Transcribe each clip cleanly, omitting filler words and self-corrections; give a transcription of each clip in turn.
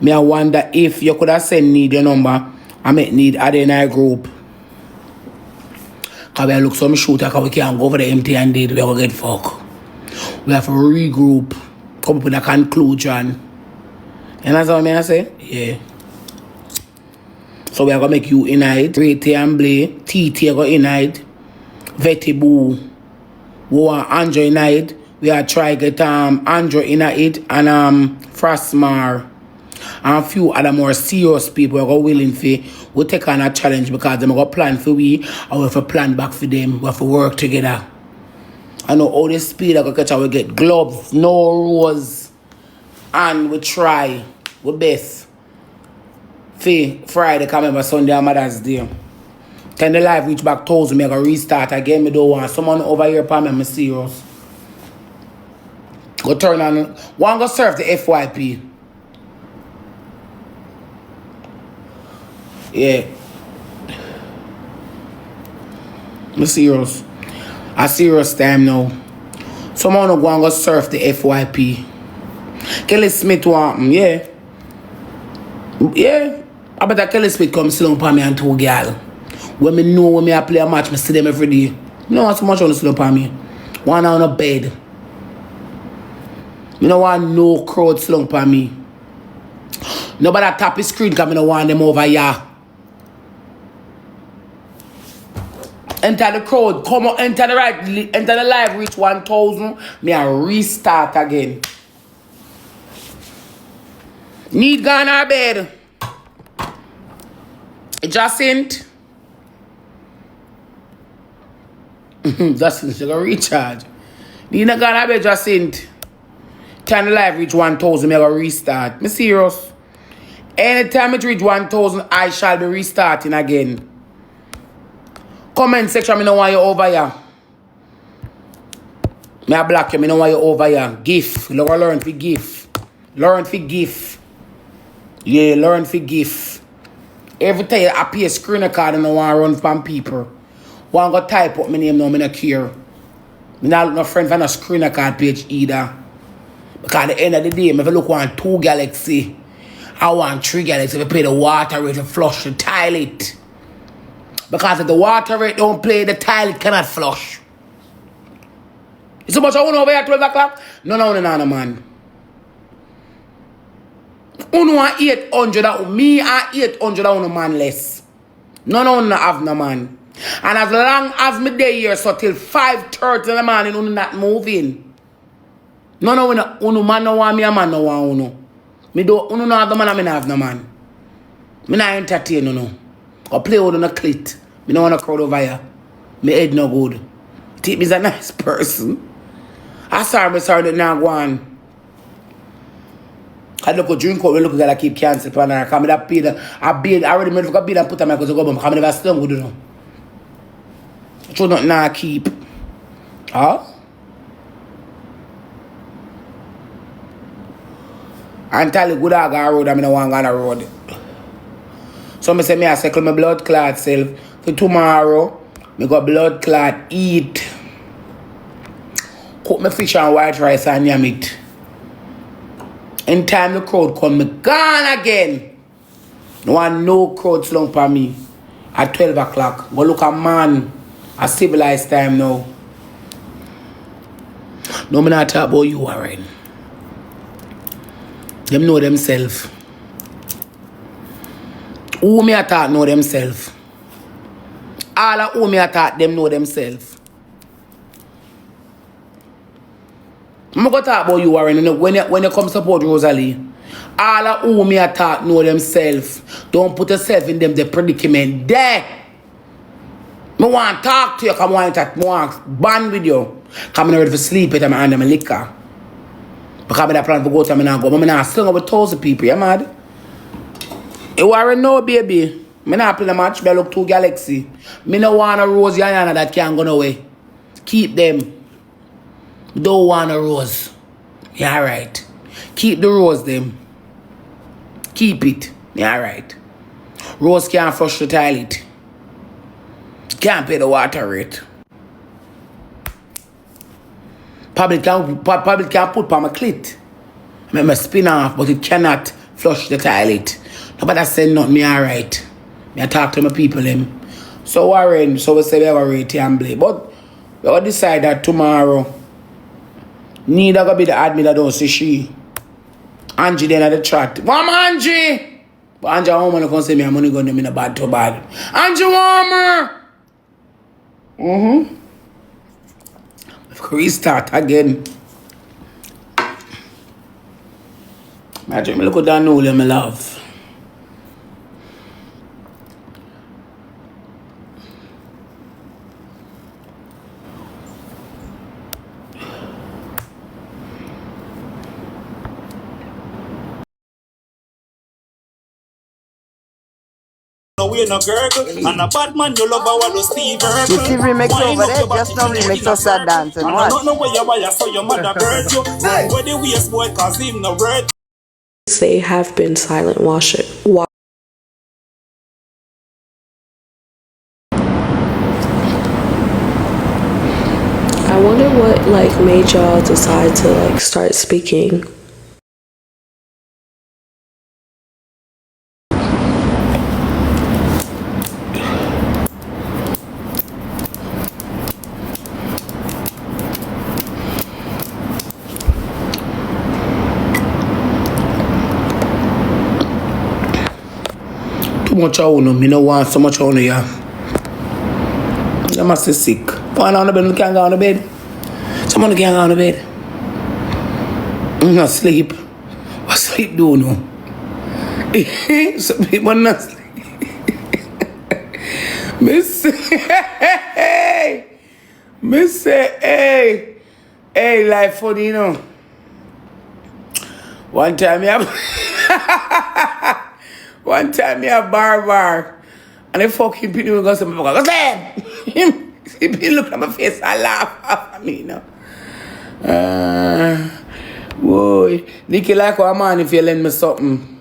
Me I wonder if you could have sent Need your number. I make Need add in our group. Cause we look some shooter cause we can't go over the empty handed. We gonna get fucked. We have to regroup. Come up with a conclusion. And that's what I say? Yeah. So we are gonna make you unite. Rate and Blay. TT go unite. Vetty Boo. We want Andrew unite. We are try get Andrew in it and Frostmar and a few other more serious people who are willing to we take on a challenge because they have plan for we and we have a plan back for them. We have to work together. I know all the speed I go catch we get gloves, no rose, and we try we best. For Friday come over Sunday and Mother's Day. Can the live reach back 1,000 me I go restart again. Me don't want someone over here for me, I'm serious. Go turn on. One go serve the FYP. Yeah. I'm serious. A serious time now. Someone go and go surf the FYP. Kelly Smith want him, yeah. Yeah. I bet that Kelly Smith come sit down for me and two girl. When me know when me I play a match, me see them every day. You know what so much on to sit down for me. One on a bed. You don't want no crowd slung for me. Nobody tap his screen because I don't want them over here. Enter the crowd, come on, enter the live, reach 1,000. Me I restart again. Need gone our bed. Jacint. Jacint, you gonna recharge. Need gone our bed, Jacint. Time the live reach 1,000, me gonna restart. Me serious. Anytime it reach 1,000, I shall be restarting again. Comment section, me no want you over here. Me a block you, me no want you over here. GIF. You gotta learn for GIF. Learn for GIF. Yeah, learn for GIF. Every time I pay a screen card and I want to run from people. Want to type up my name now, me no care. Me not look no friend for no screen card page either. Because at the end of the day, if I look on 2 Galaxy, I want 3 Galaxy if I pay the water rate to flush the toilet. Because if the water rate don't play, the toilet cannot flush. You so much I want over here at 12 o'clock? No, man. Uno want 800, me and 800 on man less. No have no man. And as long as me day here, so till 5:30 in the morning, uno not moving. No, uno man no want me, a man no want uno. Me do uno no have the man, and me no have no man. Me not entertain no. Or play with on a clit. Me no want to crowd over here. Me head no good. Think me's a nice person. I sorry that now go on. I look at drink out, we look at I keep cancel for her. Come that paid. I already made for a bill and put on my because I go but come never still good no. So not now keep. Huh? And tell you good I got a road, I mean I want to go on a road. So I say me I cycle my blood clot self. For tomorrow, me got blood clot eat. Cook my fish and white rice and yam it. In time the crowd come, me gone again. No one no crowd slung for me. At 12 o'clock. Go look a man. A civilized time now. No, me not talk about you, Warren. Them know themselves. Who me attack know themselves. All of who me attack them know themselves. I'm going to talk about you, Warren, when you come support Rosalee. All of who me attack know themselves. Don't put yourself in them the predicament there. I want to talk to you, come on, I want to band with you. Come in ready for sleep, I'm under my liquor. Because I plan to go to me now go. But I'm not sling over 1,000 people, you mad? You Warren no, baby. I not play the match, I look 2 Galaxy. I don't want a Rose Yana that can't go away. Keep them. Don't want a Rose. Yeah, right. Keep the Rose them. Keep it. Yeah, right. Rose can't flush the toilet. Can't pay the water rate. Public can put on my clit. I may spin off, but it cannot flush the toilet. Nobody said nothing, me alright. Me I talk to my people them. So Warren, so we say we have a rate and blame. But we will decide that tomorrow. Neither gonna be the admin that don't see she. Angie then at the chat. Mom Angie! But Angie I want to come say me money going them in a bad to bad. Angie warmer! Restart again. Imagine me look at that new me love. No way no gurgle and a bad man you love our Steve. You see remix over there, just now remix us that dancing. And I don't know where you are, so your mother bird you. Where the waste boy cause him no word. They have been silent. Wash it. I wonder what like made y'all decide to like start speaking. Too much on me no want so much on ya. I must be sick. One on the bed, can't go on the bed. Someone can't go on the bed. I'm not sleep. What sleep do no? Some people not sleep. Miss hey, life funny, you know. One time me have bar. And the fucking people go to me, go, Sam! He look at my face and laugh at me, you know. Boy, Nicky like a man if you lend me something.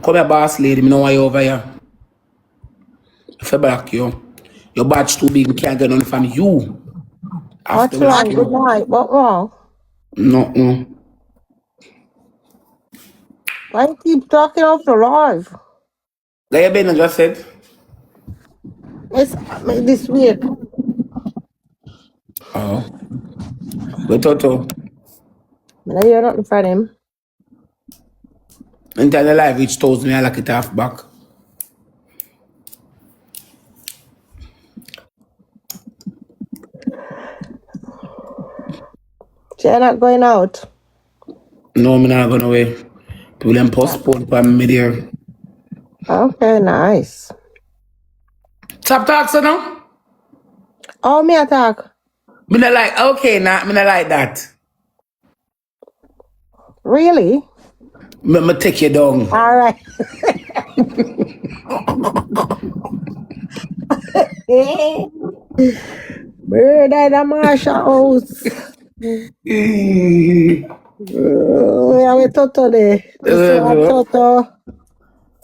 Come here, boss lady, me know why you over here. If I back you, your badge too big, me can't get nothing from you. What's wrong? Good night. What wrong? No. Why you keep talking off the live? Like you been just said. It's this weird. Oh. But Toto. I hear nothing from him. Until the live reach 1,000, me I like it half back. You're not going out? No, I'm not going away. People them postpone for me there. Okay, nice. Stop talk, so now? Oh, me attack. Me not like, okay, nah, me not like that. Really? Me take you down. All right. Bird at the Marshall house. Yeah, we Toto there. Toto.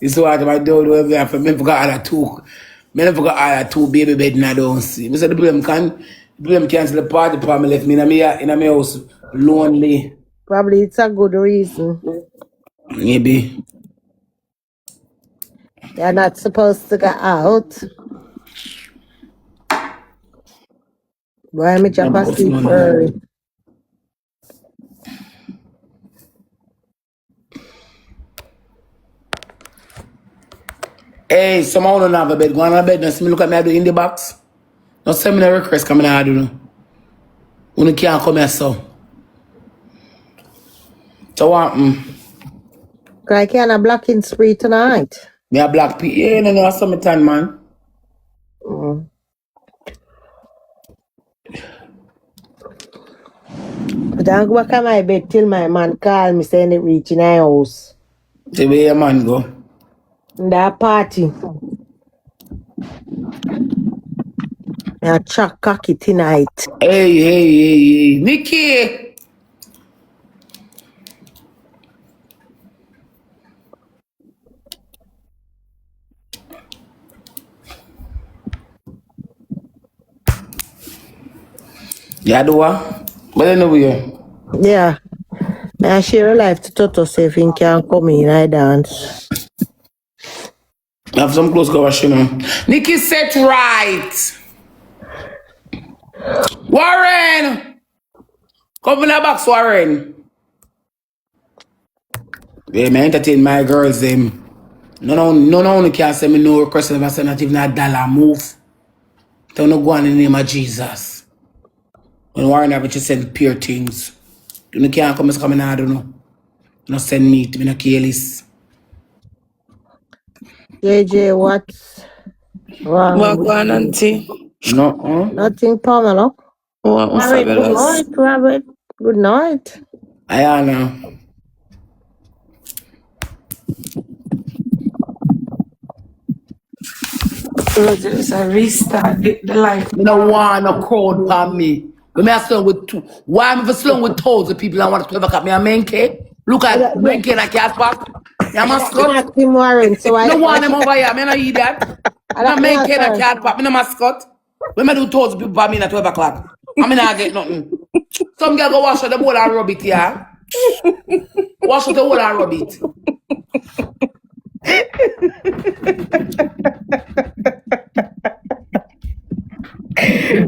This is what I do over here. I forgot all the two. I forgot all the two baby bed and I don't see. I said the problem cancel the party for me left me in my house lonely. Probably it's a good reason. Maybe. You're not supposed to go out. Why me jump asleep early? Hey, someone don't have a bed. Go on a bed and see me look at me I do in the box. No send me a request coming out, do no. You can't come here, so. So what? I can't a blocking spree tonight. Me a black pea. Yeah, no, summertime, man. But I go back on my bed till my man call me saying it reaching my house. The way your man go. In that party. I chuck cocky tonight. Hey. Nikki! Yeah, do what? But anyway. Yeah. I share a life to Toto so if he can come in, I dance. I have some close coverage, you know. Nikki set right. Warren! Come in the box, Warren. Yeah, me entertain my girls, them. No, can say me no request of a not even a dollar move. Don't go on in the name of Jesus. When Warren have just send pure things. You can't come in, I don't know. No send me to me, no careless. JJ, what's wrong? What with going on, you? T? No, Nothing, Pamela. What's Robert, good fabulous? night, Robert. Good night. I know. Roses, I restart the life. Me no want no crowd for me. When me a slung with two, why am I slung with thousands of people and want to ever cut me a main cake? Look at main cake and cat pack. You mascot. Tim Warren, so No want them over here. Me no eat that. I No don't main cake and answer. cat pack. Me no mascot. When me do thousands of people for me at 12 o'clock. I mean I get nothing. Some girl go wash out the bowl and rub it here. Wash out the bowl and rub it.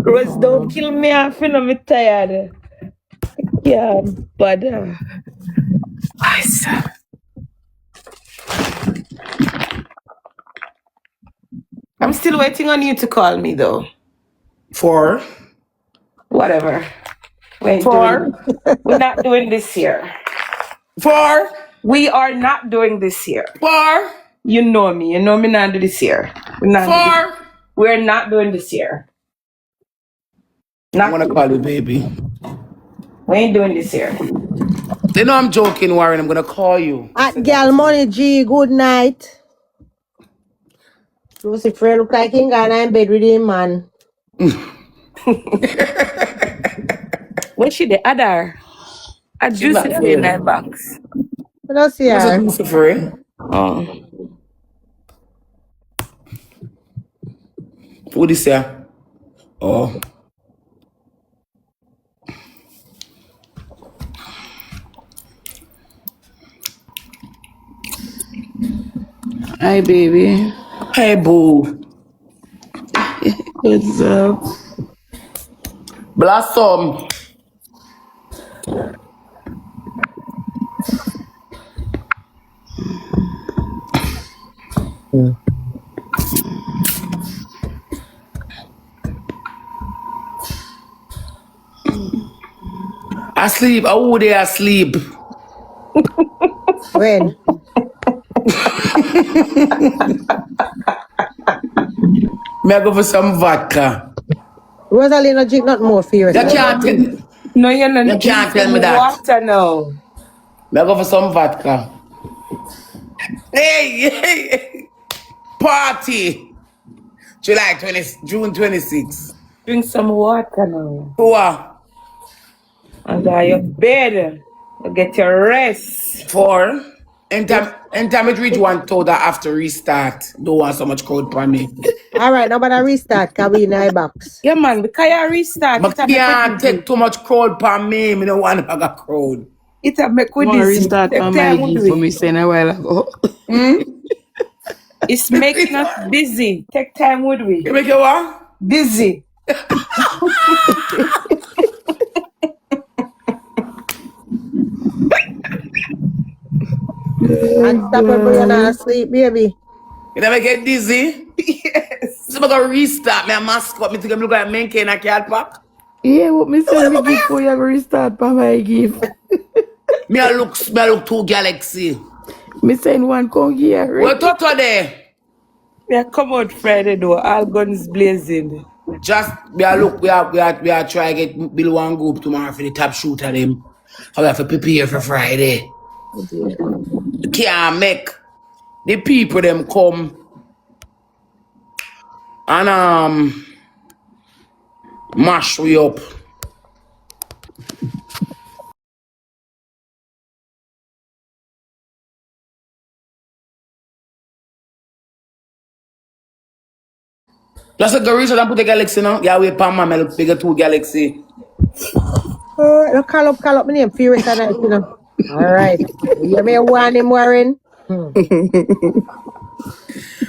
Rose, don't kill me. I feel I'm tired. Yeah, but I'm still waiting on you to call me, though. For Whatever. We're not doing this year. We are not doing this year. You know me. You know me not do this year. We're not doing this year. I'm gonna call you baby. We ain't doing this year. They know I'm joking, Warren. I'm gonna call you. At girl money G, good night. Lucifer look like he gone in bed with him, man. When she the other? I juice back it there. in that box. I don't see What's her. it Lucifer? Oh. Who this here? Oh. Hi, baby. Hey, boo. What's up? Blossom. Asleep. Oh, they asleep. When? May I go for some vodka? Rosalee no drink not more fierce. You can't tell, No, you're not. you can't tell me that. Water now. May I go for some vodka? Hey. Party. June 26th. Drink some water now. Who? And your bed. You get your rest. For anytime it reach 1,000 after restart. Don't want so much crowd for me. Alright, nobody restart, can we in our box. Yeah, man, because you restart. But can't take too much crowd for me. I don't want to have a crowd. It a make with More this. restart on my gift for me saying a while ago. It's making us busy. Take time with we. You make it what? Busy. And stop it when you're not asleep, baby. You never get dizzy? Yes. So I'm going to restart my mascot. Me think I'm looking at main cane and cat pack. Yeah, what me say me gift for you go restart for my gift. Me I look 2 Galaxy. Me saying one come here. What Toto there? Yeah, come out Friday though. All guns blazing. Just we are look, we are trying to get build one group tomorrow for the top shooter them. How we have to prepare for Friday. You can't make the people them come and mash we up. Just a reason I put the Galaxy now. Yeah, we palm my bigger 2 Galaxy. Call up my name, furious tonight, you know. All right. You may want him wearing.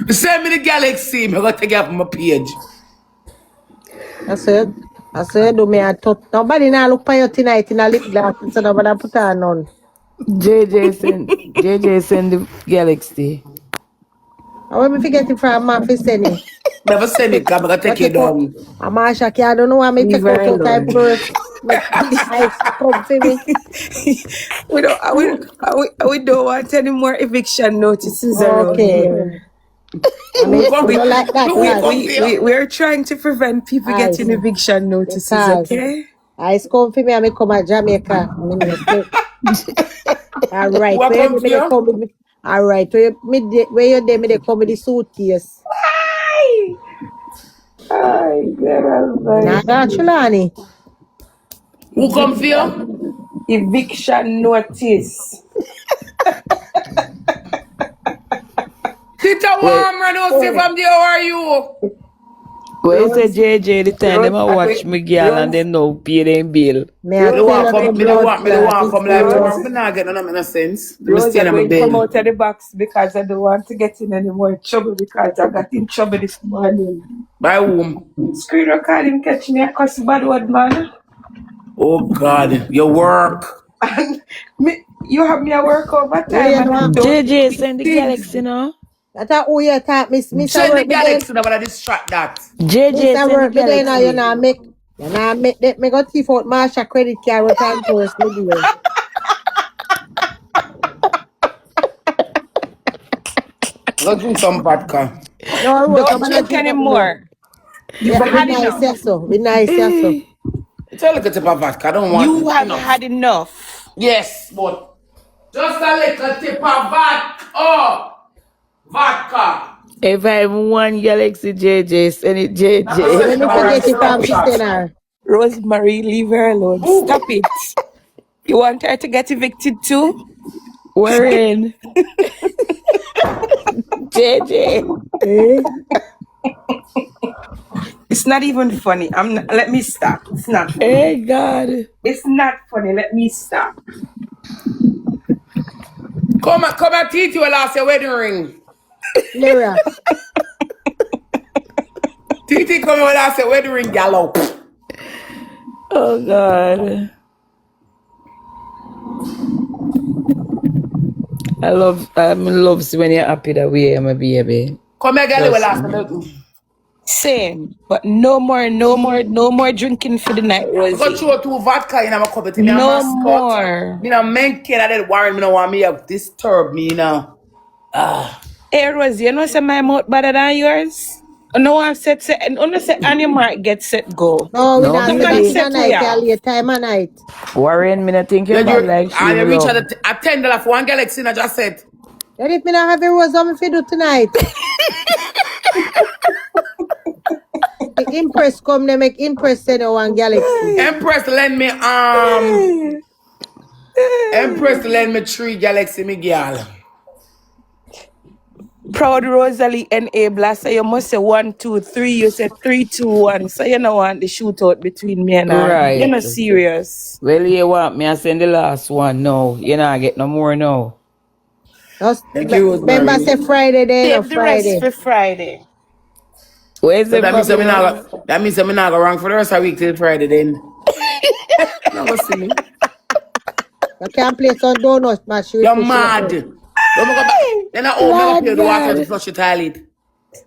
Send me the galaxy. I'm going to take it off my page. I said, do me a touch. Nobody now look for you tonight in a lip glass. So nobody put on none. JJ send the galaxy. I want me to get it from my face sending. Never send it, I'm going to take it down. I'm Asha, I don't know why me take out your type of rest. Ice come for me. We don't want any more eviction notices around Okay. here. I mean, we don't like that. We're trying to prevent people getting eviction notices, okay? Ice come for me, I may come to Jamaica. All right. What Where comes they here? come with me? All right. Where you there? Me they come with the suitcase. Ay, Nah, Chulani. Who comes here? eviction notice. Tita Warm, don't say from there, how are you? Well, you say JJ the time them a watch me girl and they know pay them bill. Me I Me tell want her come, the me blood want clot come is live serious. tomorrow. Me not get none of sense. Me Rose, stay I'm in my going to come bed. out of the box because I don't want to get in any more trouble because I got in trouble this morning. By whom? Screen recording catch me a cuss bad word, man. Oh God, your work. And you have me a work overtime Yeah, and I no. don't JJ do send the things. galaxy now. That's who you talk, Miss Send the work me then. galaxy now, but I distract that. JJ send the Work me then, you galaxy. not make that me go thief out Marsha credit card return first, me dear. Go drink some vodka. No, Rose, I'm Don't gonna drink drink nothing more. anymore. You've Yeah, had be nice, enough. yes, so. Be nice, yes, so. It's a little tip of vodka. I don't want You have enough. had enough. Yes, but just a little tip of vodka. Oh, vodka. If I have one galaxy JJ, send it JJ. Let me forget it from Fistener. Rosemary, leave her alone. Ooh. Stop it. You want her to get evicted too? We're in. JJ. Eh? It's not even funny. Let me stop. It's not funny. Hey God. It's not funny. Let me stop. Come and teach you a last your wedding ring. Lyra. Titi come and last your wedding ring, gallo. Oh God. I love when you're happy that way, I'm a baby. Come here, gallo, last your Same, but no more drinking for the night, I got Rosie. throw 2 vodka in my cup. It's me a No mascot. more. Me a men can that Warren. Me no want me to disturb me, you know. Hey, Rosie, you know say my mouth better than yours? No one said say, and only say on your mark get set go. No, we No, not me say not that think- in a night, y'all late time of night. Warren, me not think you're bad like she And you reach love. at $10 for one galaxy, I just said. Then if me not have a rose, what me do tonight? The Impress come, they make Impress send you one galaxy. Empress lend me Empress lend me 3 galaxy, me girl. Proud Rosalie enabler, so you must say 1, 2, 3. You said 3, 2, 1. So you don't want the shootout between me and her. Right. You're not serious. Well, you want me, I send the last one. No, you not get no more now. Just Thank you, remember Rosemary. say Friday then or Save the rest Friday. for Friday. Where's So the that means I'm problem? not go wrong for the rest of the week till Friday then. No, go see me. You can't play some donuts match. You're mad. Don't go back. Then I open up the water to flush the toilet.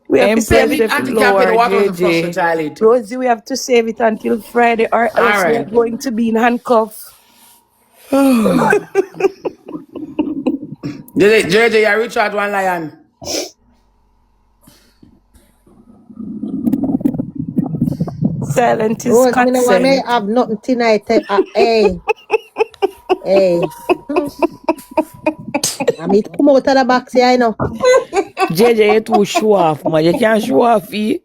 We have to Empress save Me, it. auntie can't pay the Lord, water to flush the JJ. toilet. Rosie, we have to save it until Friday or else All we are right. going to be in handcuffs. JJ, you reach out one lion. Silent is Rose, me no want me consent. have nothing tonight. Hey. I mean, come out of the box here, I know. JJ, you too show off, man. You can't show off, eh?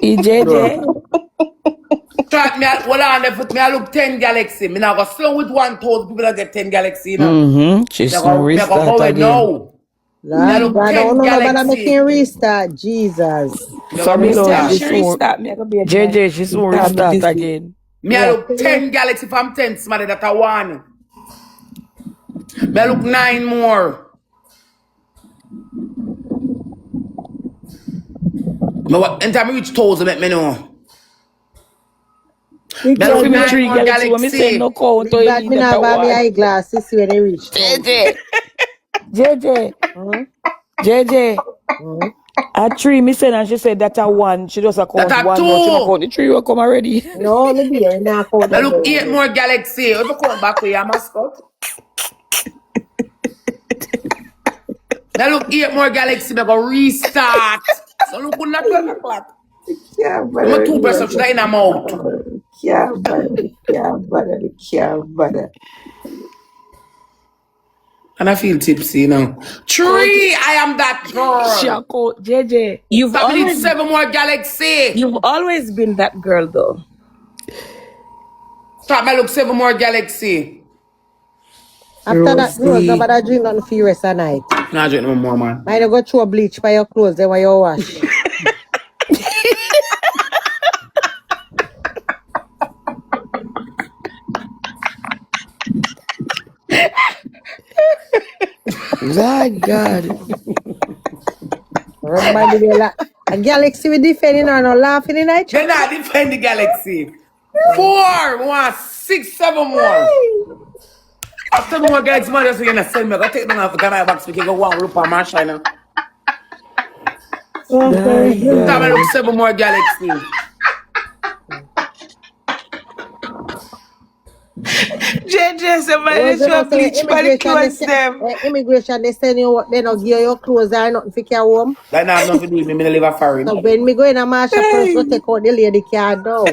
JJ. Chat me, hold on, they put me, I look 10 galaxy. Me now go slow with 1,000 people that get 10 galaxy, you know. She's Me no go restart forward again. now. Lord, look I 10 don't know nobody galaxy. making restart. Jesus. Me go So me Next love time restart. she she soon. restart, me I go be a JJ, she soon restart again. Me I look 10 galaxy from 10 somebody that I want. Me I look 9 more. Anytime I reach 1,000, let me know. Me look give me 9 3 more galaxy when me say no count to you But mean me that I now buy me want. eyeglasses when they reach. JJ. JJ. At 3, me said, and she said that a 1. She just a That count are 1 more. She not 2. count the 3 will come already. No, me dear, now count Me them. look 8 more galaxy. If you come back with your mascot. Me look 8 more galaxy. Me go restart. So look good not 12 o'clock. Yeah, I'm a brother. toothbrush up in my mouth. Yeah, brother. Yeah, brother. Yeah, brother. And I feel tipsy now. 3, I am that She a girl. count. JJ. So I need 7 more galaxy. You've always been that girl, though. So I look 7 more galaxy. After that, Rose, nobody drink nothing for you rest of night. Nah, I drink no more, man. Might go through a bleach by your clothes, then when you wash. God. Everybody be like, a galaxy we defending or no laughing in night. Then I defend the galaxy. 4, 1, 6, 7 more. After 7 more galaxy, man, just gonna send me. I take them off the Ghana box. We can go one loop on my china. Time I look 7 more galaxy. JJ, somebody show bleach for the clothes them. Immigration, they send you what they don't give your clothes or nothing for your home. That now have nothing to do with me. I live a foreign. So when me go in a marshal first, go take out the lady card now.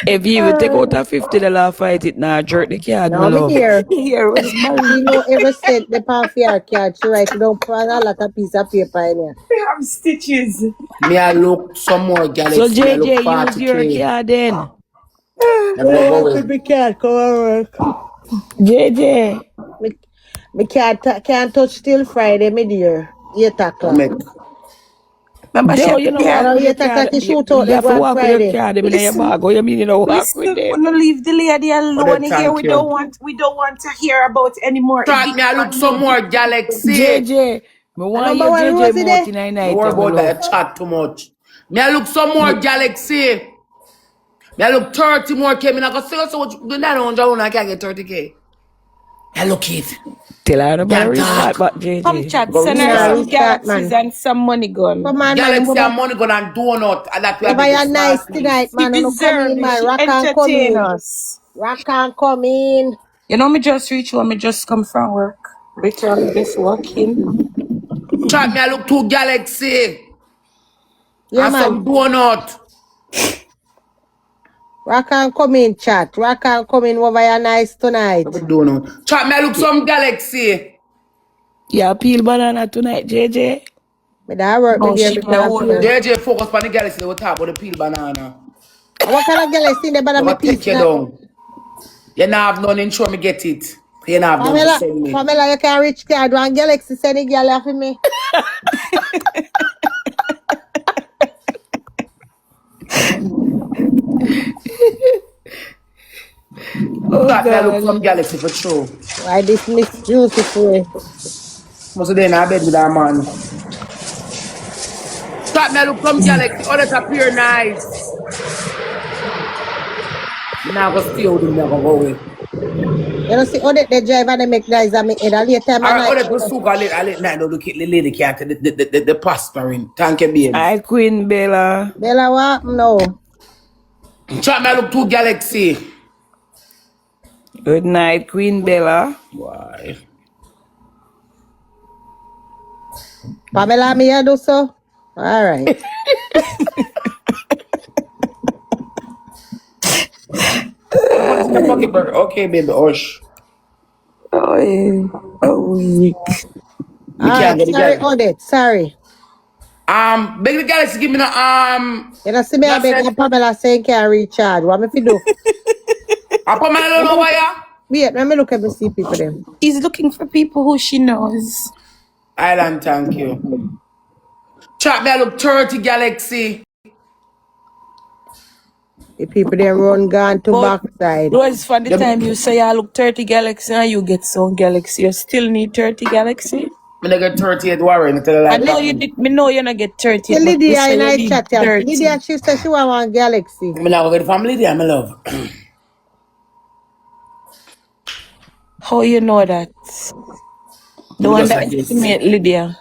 If you even take out a $50 fight, it now jerk the card, Now my love. me here. Here was my You know, every cent the pan for your card, she write it down for a lot of piece of paper in here. we have stitches. Me I look some more galaxy. So I look JJ, use your 40K. card then. Never go away. Me can't come and work. JJ. Me can't touch till Friday, me dear. 8 o'clock. Remember, Yo, you know I walk know with 8 your o'clock card. you You shoot out have to on walk with your Friday. card in your bag. What you mean you know walk with them? Wanna leave the lady alone here. thank We you. don't want to hear about anymore. Talk me I look some more galaxy. JJ. Me want number your one JJ Rosie mouth there. in the Don't night, worry my about love. that chat too much. Me I look some more galaxy. Me I look 30 more K. Me not gonna say so what you do that on John. I can't get 30K. I look it. Till I don't Can't restart talk. back, JJ. Come chat, Go send her Nah, some restart. restart, galaxies man. and some money gun. Come on, man. Galaxy and money gun and donut. And that we have Never the your small nice piece. tonight, She man. No come deserve in, it. man. She Rock and come entertain in. us. Rock and come in. You know, me just reach home. Me just come from work. Literally just walk in. Chat me I look 2 galaxy. Yeah, And some man. donut. Rock and come in, chat. Rock and come in over your nice tonight. What we donut? Chat me I look some galaxy. You peel banana tonight, JJ? Me that work me Oh, there she because now I'm hold peel. her. JJ focus on the galaxy. They will talk about the peel banana. And what kind of girl is in there, but They me will take piece you now? down. You not have none ensure me get it. You not have none to Pamela, send me. Pamela, you can reach card. One galaxy send a girl for me. Oh, Chat me I look God. some galaxy for sure. Why this Miss Beautiful? Must have been in bed with that man. Chat me I look some galaxy. Oh, that appear nice. Me not go stay with him. Me go away. You know, see, all that they drive and they make noise and me head. And later, my Alright, oh, night. that was so good. I let night no look at the lady cat, the prospering. Thank you, babes. Hi, Queen Bella. Bella, what? No. Chat me I look 2 galaxy. Good night, Queen Bella. Why? Pamela, me here do so? All right. What's my pocket burger? Okay, baby, hush. Oh, yeah. Oh, weak. Me All can't right. get the Sorry, galaxy. Odette. Sorry. Beg the galaxy give me no You know, see me, I just beg said Pamela saying can recharge. What me fi do? I put my little wire. Wait, let me look at me see people them. He's looking for people who she knows. Island, thank you. Chat me, I look 30 Galaxy. The people them run gone to backside. Rose, for the time you say I look 30 Galaxy and you get some Galaxy, you still need 30 Galaxy? I get 38 Warren. I know you did. Me know you're not get 30. Hey, But you Lydia say in you I need chat. 30. Lydia, she said she want one Galaxy. I'm not going to get family there, my love. How you know that? Don't underestimate Lydia.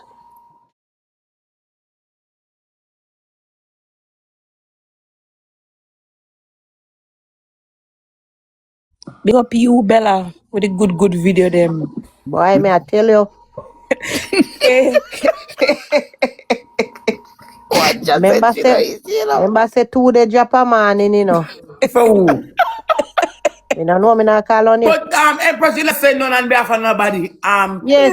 Big up you, Bella, with a good video them. Boy, may I tell you. Remember say 2 they drop a man in, you know. For who? You don't know me not call on you. But Empress, you not say none on behalf of nobody. Yes,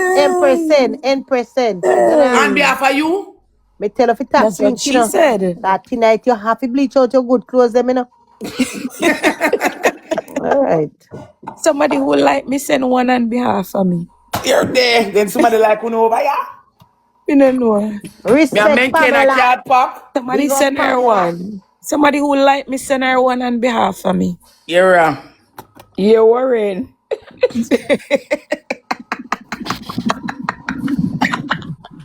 N%. On behalf of you? Me tell you if you tap That's what she said. That tonight you have to bleach out your good clothes, them, you know. All right. Somebody who like me send one on behalf of me. You're there. Then somebody like you over here. You don't know. Respect Pamela. Somebody send her one. Somebody who like me send her one on behalf of me. You're Warren.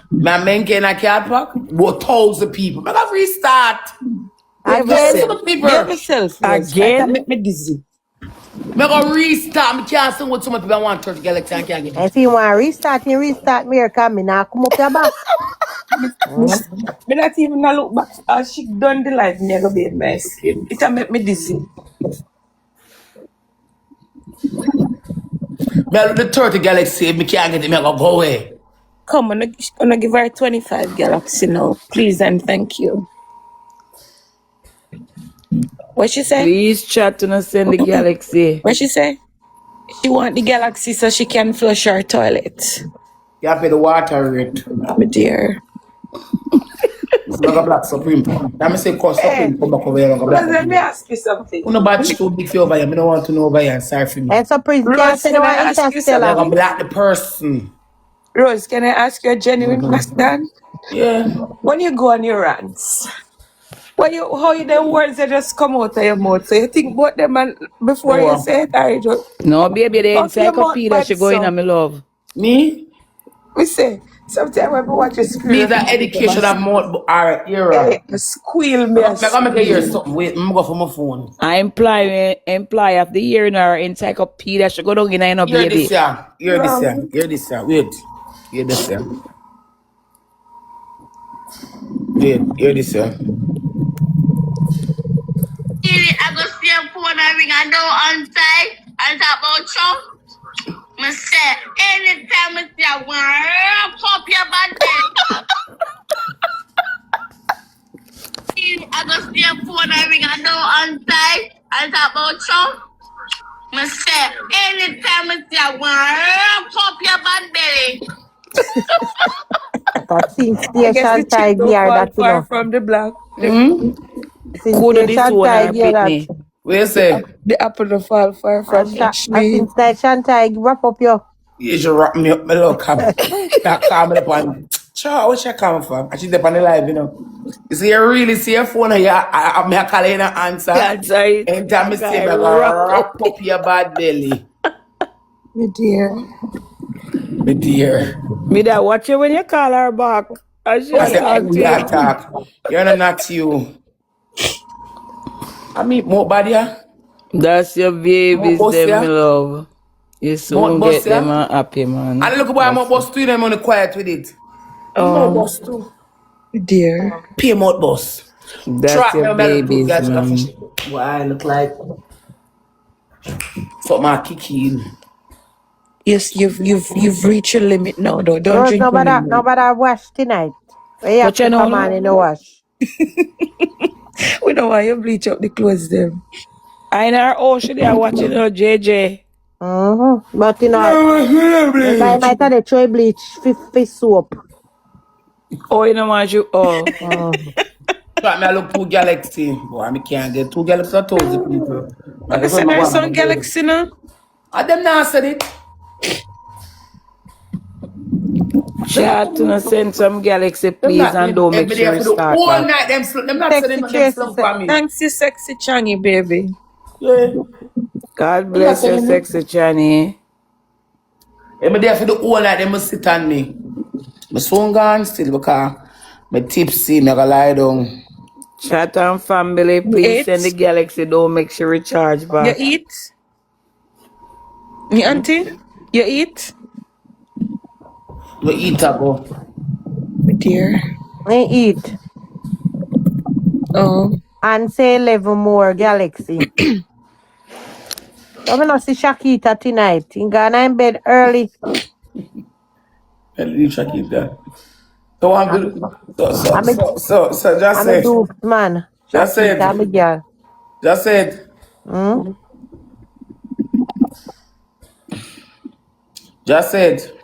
My men can a cat park. What told the people? I got restart. Give myself Again? make me dizzy. I got restart. I can't sing with so much people. I want 30 Galaxy and can't get it. If you want to restart me here, come in. Now come up your back. Me not even look back. As she done the life, me go be my skin. It make me dizzy. I look the 30 Galaxy. I can't get it. I go away. Come on, I'm gonna give her 25 Galaxy now. Please and thank you. What she say? Please chat to not send the Galaxy. What she say? She want the Galaxy so she can flush her toilet. You have to pay the water rate. Oh, dear. I'm going to black Supreme. Let me say, cause Supreme come back over here. Let me ask you something. I'm not too big for over here. I don't want to know over here. Sorry for me. And so please, Rose, can I ask you something? I'm going to black the person. Rose, can I ask you a genuine question? Yeah. When you go on your rants, how you the words that just come out of your mouth? So you think about them and before you say it, or just no, baby, the encyclopedia she going on, my love. Me? We say sometimes when we watch a screen. Me the education of more era. Squeal me. I'm going to hear something. Wait, I'm going to go for my phone. I employ of the year in our encyclopedia she go down in no Hear baby. this, yeah. Hear this, yeah. Hear this, yeah. Wait. Hear this, yeah. Wait, hear this, yeah. I go see a phone and ring and don't answer and talk about Trump. I say, anytime I see a one, pop your bad I go see a phone and ring and don't answer and talk about Trump. I say, anytime I see a one, pop your bad belly. Station type gear that you know. From the black. Station type gear that. What you say? The apple the fall far from the tree. Station type wrap up your. You should wrap me up, my little cam. That calm up on. Child, where's she coming from? And she's up on the live, you know. You see, you really see your phone here. I'm calling an answer. Answer it. And time I say, wrap up your bad belly. My dear. My dear. Me that watch you when you call her back. And she I say, talk to you. attack. You're not you. I mean, more bad here. That's your babies, More boss, them, yeah? me love. You soon More get boss, yeah? them happy, man. And look why I'm not boss too, them on the quiet with it. More boss too. Dear. Pay more boss. That's Track your me, babies, man. Why I look like fuck my kiki. Yes, you've reached your limit now, though. Don't drink anymore. Nobody wash tonight. We have to come on in the wash. We don't want you bleach up the clothes them. I know her she there watching her JJ. But you know, I might have the try bleach, fish soap. Oh, you know what you Track me, I look 2 Galaxy. Boy, I can't get 2 Galaxy. I told the people. Listen, there's some Galaxy now. And them not said it. Chat to send some galaxy, Them please, not and don't make every sure day you for the start whole back. night. Them not sending Sexy them Tracy slum said. for me. Thanks, you sexy Changi, baby. Yeah. God Them not bless you, sending me. sexy Johnny. Every day for the whole night, they must sit on me. My son gone still because my tipsy, me go lie down. Chat and family, You please send the eat? galaxy, don't make sure recharge You back. eat? Me auntie? You eat? We eat a go. Me dear. I eat. Oh. And say 11 more Galaxy. So, I not see Shakita tonight. In Ghana in bed early. Let me check it there. So I'm I'm good. I'm a, Just I'm a said. duped man. Just Shakita, I'm a said. girl. Just said. Hmm? Just said.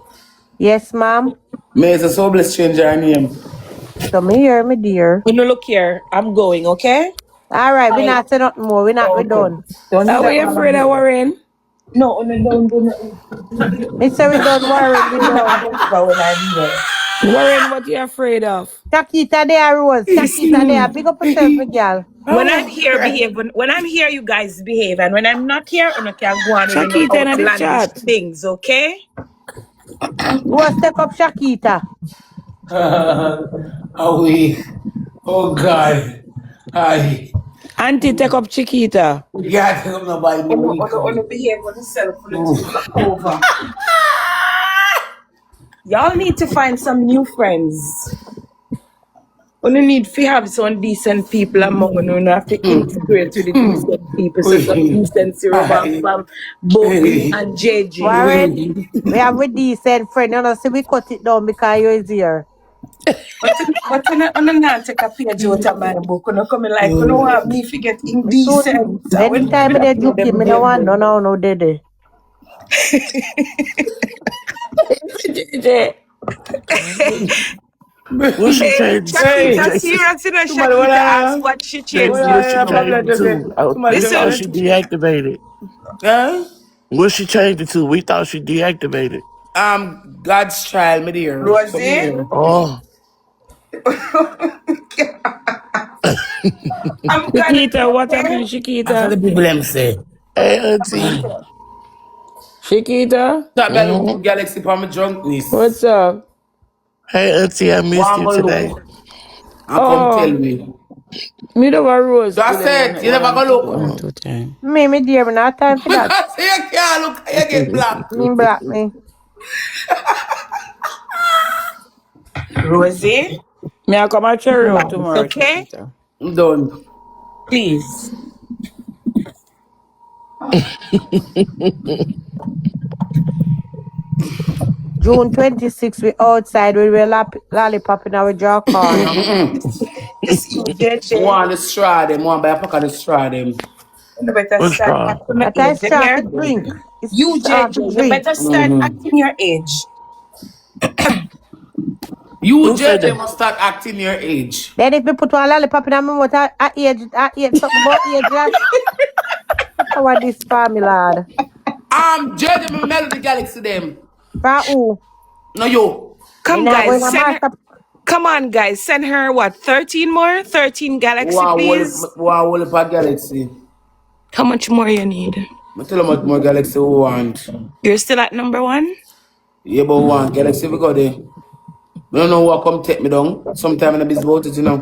Yes, ma'am. May is a so blessed change your name. So me here, me dear. You know, look here. I'm going, okay? All right, we not say nothing more. We Okay. done. Don't do Are that we while I'm afraid of here. Warren? No, don't do nothing. Me say we done worried, we Do not done. go over when I'm here. Warren, what you afraid of? Shakita there, Rose. Shakita there. Big up yourself, me girl. When I'm here, behave. When I'm here, you guys behave. And when I'm not here, you can go on with no Shakita in the outlandish chat. things, okay? Rose, take up Shakita. Are we? Oh God. Hi. Auntie, take up Chiquita. Yeah, I think I'm not buying no week On out. behave on yourself for the Oof. things back over. Y'all need to find some new friends. You need to have some decent people among you. You have to integrate with the decent people. So some decency rub off Hi. from both me Hey. and JJ. Warren, we have a decent friend. You know, see we cut it down because you is here. But you not take a page out of my book. You come like, you know Oh. what, me forget Me soon. indecent. I when Anytime me they that know juke them me no want them. no dede. JJ. What she Hey, changed to, Shakita, Hey. Jason? serious, you know, Somebody what Shakita I asked am? what she changed Jason, What it what I she am? to. Pablo changed it Jose. to? Somebody We tell thought Listen, me. she deactivated. Huh? What she changed it to? We thought she deactivated. God's child, me dear. So me Rosie, here. Oh, I'm gonna be Chiquita, what okay. happened, That's what the Chiquita? people them say. hey, auntie. Chiquita, Stop that hmm look galaxy for my drunkness. what's up? Hey, auntie, I missed One you go today. look and come tell Oh, me. me do a rose Just today said, you when never I'm go one, look. two time. Me dear, me not time for that. Because you can't look, you get black. Me black me. Rosie, Me I come at cherry out relax, tomorrow, okay? Chiquita. I'm done. Please. June 26th, we outside with we lollipop in our jaw corner. This you, JJ. One the straw them, one buy a pack of the straw them. You better What's start wrong? acting your That I age, you start hear? to drink. It's You, start to JJ, you drink. better start acting your age. You Who said judge them that? must start acting your age. Then if we put one lollipop in our mouth, I age something about age that. How are this family, lad? I'm judging my melody galaxy them. For who? No you. Me Come, not guys, going to send her. master. Come on, guys, send her what? 13 more? 13 Galaxy, please. One whole heap of galaxy. How much more you need? I tell them what more galaxy we want. You're still at number one? Yeah, but one galaxy we got there. I don't know what come take me down. Sometime in the business about it, you know.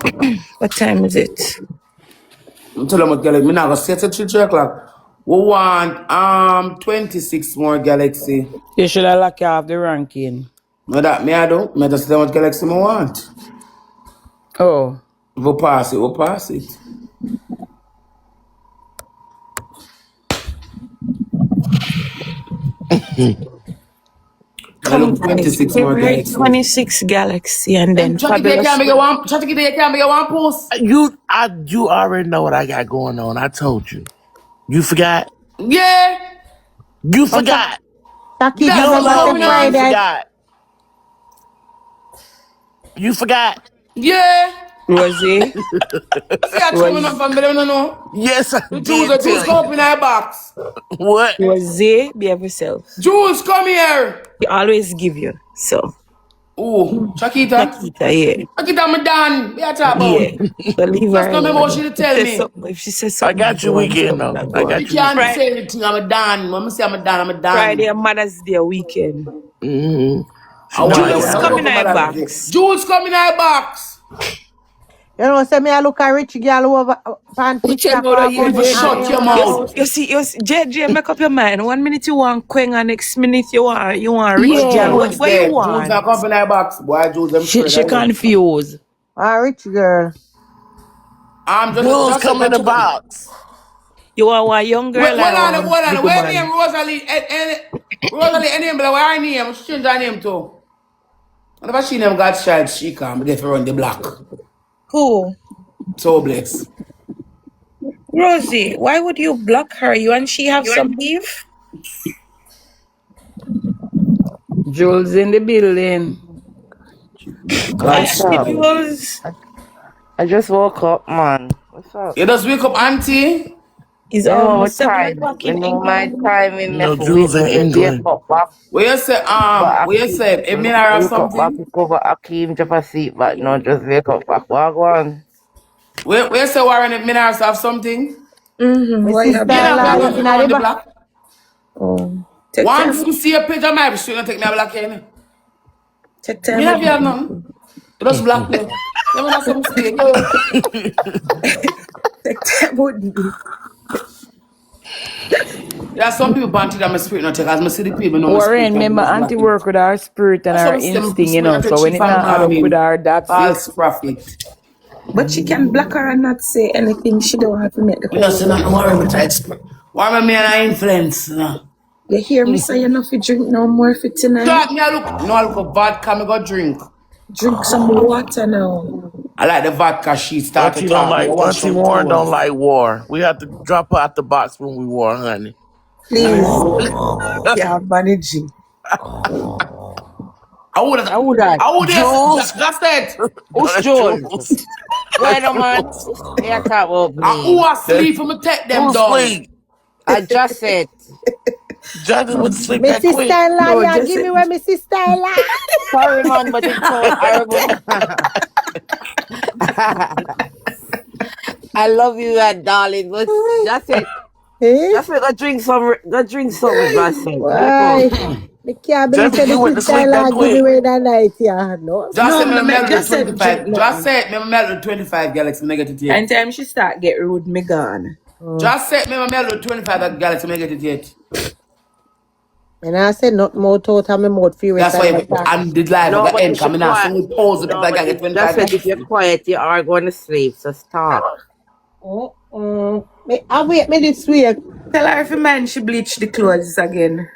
What time is it? I'm telling them what galaxy. Me not gonna set at 3 o'clock. We want 26 more galaxy. You should have locked off the ranking. No that me I do. Me just tell them what galaxy me want. Oh, If we pass it, we pass it. I Come, look guys. 26 Give more her galaxy. 26 Galaxy and And then try to get fabulous. you can't make one post. You already know what I got going on. I told you. You forgot? Yeah. You Oh, forgot. Shakita You That's said don't what's she love say going me if you on. Friday. forgot. You forgot. Yeah. Rosie? See I coming up from them, no. Yes, I The did Jews tell come you. up in our box. What? Rosie, behave yourself. Jews, come here. He always give you, so. Oh, Shakita. Nakita, yeah. Shakita, I'm done. What you talk Yeah. about? So leave Just her don't remember what she alone. did tell me. If she says I something, I got you go on. weekend Something, though. I I go She on. got you can't weekend. say anything. I'm done. When I say I'm done, I'm done. Friday, Mother's Day weekend. Mm-hmm. I She know I wonder Jules, when I got come go it. in for our Mother's Day. box. Jews come in our box. You know, say me I look a rich girl over on Which you TikTok know that or you If money you did. and shut you your wanna mouth. go. You see, JJ, make up your mind. 1 minute you want Queen and next minute you want rich Where girl. Yeah. Jews What you there? Jews want? not come in our box. Boy, Jews them She straight ahead. confused. A rich girl. Jules, Just come in the check it. box. You want one young Wait, girl hold or on, one hold big on. Where name woman? Rosalee? Rosalee, any name, but where her name? She change her name too. Whenever she name got child, she come get to run the block. Who? So bless. Rosie, why would you block her? You and she have some beef? Jules in the building. What's up? Jules I just woke up, man. What's up? You just wake up, auntie. is You know what almost 7 time? o'clock You in know my England. time in You me know, for wake Jules in me wake England. up back. Where you say, if me have Wake up back, something? pick over Akeem, drop a seat back. No, just wake up back. Wagwan. Where you say, Warren, if me have something? Mm-hmm. My Why you have Me bad not sister-in-law have is nothing in news? around the the back. block. Oh, take Once time. me see a page of my street, take me a block here. Take Me time. not have none. You just block me. You want some mistake. Take time with me. There are some people panty that my spirit not take. As I see the people, know my spirit Warren, can remember just auntie block it. work with our spirit and That's our what I say, my instinct, you spirit know. not take So when shit it from not add up with morning. our, that's it. False prophet. But she can block her and not say anything. She don't have to make the We just say whole nothing world worry me know. to explain. Worry me and I influence. You hear me say you not fi drink no more for tonight? Shot me I look. No, I look at vodka, me go drink. Drink some water now. I like the vodka she start to Auntie don't talk. Me like wash Auntie some Warren don't clothes. like war. We have to drop her out the box when we war, honey. Please. Yeah, manage. I would have. How would I? I would have. Jules, Just said. Who's that's Jules? Jules. Why That's no man? Jules. Me a talk about I who me. That, asleep for me take them who's down. sleep? I just said. Judges would sleep My that quick. sister-in-law, No, you just give me where my sister-in-law. Sorry man, but it sound horrible. I love you, darling, but just it. Eh? Just go drink some. Go drink something, Bassett. Wake up. Why? I can't believe Judges, that the you went to sleep that sister-in-law give me quick. where that night, yeah. No. Just no, say me mellow the just said drink 25. Just nothing. say me mellow the 25 galaxy me get it yet. Anytime she start get rude, me gone. Just say me mellow the 25 galaxy me get it yet. And I said not more out of my mouth for it That's and why not talk. I'm the live I No, got but end if you coming out. So quiet, we pause it if no, I but get if just 25 said if you're galaxy. quiet, you are going to sleep. So stop. I wait me this week. Tell her if a man she bleach the clothes again.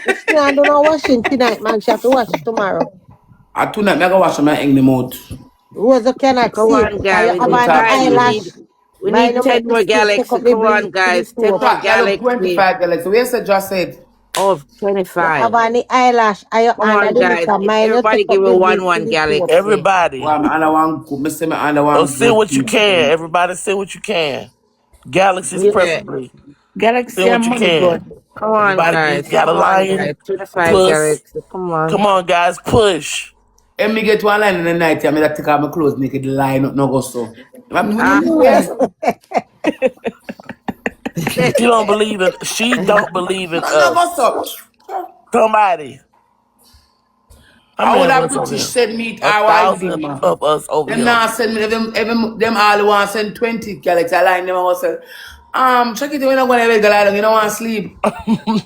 But she not do no washing tonight, man. She have to wash tomorrow. I tonight me go wash my in the mouth. Rosa cannot Come see it. on, Cause guys. you We have need on the guys. We eyelash. need we But need no make 10 more mistake, take galaxy. up the Come on, bleach to the guys. 10 soap. more Shot me look galaxy. 25 galaxy. Where you just said? Oh, You have 25. on the eyelash and you Come on, underneath guys. the mine, you Everybody take give up me the bleach to one the soap. galaxy. Well, Everybody. I'm under one good. Me say me under Oh, one say good what you piece. can. Everybody say what you can. Galaxies Yeah. preferably. Say Galaxy what and you money can. good. Come on, Everybody guys. got a Come on, lion. guys. 25 Puss. galaxy. Come on. Come on, guys. Push. And me get one line in the night, I me that take off my clothes, make it line up, no go so. Ah, Yes. She don't believe in. She don't believe in No go us. so. Somebody. How I many would of have us over British here? send me A our thousand ID, man. of us over Them here. now send me them all want send 20 galaxy. I line them and say, check it when I'm gonna make a you don't want to sleep.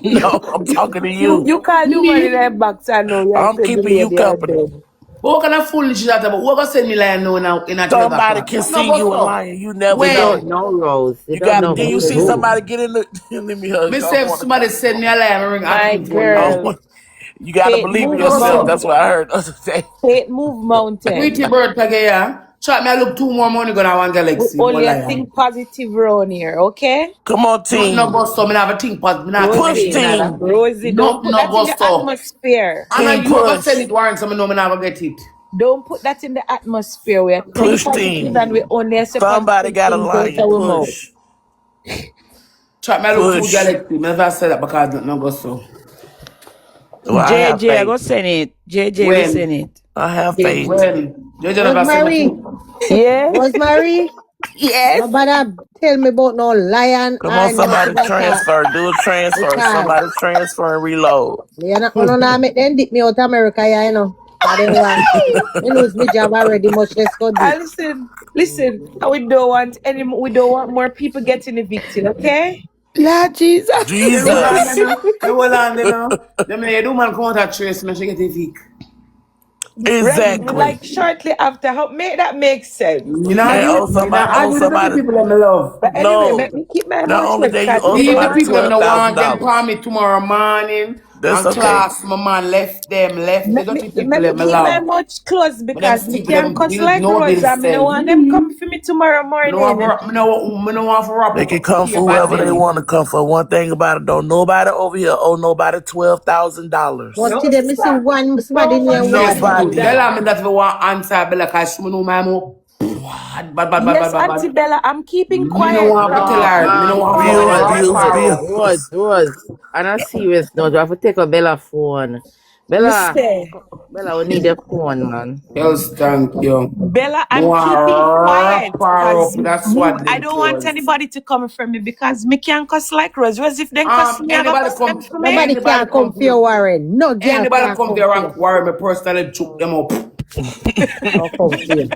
No, I'm talking to You you. you call the man in Me. that box and know you I'm said the keeping you lady are company. dead. But what kind of foolish is that about? What gonna send me line now in a 12 Somebody o'clock? can No see go you a so. lion. You never they don't know. Where? know, Rose. They You don't got. know Can you who see who. somebody get in the? Let me hug Me you. I don't say if want to somebody talk send me a about. line, I ring My Akeem phone now. girl. You got to Faith believe in move No go yourself. so. That's what I heard the other day. Faith move Sweetie mountain. bird pagaya. Chat me I look two more money gonna one We galaxy. More only lion. think positive round here, okay? Come on, Nothing no team. go so. Me not have a think positive. Me not think Push anything Rosie. like that. team. Rosie, don't Nothing put no that go in the so. atmosphere. And Team you go send push. it Warren so me know me never get it. Don't put that in the atmosphere. We are think Push positive team. and we only say Somebody positive got a things out lion. our mouth. Push. Try me look too Push. galaxy. Me never say that because nothing go so. Well, I have JJ, I go faith. send it. JJ, we send When? it. I have faith. When? You never say me Rosemary, too. Yeah. Rosemary, Yes. nobody tell me about no lion Come on, or somebody nothing at all. transfer. Do a transfer. Because Somebody transfer and reload. me not gonna make them dip me out of America, yeah, you know. I don't want. Me lose my job already, much less go dip. Listen. We don't want more people getting evicted, okay? Lord Jesus. You hold on Jesus. there now. You hold on there now. Them lady woman come out of trace me she get a week. Exactly. Like shortly after, how make that make sense? You know, And give owe it, me somebody, not owe argue with the somebody. people that me love. But anyway, No. let me keep my Not mouth only shut that, you because owe me Leave don't the somebody want people that me no want them $12,000. call me tomorrow morning That's and okay. class my man left them, left the let me dirty people let me that me keep my love. mouth closed But them because me people can't them cuss build like no Rose bill and me sell. don't want them come for me tomorrow morning. Me no want to They rob can come here for bad whoever they belly. want to come for. One thing about it, don't nobody over here owe nobody $12,000. But No, today, me see sir. one somebody No near man Yes, can water. do Nobody. that. Bella me that we want answer Bella cause she me know my mo. Yes, Auntie Bad. Bella, I'm keeping Me no quiet want to from tell you. her. Me no want to Bills, tell her. bills, bills. Rose. On a serious note, you have to take a Bella phone. Bella, Mister Bella, we need your phone, man. Yes, thank you. Bella, Me I'm want keeping quiet wrap her because up. That's what I them don't want clothes. anybody to come for me because me can't cuss like Rose. Rose, if them cuss me, I go Anybody cuss them come, for me. Nobody anybody can come come for you, to, Warren. No girl anybody can come come there for and you. worry me personally choke them up. I'll come for you.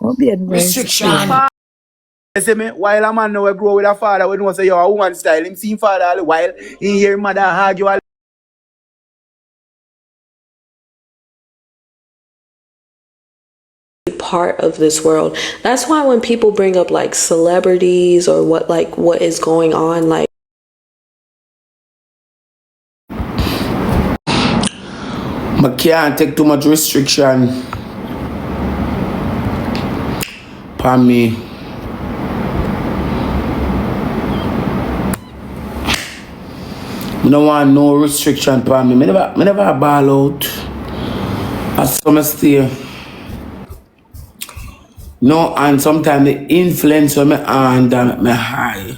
Don't be advice. Restriction. You see me? While a man now grow with a father, we know say you're a woman style. Him see father all the while, he hear mother argue all Part of this world. That's why when people bring up like celebrities or what is going on, like I can't take too much restriction upon me. I don't want no restriction upon me. I never ball out. I some stay. No, and sometimes the influence of me and me high.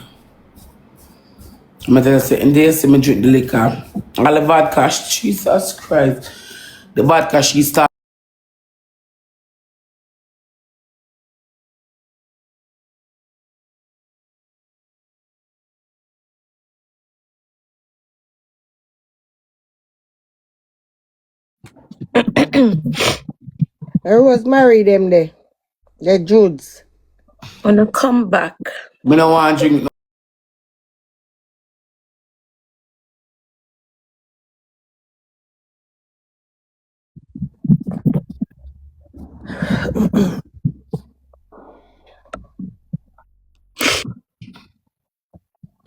I'm tell you, say, and they see me drink the liquor. All the vodka, Jesus Christ. The vodka she start. Rosemary them there. The Judes. Wanna come back. Me no want drink no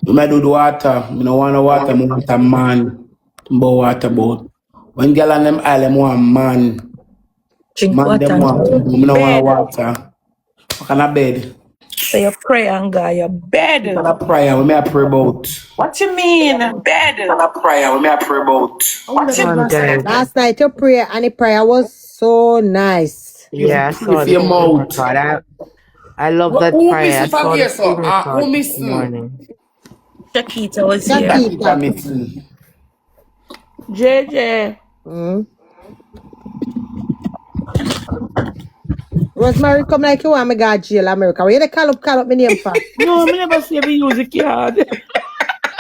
We might do the water. I don't want the water, I want a man. About water boat. When girl on them island, I want man. Drink Man, water them and want go to do. I don't want bed. water. What kind of bed? Say your prayer and go your What bed. kind of prayer? We may I pray about. What you mean? Bed. What kind of prayer? We may I pray about. What Come you on, guys. Last night your prayer and the prayer was so nice. You Yeah, I pray saw for the your screen mouth. record. I love that Who prayer. I missing from saw the here, so? screen record Who this missing? morning. Shakita was here. Shakita Shakita. missing. JJ. Mm. Rosemary come like you want me go jail America. Where you dey call up my name for? No, I never see me use a card.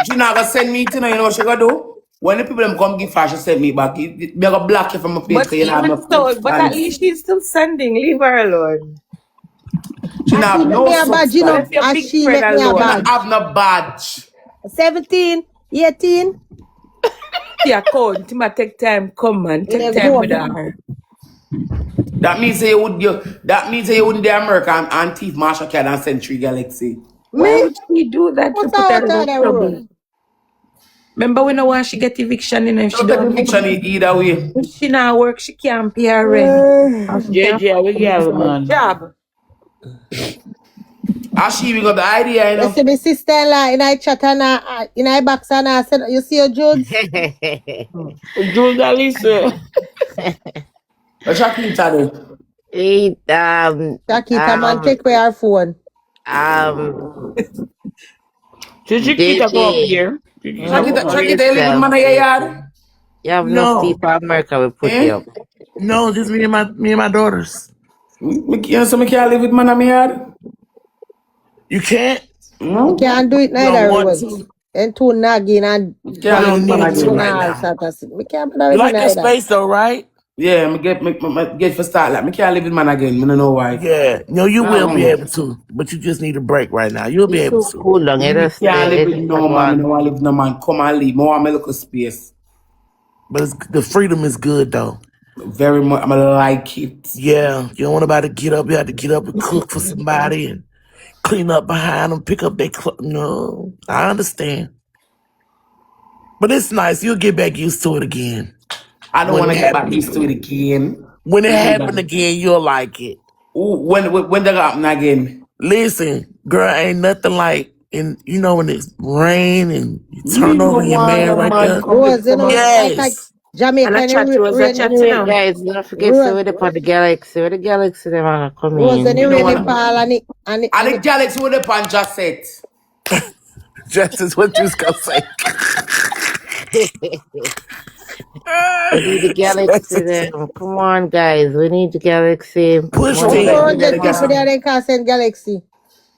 She not gonna send me to, you know what she gonna do? When the people them come give her, she send me back. Me gonna block you from my page But because you not have even no so, but at substance. least she's still sending. Leave her alone. She As not she have make no me a badge, you know. substance. Left your As big she friend make me a She alone. not badge. have no badge. 17, 18. Yeah, code. Tima take time, come man. You Take dey time go. with her. That means you wouldn't the America and thief Marshall Card and Century Galaxy. Why Me? would she do that to What's put her out in of the trouble? road? Remember we know why she get eviction, you know, if she Don't take don't the picture either way. if she not work, she can't pay her rent. Or she can't JJ, we find get a man. job. How she even got the idea, you You know? see my sister-in-law in I chat and in I box and I said, you see your Judes? Jules Alice. But Shakita do. It, Shakita man take away her phone. So Chiquita go up JJ, here. Chiquita Hmm? go up Shakita, here. you live with man in your yard? You have enough No, people in America will put you Eh? up. no, just me and my daughters. So me can't live with man in my yard? You can't. You No? can't do it You don't neither want way. to. And two nagging and Can't You live don't with man need to and right again. all now. sort of shit. We can't bother You with it like your neither. space though, right? Yeah, me get for start like me can't live with man again. I don't know why. Yeah. No, you will be Uh-uh. able to, but you just need a break right now. You'll be It's able so to. cool long. Me can't live It with just no go man. I on. don't want to live with no man. Come and leave. I want my little space. But the freedom is good though. Very much. I'm gonna like it. Yeah. You don't want nobody to get up. You have to get up and cook for somebody and clean up behind them, pick up their No, I understand. But it's nice. You'll get back used to it again. I don't When want it to get back happens used to it again. again. When it happen Neither. again, you'll like it. When that happen again? Listen, girl, ain't nothing like, and you know when it's rain and you Me turn over no and your want man no right man there. come live Rose, you for know, me. like Yes. And Jamaica I and chat the Rose, I rain. chat you Anyway, know. guys, don't forget Rose, so with the galaxy. With the galaxy, they wanna come Rose and Me the in. no rain wanna. fall and And the galaxy with the pan just set. Just as what you was gonna say. We need the Just galaxy as- then. Come on, guys. We need the galaxy. Push What Money like team. me get 400 the people galaxy? there, they can't send Galaxy.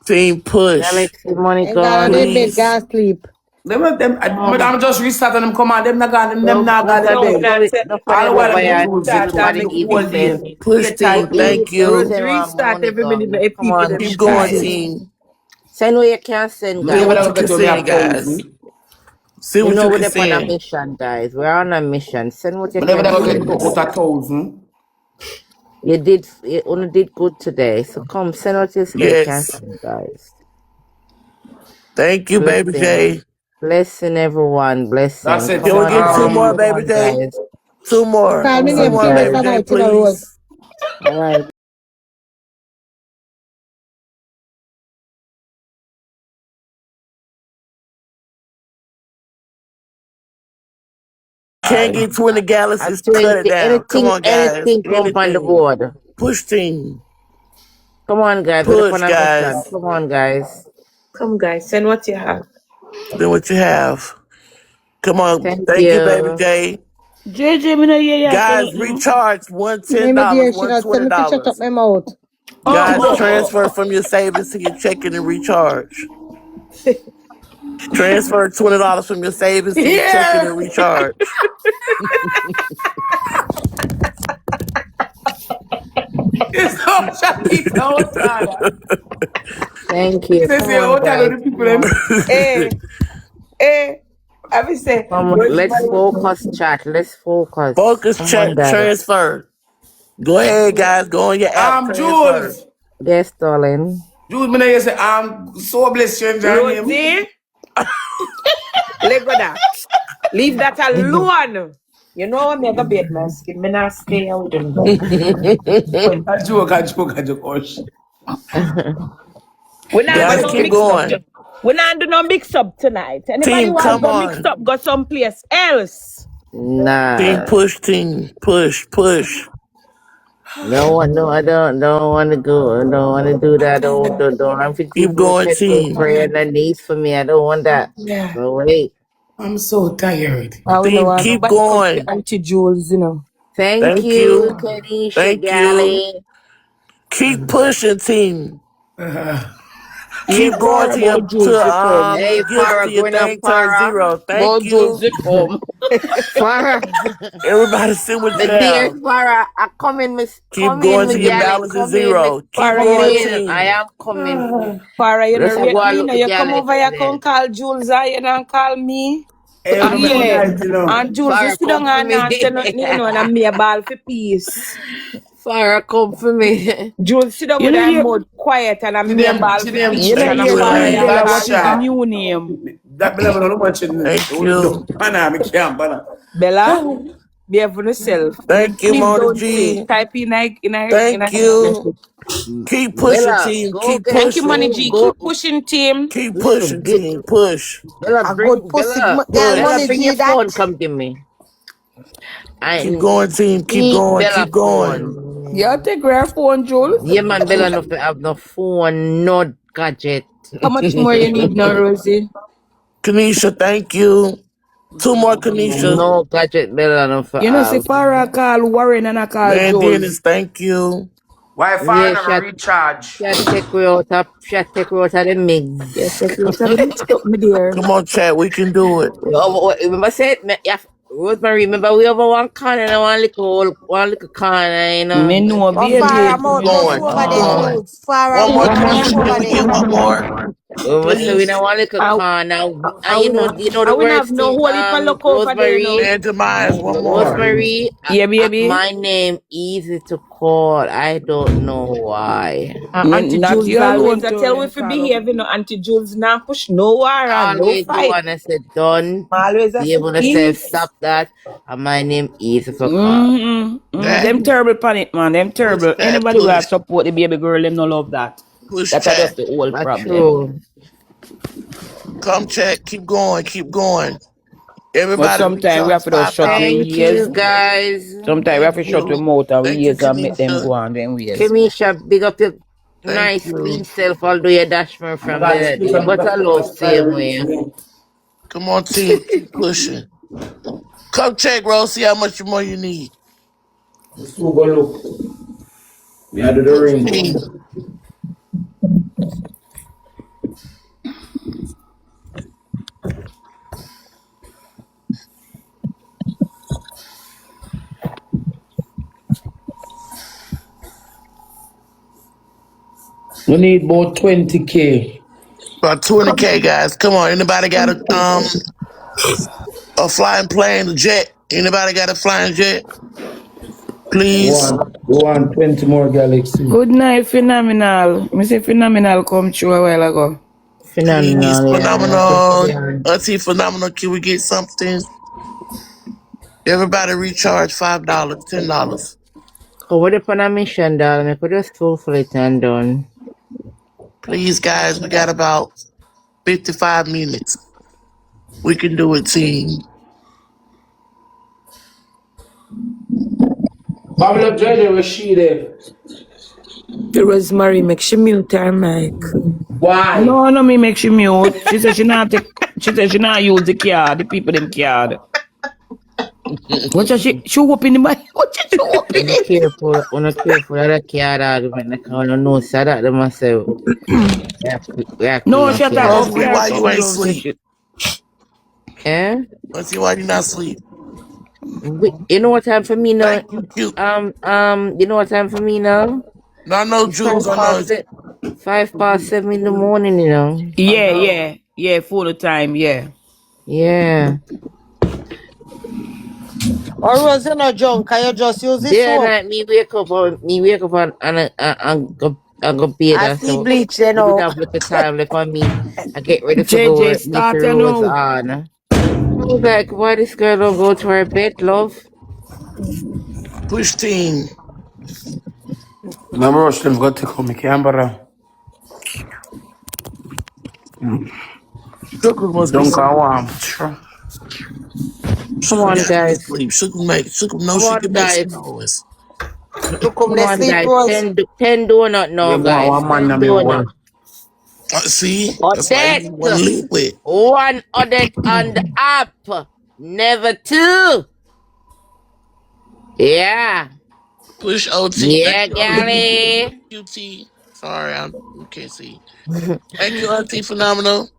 Team push. Galaxy money And God on gone. their bed, Please. can't sleep. I'm just restarting them come on. Them not gone. Them Don't not put gone the a No, don't we're bed. put not it saying don't put All it the no, while over them no go here to until zip restart it up and somebody make the give you whole people day. sense. Push get tired. team. Thank you. Rose, Send one restart money every minute gone. make Come people on, them Keep push going, tired. team. team. Send what you can send, Me Send never what guys. you go can to me a send, guys. thousand. Send You what know you we're can on a send. mission, guys. We're on a mission. Send what you Me never can go get send, out guys. a thousand. You only did good today. So come send what you can Yes. send, guys. Thank you, baby Blessing. J. Blessing everyone. That's Blessing. it. Come Can we on, get two guys. more, Come baby on, J? guys. Two You more. call me Come Two name on, more, serious baby guys. J, tonight, you know, Rose. please. All right. Can't get 20 At galaxies. Cut it 20, down. Come on, guys. anything come on the Anything. board. Push team. Come on, guys. We're Push, on a mission. guys. Come on, guys. Come guys, send what you have. Then what you have. Come on. Thank Thank you, baby you. J. JJ, me no hear ya say Guys, nothing. recharge one Me, my $10, dear, she one not send me picture top $20. my mouth. Guys, Oh, transfer from your savings to your checking and recharge. Transfer $20 from your savings to your checking yeah. and recharge. It's so Shakita Otana. Thank She you. says, Come yeah, on, Otana, guys. the people Come on. them. I will say, Come on. where's Let's my focus, chat. Let's focus. Focus Come on, check guys. transfer. Go ahead, guys. Go on your app transfer. Jules. Yes, darling. Jules, me say I'm so blessed you enjoy him. Rosie, let go that. Leave that alone. You know I'm gonna bed my skin. Me not stay out and go. I joke. Hush. We not do Guys, no keep mix up. going. We not do no mix up tonight. Anybody Team, want come go mix on. up? Go someplace else. Team, Nah. push, team. Push. No, I don't want to go. I don't want to do that. Don't have Keep people going, set for team. prayer and a knees for me. I don't want that. Yeah. No way. I'm so tired. I don't know Team, why keep nobody come to going. Auntie Jules, you know. Thank Thank you, you. Kanisha Thank you. Galley. Keep pushing, team. Yeah, Keep going Farah, to your about Jules it home. your Hey, gifts to Farah, your going up, thing turn Farah. zero. Thank About Jules you. it home. Farah. Everybody sit what The you dear have. Farah, I Keep come in, going me to your galley, balance is come in, me zero. Keep Farah, come you know, going, in. I team. am coming. Farah, you know, Just rate go and me, you look know, the you come galley over, you then. come call Jules, you don't call me. Hey, And no make yeah, nice, you know. and Jules, you Farah, sit come down for and me. say nothing, you know, and I'm me a ball for peace. Farah, come for me. Jules, sit down You with know her you, mouth quiet, and I'm me a ball for you peace, know and Thank a you you, Farah, Queen you Elaine. Bella, bad what is the shot. shot. new name? That me never know much in Thank only you. do. Man, me can't, man. Bella, behave on yourself. Thank you, Please Mona don't say. G. Type in a Thank you. message. Keep pushing, Bella, team. go Keep get Thank you, Money pushing. G. go. Keep pushing, team. Keep Listen, pushing, get team. Push. Bella, A good bring pussy Bella. girl Bella, money Push. bring your G that. phone. Come give me. Keep I going, team. Keep need going. Bella Keep going. phone. You take her phone, Jules. Yeah, man, Bella no have no phone, no gadget. How much more you need now, Rosie? Kanisha, thank you. Two more Kanishas. No gadget, Bella no You know, see have. Farah call Warren and I call Man, Jules. Dennis, thank you. Wi-Fi Yeah, never recharge. she take me out of the mix. Yes, if you tell me stop me there. Come on, chat. We can do it. Remember I said, yeah, Rosemary, remember we have one corner and one little corner, you know. Me know, But far baby. Keep amount must going. over Keep there, going. Jules. Far One more, amount must Kanisha. Can over we there. get one more? Remember say we Please. don't want little I, corner. I And will you know I the will words have no thing, holy for look over there now. Rosemary. And Demise, one more. Rosemary, Yeah, baby. my name easy to call. I don't know why. Auntie Not Jules you always alone I to tell we them fi call up. behave, you know. Auntie Jules now push no war and no Always the fight. one I said done. Always I Be say able to say peace. stop that. And my name easy for call. That Them terrible panic, man. Them push, terrible. that Anybody will push. support the baby girl, them no love that. Push That's chat. just the whole That's problem. true. Come check. Keep going. Keep going. But Everybody sometimes we recharge have to just shut $5. we Thank ears. you, guys. Sometimes we have Thank to shut we you. mouth and we Thank you, ears and make them Kanisha. go on them ways. Kemisha, big up your Thank nice you. clean self, although you dash me I'm from about to the speak day. on But I love same way. Come on, team. Keep pushing. Come check, Rose. See how much more you need. So go look. Me I do the Push, ring. team. We need about 20K. About 20K, guys. Come on. Anybody got a flying plane, a jet? Anybody got a flying jet? Please. We want 20 more galaxy. Good night, phenomenal. Me say phenomenal come true a while ago. Please. Phenomenal, yeah. Phenomenal. Auntie Phenomenal. Can we get something? Everybody recharge $5, $10. So what if on a mission, darling? I could just fulfill it and done. Please, guys. We got about 55 minutes. We can do it, team. Babylon JJ was she there? The Rosemary make she mute her mic. Why? No, me make she mute. She said she not take, she said she not use the card, the people them card. What she open the mic? What she open Wanna it? careful that I can't argument. Like, I don't know, so that them myself. Yeah, No, clean she up attack here. up Rosalie, here why you some ain't Jones say sleep? shit. Eh? Rosalie, why you not sleep? You know what time for me now? Thank you, cute. You know what time for me now? No, I know It's Jules. I know. 7 in the morning, you know. I know. Yeah, full time, yeah. Yeah. Or Rose, you're not drunk, can you just use this Yeah, soap? night me wake up and go bathe I and see so bleach then we did now. have little time left for me. I get ready for JJ, go meet the start you Rose know. on. I was like, why this girl don't go to her bed, love? Push team. I'm rushing, got to come, Canberra. Sugar must be Don't sleep. go warm. Sure. Come Sugar on, got to be guys. asleep. Sugar know Come she on, can make some guys. noise. Look come Come the on, sleep, guys. Rose. 10 donut now, Yeah, boy, guys. one man 10 na me donut. one. See? That's why you want to Odette. leave with. One Odette on the app. Never two. Yeah. Push OT. Thank Yeah, you, OT. Gally. QT. Sorry, you can't see. Thank you, Auntie Phenomenal.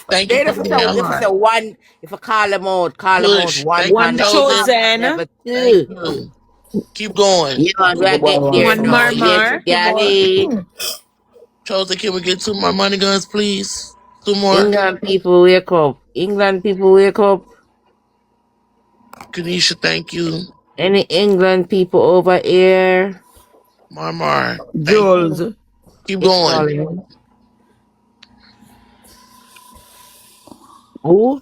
Thank you They for just the say, damn if you say heart. one, if I call them out, Push. one Thank you, on One the Chosen. app, chosen. never Thank two. you. Keep going. Yeah, man, we Yeah, are boy, get one there One son. now. Yes, Marmar. Gally. Chosen, can we get two more money guns, please? Two more. England people wake up. England people wake up. Kanisha, thank you. Any England people over here? Marmar, thank you. Jules. Keep Yes, going. darling. Who?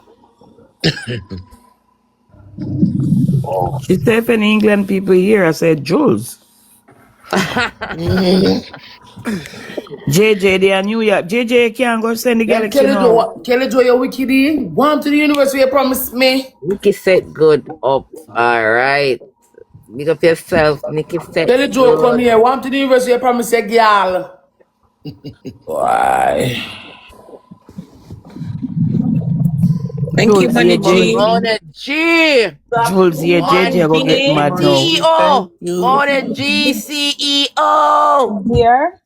She said if any England people here, I said Jules. hmm JJ, they are New York. JJ can't go send the Then galaxy now. Kelly Joe, your wicked eh? Warm to the university, you promised me. Nikki said good up. All right. Big up yourself. Nikki said Kelly Joe, come good. here. Warm to the university, you promised a girl. Why? Thank you, Jules, yeah, Money J. G. Morning G. Jules, yeah, Money JJ go get G. mad now. Chosen, thank CEO. you. Morning G CEO. Here.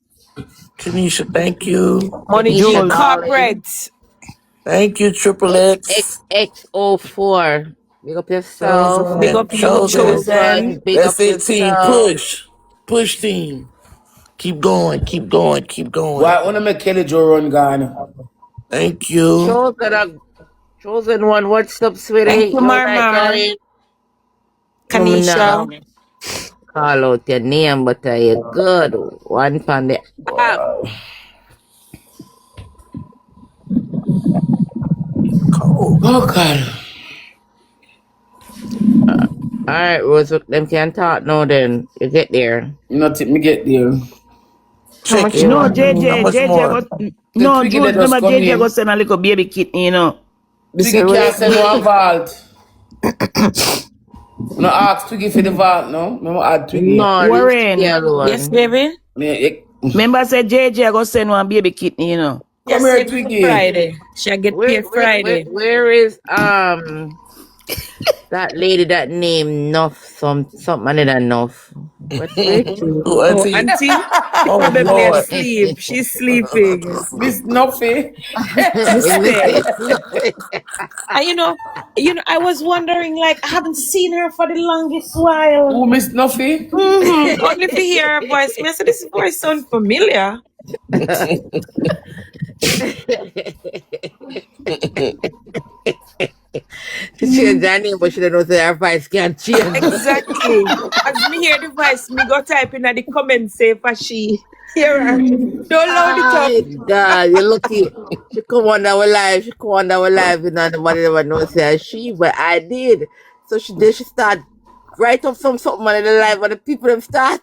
Kanisha, thank you. Money G Kanisha, Jules. darling. Corporate. Thank you, Triple X. XXO4. Big up yourself. Big Chosen, up you, chosen. chosen. Chosen. Big That's up it, team. yourself. Push. Push, team. Keep going, keep going, keep going. Why I wanna make Kelly Joe run Ghana? Thank you. Chosen one. What's up, Thank sweetie? you, You alright, Marmar. darling? Kanisha. Call out your name, but you good. One from the app. Cold. Oh God. Alright, Rose, them can talk now then. You get there. You know, take me get there. How Check much it. you No, want How me? JJ, much JJ more? go. The No, Twiggy they Jules, just remember come JJ go in. send a little baby kitten, you know. You say Twiggy what can't you send no say? vault. No ask Twiggy for the vault, no? Remember add Twiggy. No, leave Twiggy Warren, Yes, alone. baby. remember I said JJ go send one baby kitten, you know. Come Yes, here, send Twiggy. Friday. Shall get Where paid where where Friday. where is that lady that name Nuff something other than Nuff? Where she? Who, Oh, auntie? auntie, she Oh, probably Lord. asleep. She's sleeping. Miss Nuffy. Mistake. Listen. And I was wondering, like, I haven't seen her for the longest while. Who Miss Nuffy? Only to hear her voice. Me, I said, this voice sound familiar. She changed her name, but she don't know say her voice can't change. Exactly. As me hear the voice, me go type in the comments say for she. Hear her. Don't load it up. My God, you're lucky. She come on our live. She come on our live, and nobody ever knows say she, but I did. So she start write up something on the live, and the people them start.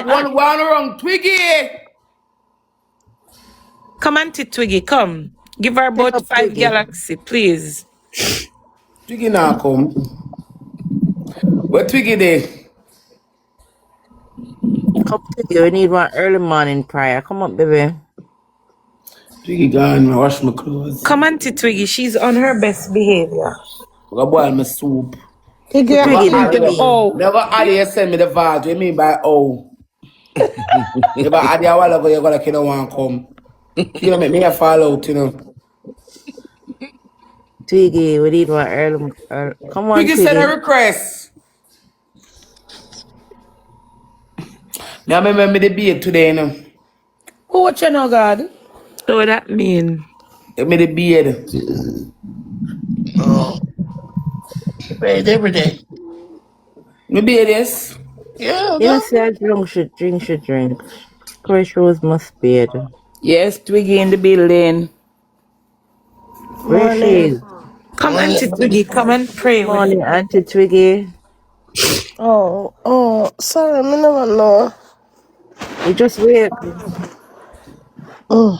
One wrong. Twiggy. Come on, Twiggy, come. Give her Take about up 5 Twiggy. galaxy, please. Twiggy now come. Where Twiggy there? Come Twiggy. We need one early morning prayer. Come on, baby. Twiggy gone. I wash my clothes. Come on, Twiggy, she's on her best behavior. I go boil my soup. Tiggy, Put Twiggy tiggy. there for me. Oh, Never Ali send me the vault. What do you mean by oh? Never Ali a while ago you got like you don't want to come. You know make me a fall out, you know. Twiggy, we need one early. Come on, Twiggy send a Twiggy. request. Now remember me the beard today, you know. Who watch you now, God? so what that mean? Me the beard. Oh, prays every day. Maybe it is. Yeah, You know, no. say I should drink. Crush Rose must be it. Yes, Twiggy in the building. Where she Morning. is? Come, Auntie Twiggy, come and pray with Morning, me. Auntie Twiggy. Sorry, me never know. You just wait. Mm.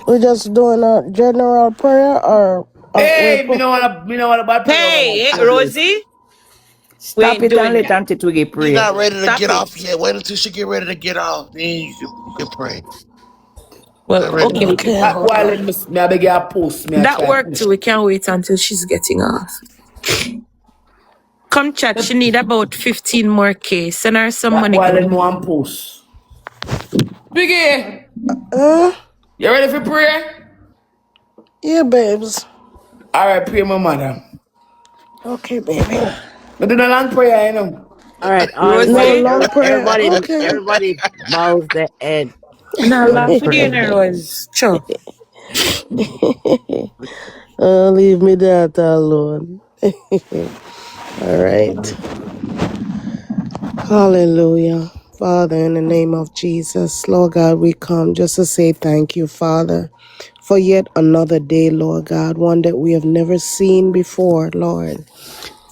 We just doing a general prayer or we Hey, put. me no wanna bad prayer over my Hey, public. Rosie, we Stop ain't it and doing let that. Auntie Twiggy She's pray. not ready to Stop get it. off yet. Wait until she get ready to get off. Then you can pray. Well, Not ready to okay, we do can Okay, that. pray. While hold on. me I beg you a post, me I That try work push. too. We can't wait until she's getting off. Come chat. She need about 15 more K. Send her some That money. boy let Come. me one post. Biggie, Uh, you ready for prayer? yeah, babes. Alright, pray my mother. Okay, baby. Me do the long prayer, you know. All right, No Rosie, long prayer. Okay. everybody bows their head. now We're gonna laugh pray. again, Rose. Sure. Leave me that alone. All right. Hallelujah. Father, in the name of Jesus, Lord God, we come just to say thank you, Father, for yet another day, Lord God, one that we have never seen before, Lord.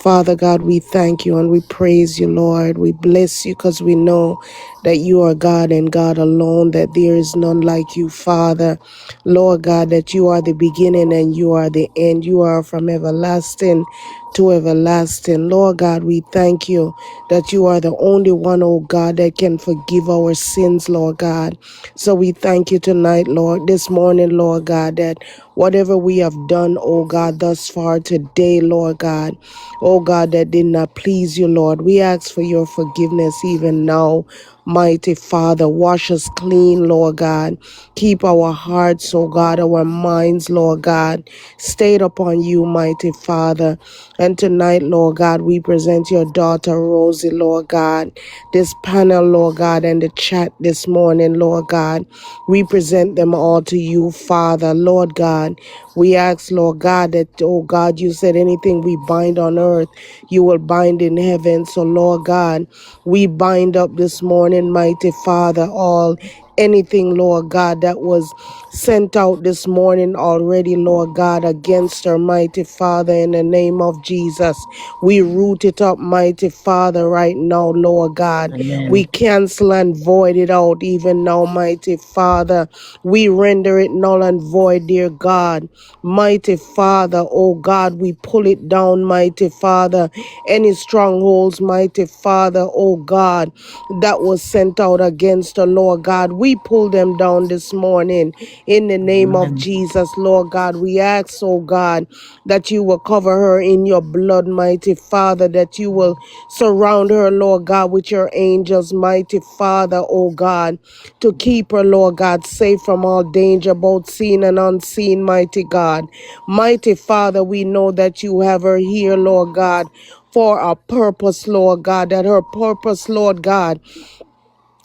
Father God, we thank you and we praise you, Lord. We bless you because we know that you are God and God alone, that there is none like you, Father. Lord God, that you are the beginning and you are the end. You are from everlasting to everlasting. Lord God, we thank you that you are the only one, oh God, that can forgive our sins, Lord God. So we thank you tonight, Lord, this morning, Lord God, that whatever we have done, oh God, thus far today, Lord God, oh God, that did not please you, Lord, we ask for your forgiveness even now. Mighty Father, wash us clean, Lord God. Keep our hearts, oh God, our minds, Lord God, stayed upon you, mighty Father. And tonight, Lord God, we present your daughter, Rosie, Lord God, this panel, Lord God, and the chat this morning, Lord God. We present them all to you, Father, Lord God. We ask, Lord God, that, oh God, you said anything we bind on earth, you will bind in heaven. So, Lord God, we bind up this morning, mighty Father, all anything, Lord God, that was sent out this morning already, Lord God, against her, mighty Father, in the name of Jesus. We root it up, mighty Father, right now, Lord God. We Amen. cancel and void it out even now, mighty Father. We render it null and void, dear God. Mighty Father, oh God, we pull it down, mighty Father. Any strongholds, mighty Father, oh God, that was sent out against the Lord God, we pull them down this morning in the name of Amen. Jesus, Lord God. We ask, oh God, that you will cover her in your blood, mighty Father, that you will surround her, Lord God, with your angels, mighty Father, oh God, to keep her, Lord God, safe from all danger, both seen and unseen, mighty God. Mighty Father, we know that you have her here, Lord God, for a purpose, Lord God, that her purpose, Lord God,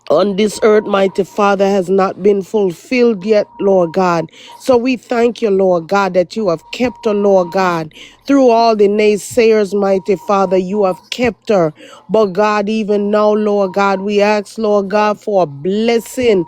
on this earth, mighty Father, has not been fulfilled yet, Lord God. So we thank you, Lord God, that you have kept her, Lord God. Through all the naysayers, mighty Father, you have kept her. But God, even now, Lord God, we ask, Lord God, for a blessing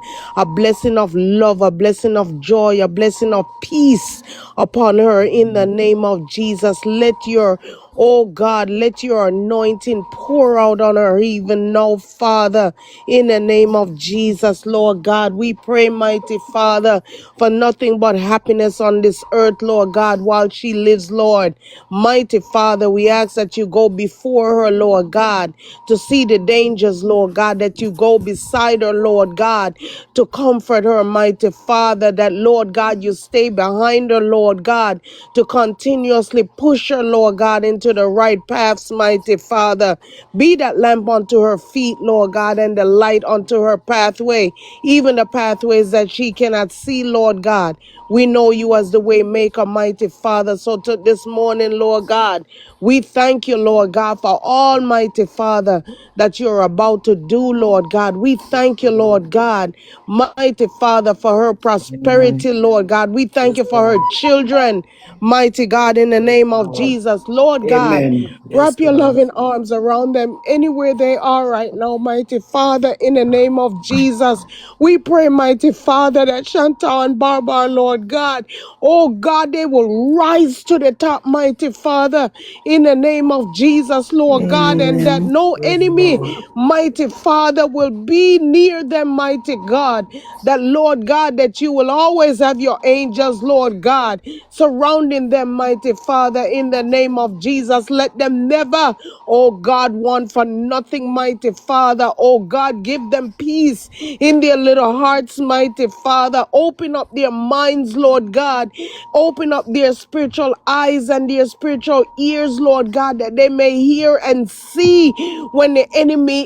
of love, a blessing of joy, a blessing of peace upon her in the name of Jesus. Let your Oh God, let your anointing pour out on her even now, Father, in the name of Jesus, Lord God. We pray, mighty Father, for nothing but happiness on this earth, Lord God, while she lives, Lord. Mighty Father, we ask that you go before her, Lord God, to see the dangers, Lord God, that you go beside her, Lord God, to comfort her, mighty Father, that, Lord God, you stay behind her, Lord God, to continuously push her, Lord God, into the right paths, mighty Father. Be that lamp unto her feet, Lord God, and the light unto her pathway, even the pathways that she cannot see, Lord God. We know you as the way maker, mighty Father. So to this morning, Lord God, we thank you, Lord God, for Almighty Father that you're about to do, Lord God. We thank you, Lord God, mighty Father, for her Amen. prosperity, Lord God. We thank Yes, you for her God. children, mighty God, in the name of Lord. Jesus. Lord God. Amen. Yes, Wrap your God. loving arms around them anywhere they are right now, mighty Father, in the name of Jesus. We pray, mighty Father, that Chantal and Barbara, Lord God, oh God, they will rise to the top, mighty Father, in the name of Jesus, Lord God, and that Amen. no Yes, enemy, Lord. mighty Father, will be near them, mighty God. That, Lord God, that you will always have your angels, Lord God, surrounding them, mighty Father, in the name of Jesus. Let them never, oh God, want for nothing, mighty Father. Oh God, give them peace in their little hearts, mighty Father. Open up their minds, Lord God. Open up their spiritual eyes and their spiritual ears, Lord God, that they may hear and see when the enemy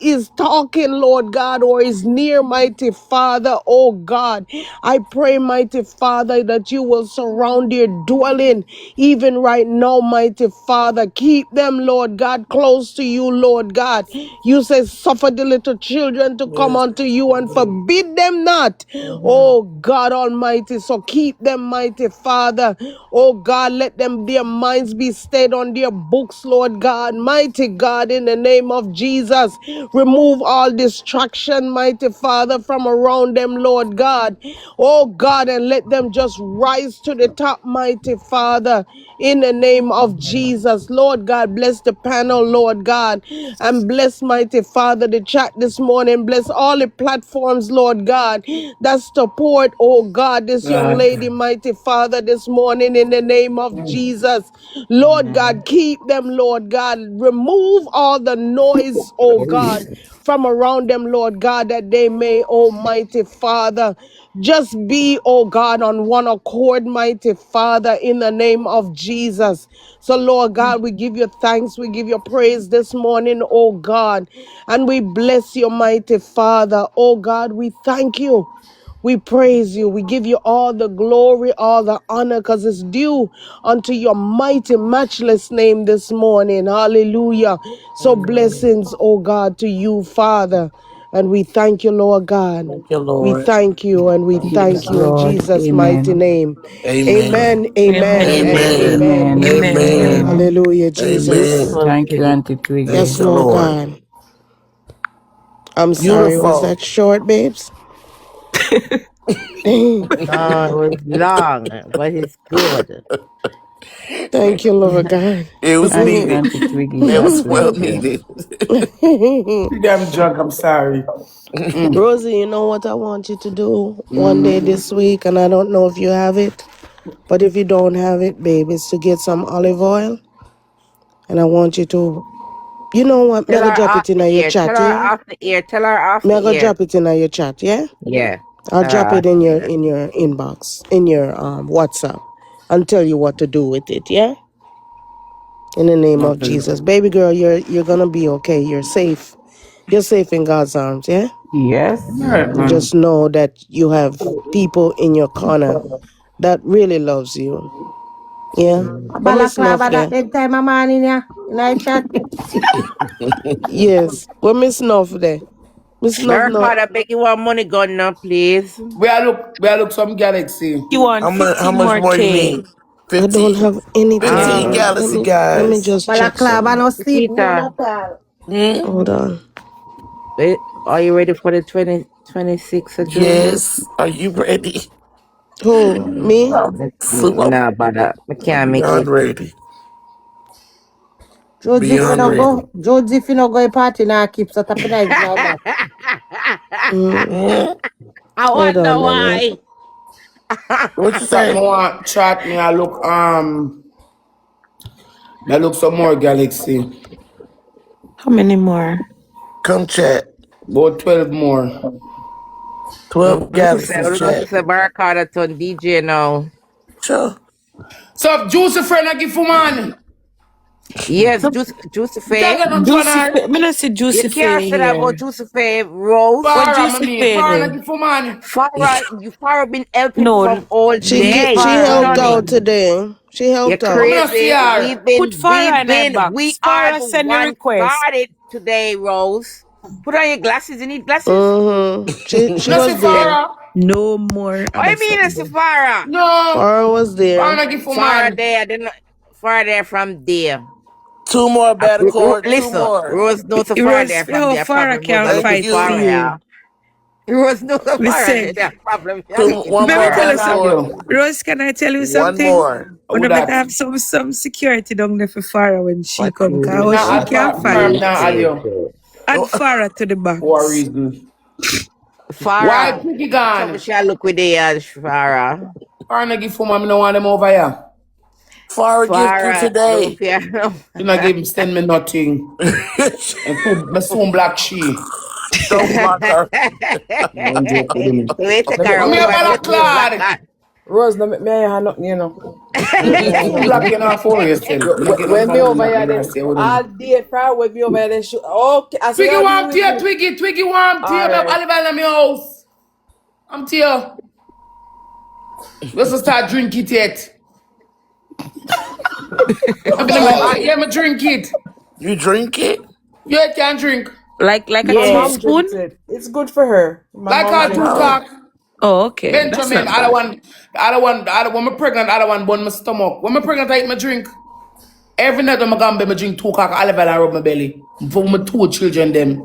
is talking, Lord God, or is near, mighty Father. Oh God, I pray, mighty Father, that you will surround their dwelling even right now, mighty Father. Keep them, Lord God, close to you, Lord God. You say, suffer the little children to come Yes. unto you and forbid them not. Oh God Almighty, so keep them, mighty Father. Oh God, let them their minds be stayed on their books, Lord God. Mighty God, in the name of Jesus, remove all distraction, mighty Father, from around them, Lord God. Oh God, and let them just rise to the top, mighty Father, in the name of Jesus. Lord God, bless the panel, Lord God, and bless, mighty Father, the chat this morning. Bless all the platforms, Lord God, that support, oh God, this young God. lady, mighty Father, this morning in the name of Jesus. Lord God, keep them, Lord God. Remove all the noise, oh God, from around them, Lord God, that they may, almighty Father, just be, oh God, on one accord, mighty Father, in the name of Jesus. So, Lord God, we give you thanks, we give you praise this morning, oh God, and we bless you, mighty Father. Oh God, we thank you. We praise you. We give you all the glory, all the honor, because it's due unto your mighty, matchless name this morning. Hallelujah. So blessings, oh God, to you, Father. And we thank you, Lord God. Thank you, We Lord. thank you and we Yes, thank you in Lord. Jesus' mighty Amen. name. Amen. Amen, amen, Amen. and Amen. amen. Amen. Amen. Amen. Amen. Hallelujah, Jesus. Amen. Thank you, Auntie Thank Yes, Twiggy. you, Lord Lord. God. I'm sorry, was Beautiful. that short, babes? Thank No, it was long, but it's good. you, Lord God. It was Thank you, needed. Auntie Twiggy. It God was well bless you. needed. I'm drunk, I'm sorry. Rosie, you know what I want you to do one day Mm. this week, and I don't know if you have it, but if you don't have it, babe, is to get some olive oil, and I want you to, you know what, me I Tell go her drop off it in the your ear. chat, Tell her yeah? off the ear. Tell her off Me I the go ear. drop it in your chat, yeah? Yeah. I'll Tell her drop off it in the your ear. inbox, in your WhatsApp, and tell you what to do with it, yeah? In the name of Okay. Jesus. Baby girl, you're gonna be okay. You're safe. You're safe in God's arms, yeah? Yes. All right, And man. just know that you have people in your corner that really loves you. Yeah. But Miss Nuff Balaclava that there. them time a man in ya. In I chat. Yes. But Miss Nuff there. Miss Nuff Mary no. Father, beg you one money gun now, please. We are look some galaxy. You want How 15 much more more you K. need? I don't 15? have anything, 15 Um, babe. Galaxy Let me guys. just check Balaclava some. no sleep good Nikita, at all. Hmm? Hold on. are you ready for the 26th of June? Yes. Are you ready? Who? Me? I'm Nah, but I can't make beyond it. ready. Jones if you Beyond no ready. go. Jones if you no go a party now keep so up in my back. Mm. Hmm? I Hold wonder on, man. why. What you Chat say? me want chat me. I look some more galaxy. How many more? Come chat. About 12 more. 12 I Galaxies don't know if chat. it's a Barakada turn DJ now. Sure. So juicy friend I give for man. Yes, So, You can't Josephine. get no join Juicy her. Faye. Me not see You Juicy can't Faye say that about here. Josephine Rose. What Farah, my Juicy mean. Faye Farah I do? give for man. Farah been helping from No, all leave She day, Farah helped Johnny. out alone. today. She You're helped I'm out. gonna see crazy. her. Put Farah in her We box. are Farah the send a one request. started today, Rose. Put on your glasses. You need glasses? Mm-hmm. She No see was there. Farah. No more What other you mean, something it's there. Farah? No. Farah was Farah there. I give for Farah man. there. Then farther from there. 2 more, better cord. 2 Listen, more. Rose knows so Rose, farther from how there. Farah Problem can over Thank looking fight for you. farther. you. Yeah. Rose knows so farther. Listen, There problem. You're 2, looking 1 let me more, tell far. you better cord. something. Rose, can I tell you 1 something? more. Who Una better that? have some security down there for Farah when she What come, you cause Now she what can't Farm fight. you now say? Alio. Add Oh, Farah to the For a box. reason. Why Farah. Twiggy So we gone? shall look with the Farah. Farm not give for me no want them over here. Farah gift you Farah, no today. fear. No. You not give him send me nothing. And my soon black she. Don't block her. Don't joke with me. Wait a Let car me a over and let me black balaclad. her. Rose, no, me have nothing, you know. Me My have soon nothing. black you know for you still. Me not get no When me problem with over that. here, Me not then stay with all him. day, far when me over here, then shoot. Okay, I say Twiggy you deal warm with tea, me. Twiggy warm tea. All Me have right. olive oil in my house. I'm tea. Let's start drink it yet. Yeah, me drink it. You drink it? Yeah, can drink. Like a My mom Yeah. drinks teaspoon? it. It's good for her. My Like mom a I drinks two it. know. cock. Oh, okay. That's Benjamin, not bad. the other when I'm pregnant, the other one burn my stomach. When I'm pregnant, I eat my drink. Every night when I'm gonna be, I drink 2 cock olive oil and rub my belly. For my 2 children, them.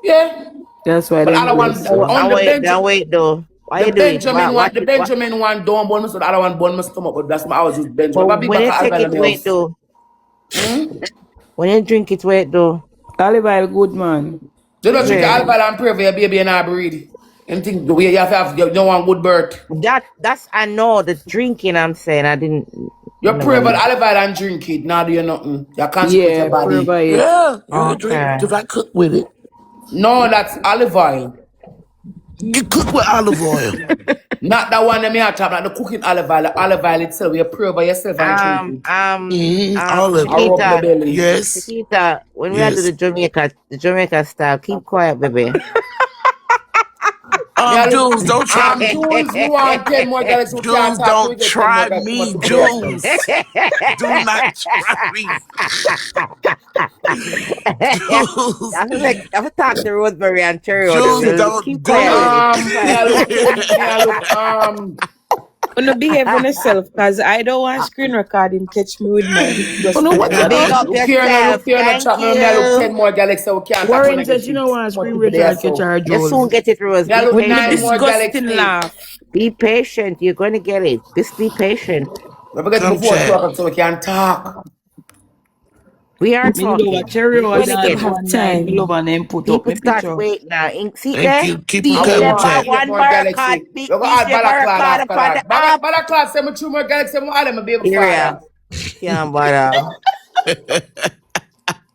Yeah. That's why But the them other good. one, So. on Don't wait though. Why you doing? Watch The it. Benjamin one don't burn my stomach, the other one burn my stomach, but that's my I always use Benjamin. But But big when back you of olive take oil it, in my wait house. though. Hmm? When you drink it, wait though. Olive oil good, man. You don't It's drink Yeah. olive oil and pray for your baby and I breed. And think the way you have, you don't want good birth. That's I know the drinking. I'm saying I didn't. You pray Never for know. the olive oil and drink it. Now do you nothing. You consecrate your Yeah, body. provide it. Yeah, you can drink Okay. because I cook with it. No, that's olive oil. You cook with olive oil. Not that one that me a talk, not the cooking olive oil. The olive oil itself. You pray by yourself and drink it. Olive. I rub my Chiquita, belly. Yes. Chiquita. When we are do Yes. the Jamaica style, keep quiet, baby. Me a look, Jules, don't try me. Jules, me want 10 more galaxies who can't Jules, talk to we don't get 10 more try galaxies. Too much me, to do yourself. Jules. Do not try me. Jules. I have to talk to Rosemary and Cherry. Jules, Keep don't do quiet, it. baby. Keep Me quiet. a look, me a look, Wanna behave on yourself, cause I don't want screen recording catch me with my Oh just no, put what it you on Big know? up look here now, yourself. look here now, Thank chat me. Me a look 10 you. more galaxies who can't talk when Warren I get says, you it. know what, Too much screen people there, record catch so. our You soon Jules. get it, Rose. Me a Be look with the 9 more patient. disgusting galaxies. laugh. Be patient. You're going to get it. Just be patient. We forget it Come before 2 chat. o'clock so we can talk. We are Me love a talking. cherry You're We going was to on still get it. have one night. Me love time. and them put up People my start picture. waiting now. See Thank there? you. Keep them I Big will coming, them want back chat. 8 one more barcode. galaxies. Big We go add DJ Balaclad barcode after upon the that. app. Balaclad send me 2 more galaxies. I'm all my baby father. Syria. Can't bother.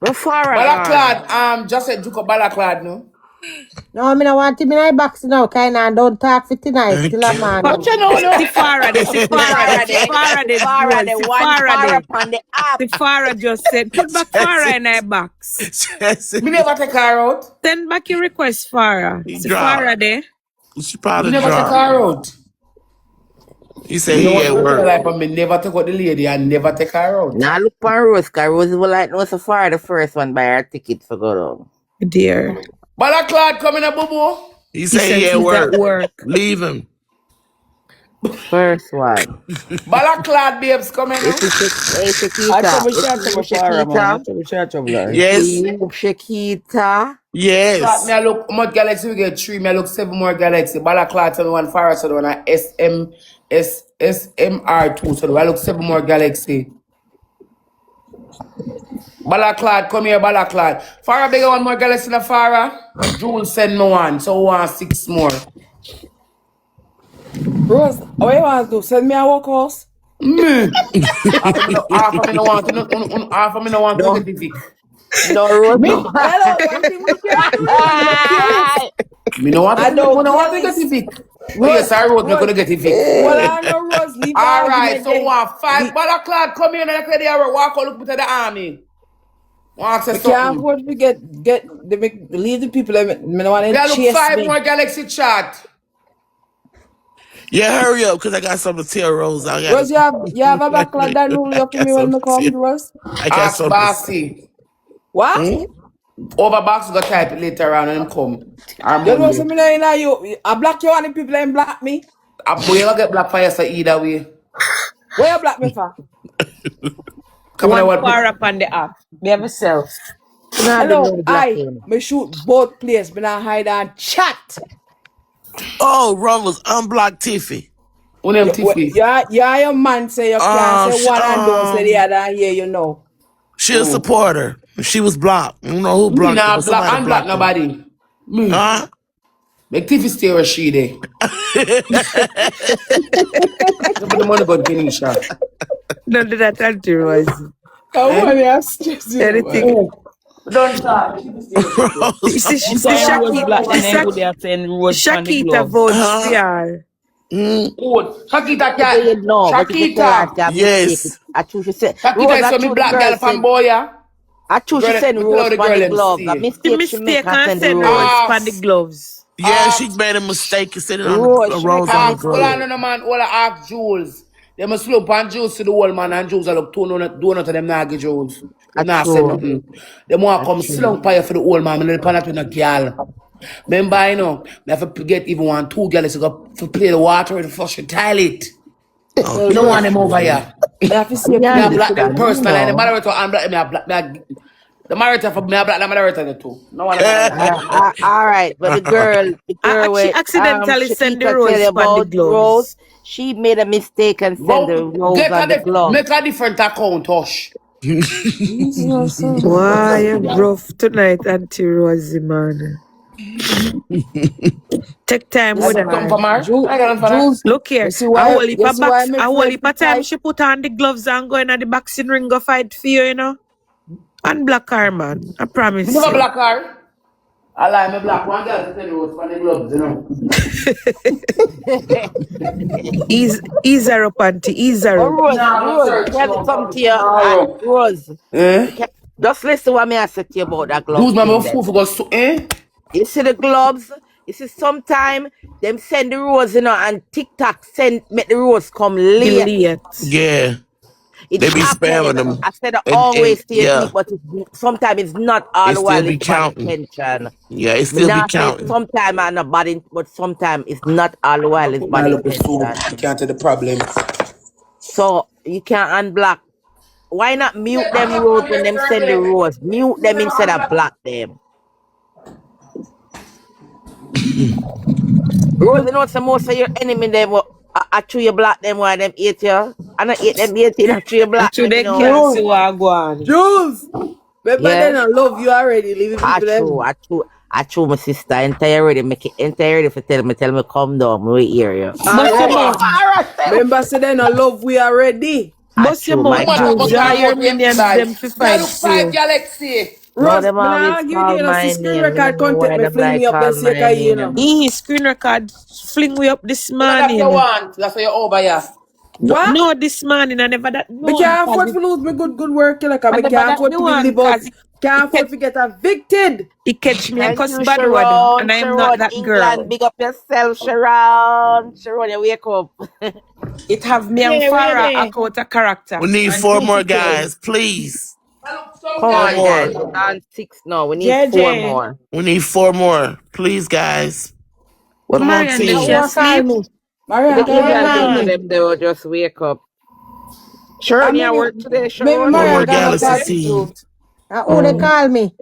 Where Farah gone? Balaclad, just said Juko Balaclad, no? No, I don't want him in my box now, kind of. Don't talk for tonight till Thank a you. What morning. you know, no? See Farah there, see Farah there, see Farah there, Farah, Rose, the see one Farah Farah there. upon the app. See Farah just said, put back Farah in our box. Me Jesse, never take her out. Send back your request, Farah. he See dropped. Farah there. She Me probably never take dropped. her out. He said You know he what at to tell work. like, but me never take out the lady and never take her out. Now look for Rose, because Rose will like no so far the first one buy her ticket for go down. Dear. Balaclad coming a boo boo. He He said he says at he's at work. work. Leave him. First one. Balaclad babes coming Hey, now. I Shakita. trouble It's share you, trouble Farah, man. I Shakita. trouble share trouble her. It's Yes. you, Shakita. Balaclad, me Yes. I look, how much galaxy we get 3, me I look 7 more galaxy. Balaclad tell me one Farah so the one a SMR2 so I look 7 more galaxy. Balaclad, come here, Balaclad. Farah bigger one more galaxy than Farah. Jules send me one, so we want 6 more. Rose, what you want to do? Send me a workhouse? Half of me no want to, half of me no want to No, get the Vic. no, Rose, Me, no. hello, one thing me can't do it. Me no careless. Me no want to, I me don't no want care to get this. the Vic. Oh yes, Rose, I wrote me Rose. gonna get the Vic. Well, I know Rose, leave the All right, argument so there. want 5 Balaclad come here and I can walk out look to the army. Want to We say can't something? afford to leave the people. Me no want Yeah, to look chase 5 me. more galaxy chat. Yeah, hurry up, because I got something to tell Rose. Rose, you have a backlog that rule I you for got me when something me to come, tell. Rose. I got Ask something to say. Bossy. What? Over box go type it later on and him come. On You know, so Monday. me know you. I block you and the people ain't block me. We gonna get black fire so either way. Where you block me for? Come on, One what? far up on the app. They have myself. Nah, them Hello, no I blocking. me shoot both places. Me not hide and chat. Oh, Rollers, unblock Tiffy. One them Tiffy. Your man say you can't say one and don't say the other and here you know. She a supporter. She was blocked. I don't know who Me blocked her, but not black, somebody unblock blocked her. nobody. Me. Huh? Make Tiffy stay where she there. You put the money about Kenisha. Don't do that, Auntie Rose. Come Eh? on, you stress you, Anything. man. Oh. Don't talk. Tiffy stay where she there. Rose, See Time Rose Black, then they Shakita, go there saying Rose on the Shakita glove. votes huh? PR. Oh, Shakita Today you cat. know, but if you tell her Shakita. that mistake, Yes. I choose she said Shakita Rose, is I so me choose the black girl girl from said Boya. I choose she Girl, send me tell how Rose the on girl the them glove. A stay. The mistake she make mistake her and send the send Rose. Rose on the gloves. Yeah, she made a mistake and said it on Rose, the she make Rose a on the Ask, well, I glove. mistake. know man, all I ask Jules. They must slope on Jules to the old man and Jules are look two donut to them not get Jules. They I not say true. nothing. They want I to come true. slung fire for the old man and they pan up in a girl. Remember, you know, I have to get even one, two girls to go to play the water in the flush the toilet. Oh, Well, Me no want Rose, them over Tiffy. here. I have to say You Me please I if black you them understand, don't. you personally and the know. moderator and black me, the moderator for me I black the moderator too. No one All right, but the girl She with accidentally send the Shakita tell you Rose on the about Rose, gloves. she made a mistake and send the Go Rose get on the glove. make a different account, Tosh. Jesus. Why you rough tonight, Auntie Rosie, man? Take time I with got something her. for her. I got something for her. Jules, Look here, you see why my a whole friend heap of fit time tight? she put on the gloves and go in at the boxing ring go fight for you, you know? And black her, man. I Me promise never you. black her. I like me black one girl to tell you what's funny gloves, you know. Ease her up, Auntie. Ease her But up. No, no Rose, search tell me no something for to you. tomorrow. Rose, Eh? just listen what me I said to you about that glove Use my thing food them. for go so eh? You see the gloves? You see sometime them send the rose, and TikTok send make the rose come late. Delete. Yeah. It They be spamming happened. them. I said I And always see a yeah, clip, but sometimes it's not all it the still while be it's bad counting. intention. Yeah, it Me still be not say counting. sometime I'm not bad, but sometimes it's not all the I while it's put bad my look with soup. intention. I can't tell the problem. So you can't unblock. Why not mute Yeah, them I'm not rose on when your them send the birthday. rose? Mute You them never instead of unblock. block them. Rose, you know some most of your enemy them I chew you block them while them eat you. I not eat them eat you, I chew you block Actually, them, you they know. can't see Jules, what I go on. Jules. Remember Yeah. then I love you already, leaving I people true, them. I true, I true my sister. Entire ready, make it entire ready for tell me come down, me we hear you. Bust your Alright. mouth. Remember say then I love we already. I Bust your true, No my mouth, matter Jules. but You cousin. are I'm your out with empty minions, bag. them to Girl fight look for five you. galaxy. No, Rose, them me always not argue with you, call you know, see my screen name. Me no record know content, why me them fling like me up the call sake my of you, you know. name. Screen record fling we up this You know that you morning. want. That's why you're over here. What? No, this morning I never that Me no can't because afford to lose me good work, you know, cause I me never can't that afford the to be one live out, because can't afford to get evicted. he catch me a Thank cuss you, bad word Sharon. and I am not Sharon, that England, girl. big up yourself, Sharon. Sharon, you wake up. It have me and Yeah, where Farah they? out a character We need and 4 more beautiful. guys, please. I look some Come 4 on, guy. guys. more. We're on 6 now. We need 4 JJ, more. We need 4 more, please, guys. what Come on, Marian did Now she team. who call asleep? me? Marian, The Who call they me England call girls of again. me? them, they will just wake up. I Sharon, you maybe work today, maybe Sharon? 4 You more Marian work gonna Galaxy call today? for team. Jules. Who they call me?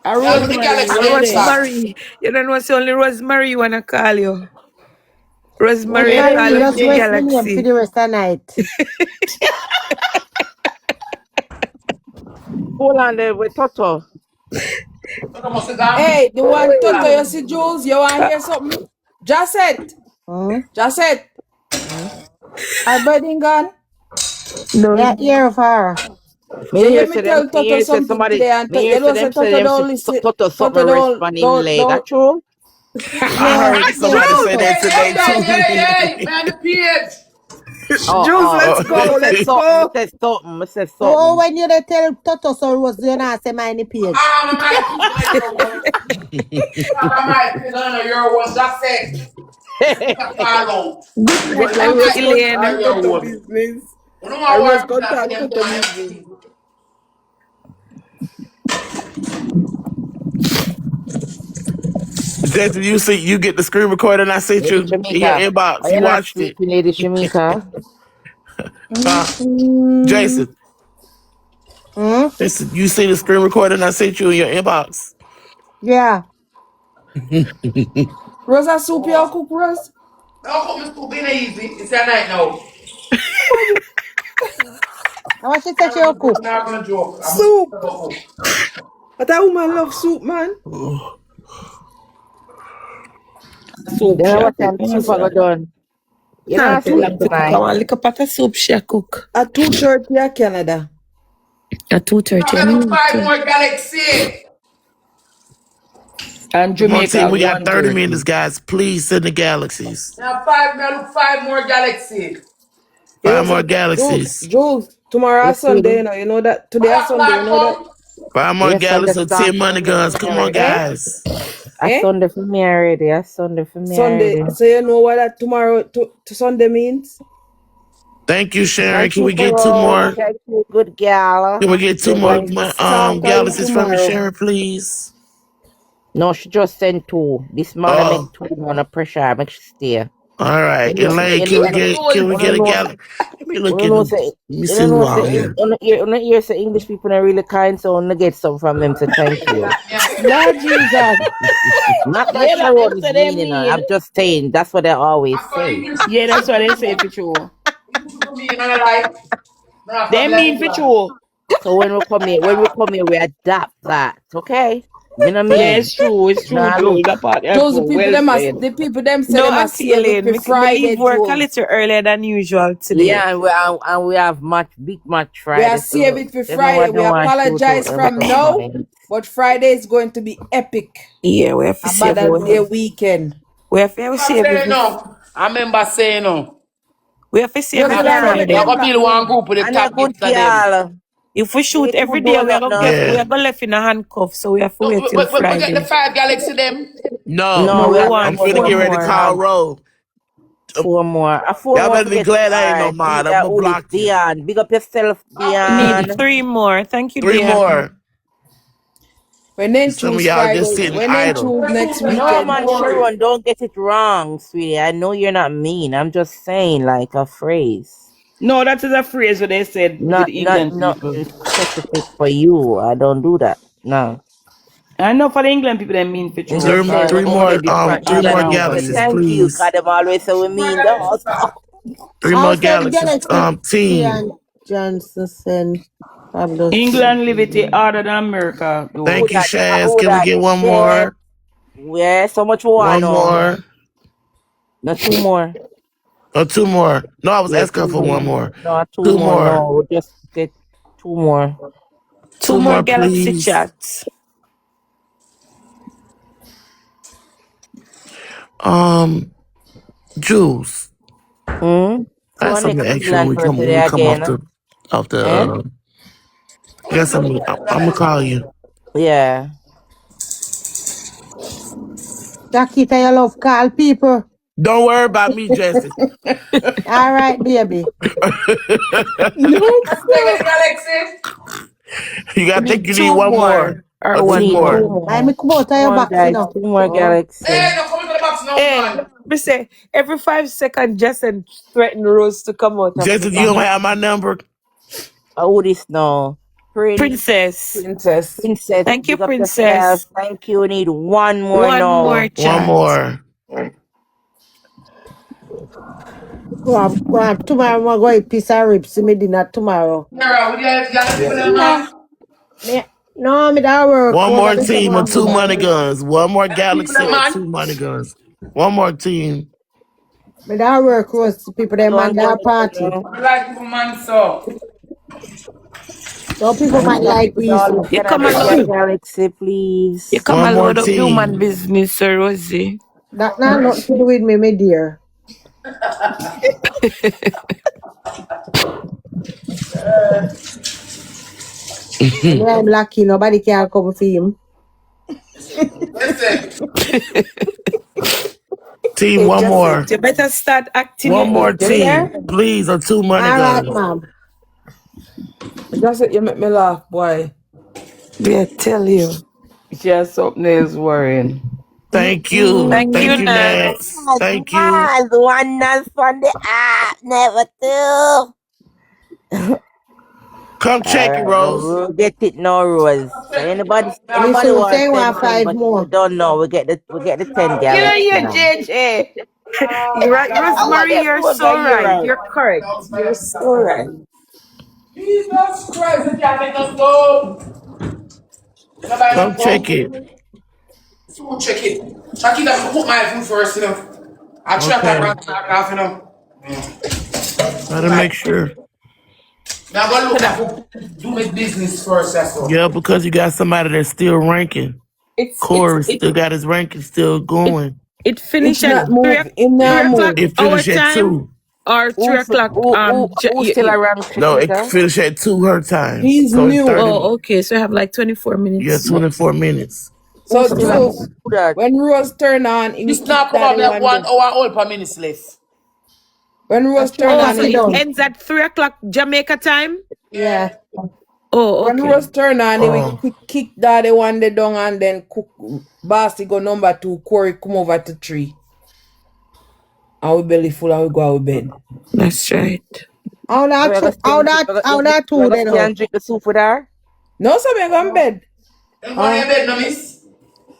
I Yeah, look the Rosemary, galaxy where them they? chat. Rosemary. You don't know it's only Rosemary wanna call you. Rosemary I Where Rosemary, call me you just the they? rest me name for galaxy. the rest of the night. Hold on there with Toto. So I must sit down. Hey, the one Toto, Relax. you see Jules, you want to hear something? Josette, Hmm? Josette, Hmm? our wedding gone. Me No. a ear for her. Me You hear here me say them, tell me Toto here say something somebody, today, and me here you say know say them say Toto them don't say listen. Toto Toto something rest on him leg. That don't. true? I Yeah, heard yeah, somebody Jules! say Toto. that Hey, hey, today, hey, too. hey, hey! Man, the page! Oh, Jules, oh. let's Oh. Me go, say let's something, me go. say something, me say Oh, something. when you dey tell Toto so Rose, you not say my page. Ah, man, the page on your one. I'm my page on your one. That's it. That's all out. Good night, Man, I I'm Auntie Rose my page contact Elaine. on your Toto one. business. You know I what Rose work with that for contact them Toto doing business. everything. Jason, you get the screen recording I sent Lady you in your Shamika. Why inbox. you You not watched it. sleeping, Lady Shamika? Huh? Jason. You see the screen recording I sent you in your inbox. Yeah. Rosa soup you cook, Rose? No, cook me soup in easy. It's a night now. How much she said she'll cook? I'm not gonna joke. Soup. But that woman love soup, man. Soup Then she a what cook. time You know, soup I go sir. done? You Nah, know Tell sleep them to cook. I tonight. want a little pot of soup she a cook. at 2:30 at Canada. At 2:30, I Level mean. 5 more Galaxy. And Come on, Jamaica team. at We got 30 1:30. minutes, guys. Please send the galaxies. Now look 5 more Galaxy. You know, 5 so more galaxies. Jules, tomorrow is Yes, Sunday, sweetie. you know. You know that today is Black Sunday, you flag know that? come. 5 more Yes, Sunday galaxies. start 10 for money me guns. Come on, already. guys. A Eh? Sunday for me already. A Sunday for me Sunday. already. So you know what that tomorrow to Sunday means? Thank you, Sharon. Thank Can you, we get 2 bro. more? Thank you, good gal. Can we get 2 We're more going to start on galaxies from you, tomorrow. Sharon, please? No, she just sent 2. This man I Oh, make 2 on a pressure. Make she stay. all right. You Elaine, know, can we get a know, galaxy? Let me you look at know, them. say, Let me you see who know, all say, here. on the ear, say English people are really kind, so on get some from them. So thank you. Lord Jesus. Not that Yeah, that them Sharon is say they mean, mean. I'm just saying that's what they always I'm say. going English Yeah, people. that's what they say for sure. English people me in a life. Not They from black mean for people. sure. So when we come here, we adapt that, okay? Me no Yeah, mean. it's true, Nah, Joe. look. That part, yeah, Jules, true. Well said. the people them say No, they must Auntie save it Elaine, for me Friday, leave work a Jules. little earlier than usual today. Yeah, and we have big match We are Friday, save so it for they know Friday. what they We want to shoot out apologize them from something now, nice. but Friday is going to be epic. Yeah, we have to A save Mother's Day one. weekend. We have to I save it. say no. I remember saying no. We have to save it Rosie, for I know Yeah, make I Friday. them go build one group with the and a top good gifts of them. girl. If we We shoot need every to day, doze up now. we Yeah. are gonna left in a handcuff, so we have to wait till We get the Friday. 5 Galaxy them. No. No, No, we we have I'm want finna four get ready to more. call Roll. four more. A four Y'all more better be forget glad I ain't no tonight. mod. I'm gonna Who this? block you. Dion. Big up yourself, Need Dion. 3 more. Thank you, 3 dear. more. When then Some of choose y'all just Friday, sitting when then idle. choose next No, weekend. man, Sharon, don't get it wrong, sweetie. I know you're not mean. I'm just saying, like a phrase. No, that is a phrase what they said with England Not people. specific for you. I don't do that. No. I know for the England people they mean for I'm sure. just saying, For only different 3 more England accent for people, you. galaxies, thank you, because please. them always say we mean the house. 3 more I'll send galaxies. Galaxy Team. and Johnson send Pablo. England liberty harder than America, Who though. Thank you, that? Shaz. Who Can we that? get one Share. more? Yeah, so much more I One know. more. No, 2 more. Or 2 more. No, I was Yeah, asking 2 for one more. more. No, 2 2 more. more. No, we'll just get 2 more. 2 2 more more, Galaxy please. chats. Jules. Hmm? I So got our something next to ask you England when birthday we come again. off the Eh? I got something. I'm gonna call you. Yeah. Shakita, you love call people. Don't worry about me, Jesse. All right, baby. No, Let's take sir. it, Galaxy. You We gotta think need you need 2 one more more or or We 2 1 need 2 more. more. I more. me come out of Come your on, box, you guys. know. 2 more Oh. Hey, Galaxy. no, come into the box now, Hey, man. we say every 5 seconds, Jason threaten Rose to come out of the Jesse, you box. don't have my number. Who this now? Princess. Princess. Princess, Thank you, big up yourself. Princess. Thank you. We need 1 more 1 more now. One chat. more. Go on. Tomorrow I'm going to piece of ribs. Me dinner tomorrow. Sarah, we got Galaxy Yeah. for them, man. Me, no, me that work. One Over more the team of 2 money tomorrow. guns. One more Galaxy for galaxy them, or man. 2 money guns. One more team. Me that work roast people them Go man and get that it party. now. I like people, man, so. So people And might big up like people we all who so. You come Canada and Galaxy, You please. come One and more load up the woman team. business, Sir Rosie. That not nothing to do with me, my dear. Me I'm lucky, nobody can come for him. Listen. Team, Hey, one Joseph, more. you better start acting One your more age, You okay? team. hear? Please, or 2 money All right, guns. ma'am. Just you make me laugh, boy. Yeah, tell you. She has something else worrying. Thank you. Thank you, Thank you, Nat. Nats. Thank you. One that's from the app, never do. Come check it, Alright, Rose. we'll get it now, Rose. So anybody Me anybody soon want say send want some, 5 but you more. don't know, we get the 10 You know, gallons you now. JJ. You're right, I want Rosemary. them You're Rose so a year right. out. You're correct. You're so right. Jesus Christ, you can't make us go. Nobody Come not check come. it. So check it. Check it out. Put my food first, you know. I try to Okay. run off, you know. Gotta make sure. Now I'm gonna look at do my business first, that's all. Yeah, because you got somebody that's still ranking. Corey still got his ranking still going. It It's finished at not move. It three not o'clock move. It our finished at time 2. or Who 3 o'clock. who still around No, it Chiquita? finished at 2 her time. He's So it's new. 30. Oh, okay. So I have like 24 Yeah, minutes. 24 minutes. Who So still so who that? when Rose turn on, he will This kick now come that up the like one one day. hour all per minute left. When Rose After turn Oh, that, on, so me he it will done. kick. ends at 3 o'clock Jamaica time. Yeah. Yeah. Oh, When okay. Rose turn on, he will Oh, kick that the one day down and then cook. Basti go number 2. Corey come over to 3. And we belly full and we go out bed. That's right. How So that we're gonna stay how and that how that we're two gonna then stay now? and drink the soup with her? No, so me go in bed. Them go in bed, no miss.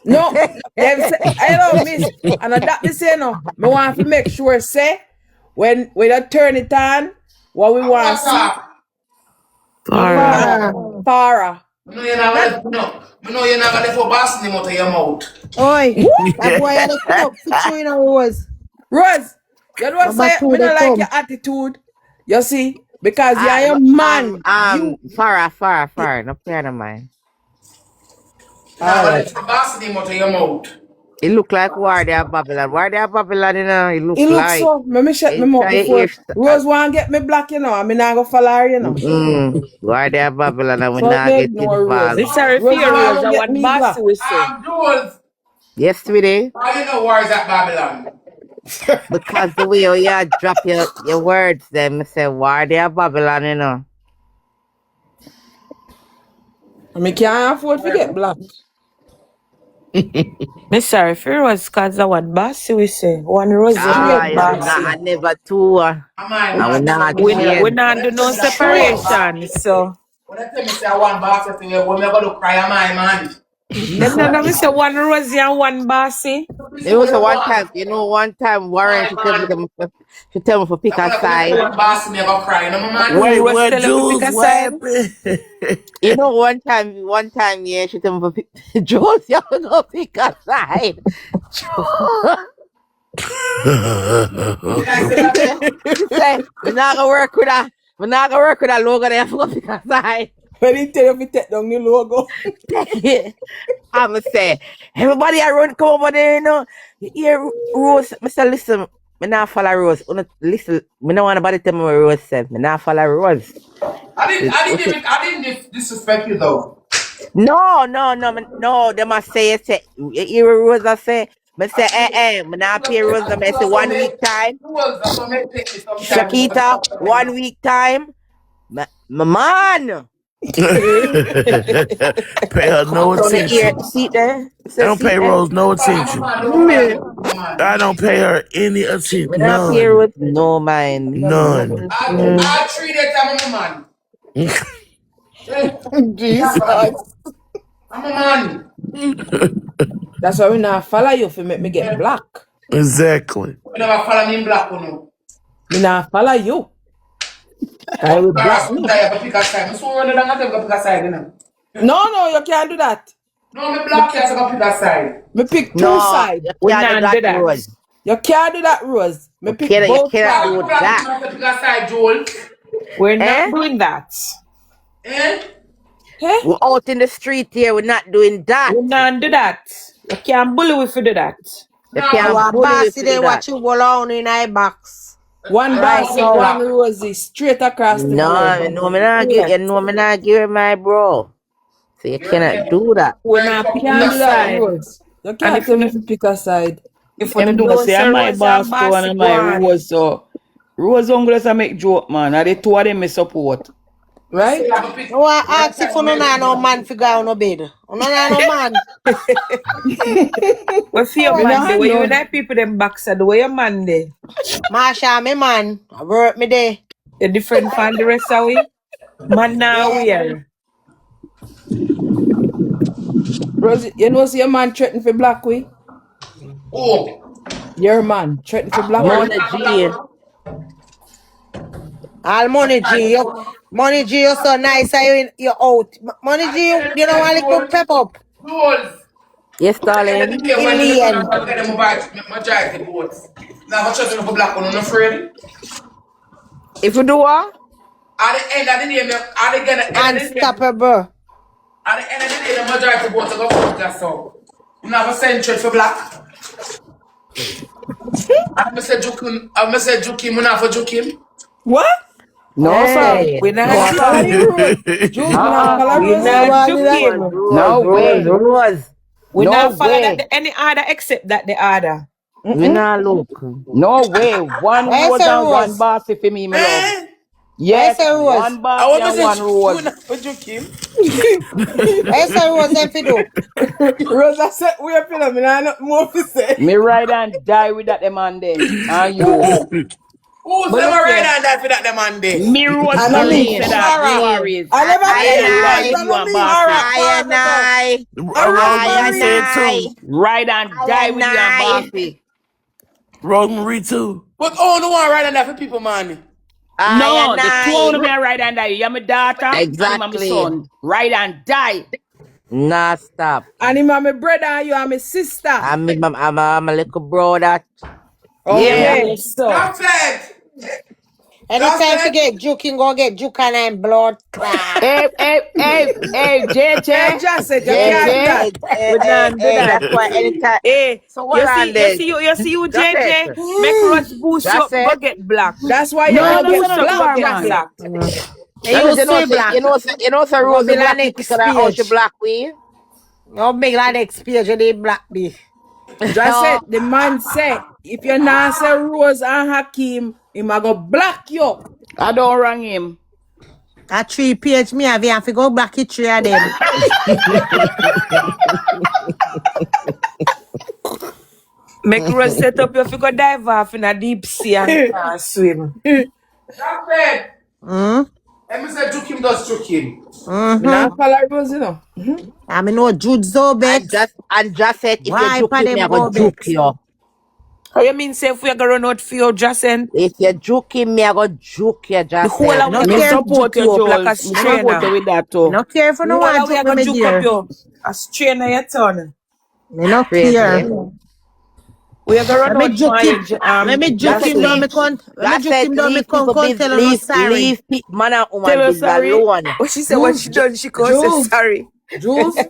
No, them say, hello, miss. And that me say no. Me want to make sure say when you turn it on, what we I want to want see, to. No, no, Para. Para. Para. no, you're not That gonna, no. No, you're not gonna for boss name out of your mouth. Oi. woo, That boy had to come up fix you in a rose. Rose. You know Number say 2 me they not like your come. attitude. You see, because you're a man. You Farah, no piano man. You're not all gonna right. for boss name out of your mouth. It look like Warrior Babylon. Warrior Babylon, you know, it look It looks like. so. Let me shut my mouth Inside your before ears. Rose want get me black. You know, I mean I go follow her. You know, Warrior Babylon, and we so not me get ignore Rose. involved. This are Rose fear want Rose. go I get want me boss black. we say. Jules, Yes, sweetie. how you know wars at Babylon? Because the way you drop your words, then I say Warrior Babylon, you know. I mean can't afford to get black. Me sorry, fear Rose cause I want bossy we say. One Rose She me Ah, get get yeah, black. bossy. I never too. Am I And we man? not We change. not do no separation. So When I tell me say I want boss to you, when me gonna cry, am I man? them Jesus. not me say one Rose and one bossy. It was a one time, one time Warren, My man. she tell me for pick That a when I say side. one boss, me I go cry, you know my man? wait, Rose what, tell you to pick Jules? a What side. happened? You know, one time, yeah, she tell me for pick, Jules, you go pick a side. Did I say that to you? She say, we're not gonna work with her. We're not gonna work with her logo there for pick a side. When he tell you to take down the logo. Take it. I'ma say, everybody around come over there, you know. You hear Rose, Mr. Listen, me not follow Rose. Listen, me not want nobody tell me what Rose said. Me not follow Rose. I didn't disrespect you though. No. They must say it. Say, you hear what Rose say? Me say, me not pay Rose. Me say 1 week time. That's what make take me sometimes. Shakita, 1 week time. My man. Pay her no Cock on the ear. attention. Seat there. I Say don't seat pay there. Rose no I'm a attention. man, don't Me. I don't pay her any attention. Me not pay None. Rose. No, man. Me not know None. nothing. Mm. I treat it, I'm a man. Jesus. I'm a man. That's why we not follow you for make me get black. Exactly. You never follow me in black, you know. Me not follow you. I will block Embarrass me, me. I have to pick a side. I'm so running down, I have to pick a side, you know. No, you can't do that. No, me black, you have to pick a side. Me pick two No, sides. you We can't do not that, do that. Rose. You can't do that, Rose. Me pick You both cannot sides. You do black, that. you have to pick a side, Joel. We're not Eh? doing that. Eh? Hey? We're out in the street here. We're not doing that. We not do that. You can't bully we for do that. You No, can't Our bully bossy if you do they that. watch you go down in a box. One Right bossy, one now. Rosie, straight across the No, board. you know me not give it my bro. So you cannot do that. We not You pick can't no do that, side. Rose. You And can't if tell you me to pick a side. if you Them do don't say say I'm my Rose and boss too bossy, and go my on. Rose so Rose Ungless I make joke man. And the two of them me support. Right? No I ask if you no no man figure out no bed. You no man. But for your Me man, the not way you know. that people them backside, the way your man there, Marsha me man. I work me there. you're different from the rest of we. Man now where? Rosie, you know see your man threatened for black we? Oh, Your man threatened for black we? Money G. All money G, money G, you're so nice. You're out. Money G, you know what? Little pep up. Rules. Yes, At the end of the darling. day, when you come Alien. and get them my drive the boats. Now, I'm trusting for black one, I'm not afraid. If you do what? At the end of the day, Unstoppable. at the end of the day, the majority of boats are going to fuck that song. You have a century for black. I say Jukim, you not for Jukim. What? No, sir. Hey. We not No, follow sir. the road. Jude, we not follow We Rose No not and one juke did that. him. No way. Rose. We No not follow way. any order except that the order. We not look. No way. One Why rose say and one Rose? bossy for me, my love. Eh? Yes, say Rose? one bossy and one You rose. not for Jukim. Why say Rose if you do? Rosa said we are feeling me not more to say. Me ride and die with that man there. And you. Who's But them look right here. on that for that demand day? Me Rose I know me. Marine said that. Alright. No worries. I never Ride say and die Rose. with I you know and me. bossy. I and I. Rosemary said too. Ride and die with you and bossy. Rosemary too. But oh, no one right on that for people, man. No, the two of me are ride and die. You're my daughter and him and my Exactly. son. Ride and die. Nah, stop. And him are my brother and you are my sister. I'm a little brother. Okay, Yeah. so. That's it. Anytime you get juking, go get juke and blood clot. Hey, Hey, JJ. just said you can't do JJ. that. We not do that. That's why anytime. Hey, So what on this? you see you, That's JJ. it. Make Rose boost you That's up, go it. get black. That's why you No, go that's get not black, far, go get man. black. Hey, you see black. You know, so Go Rose be like black next because I out page. black we. No big like next page, you need black be. Just said, the man said, if you not say Rose and Hakeem, he might go black you. I don't wrong him. At 3 page, me have to go back it 3 of them. Make Rose set up you go dive off in a deep sea and swim. That's it. Hmm? Let me say Jukim does Jukim. Me not follow Rose, you know. I mean, no Jude Zobet. and just said if Why you pa juke me, them I go go juke bet? you. How you mean say if we are going to run out for you, Jason? If you juke me, I go juke you. The Just whole said. of we No are Me going care. to support juke you, you up like a Jules. Me support you strainer. with that Me too. no care for The no whole one of we are juke me, going me to juke up dear. you. A strainer your turn. Me no Crazy. care. We are going to Let run me out juke for him. you, Let me juke Just said him down. leave. Me con. Let me Just juke said him down. Me leave people con tell him no sorry. leave man and woman Tell her business sorry. alone. What she said when she done, she can't say Jules. sorry. Jules,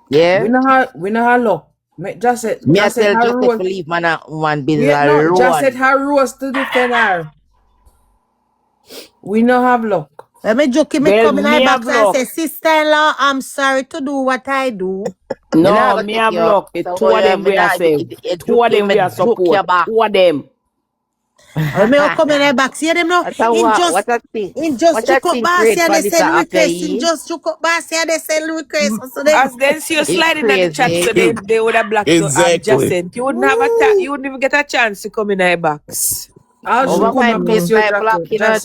Yeah. we know how luck. Just said Me I tell her just said rose. to leave man and woman business Wait, no, just said alone. her rose to defend her. We no have luck. Let me juke him. Me Well, come in me my have box and say, luck. sister-in-law, I'm sorry to do what I do. Me not No, gonna me take have you. luck. The So two of them me we are not say. Two of juke them me we are juke support. your back. Two of them. When me come in my box, hear them now. That's how what I think. In just What I juke up think bossy great and for they this send after request. In ye. just juke up bossy and they send request. So them. As then see you It's sliding on the chat, so crazy. they would have blocked you. Exactly. Jacent. You wouldn't have you wouldn't even get a chance to come in our box. I'll Over shoot come my and place post your by block, jacket. you know,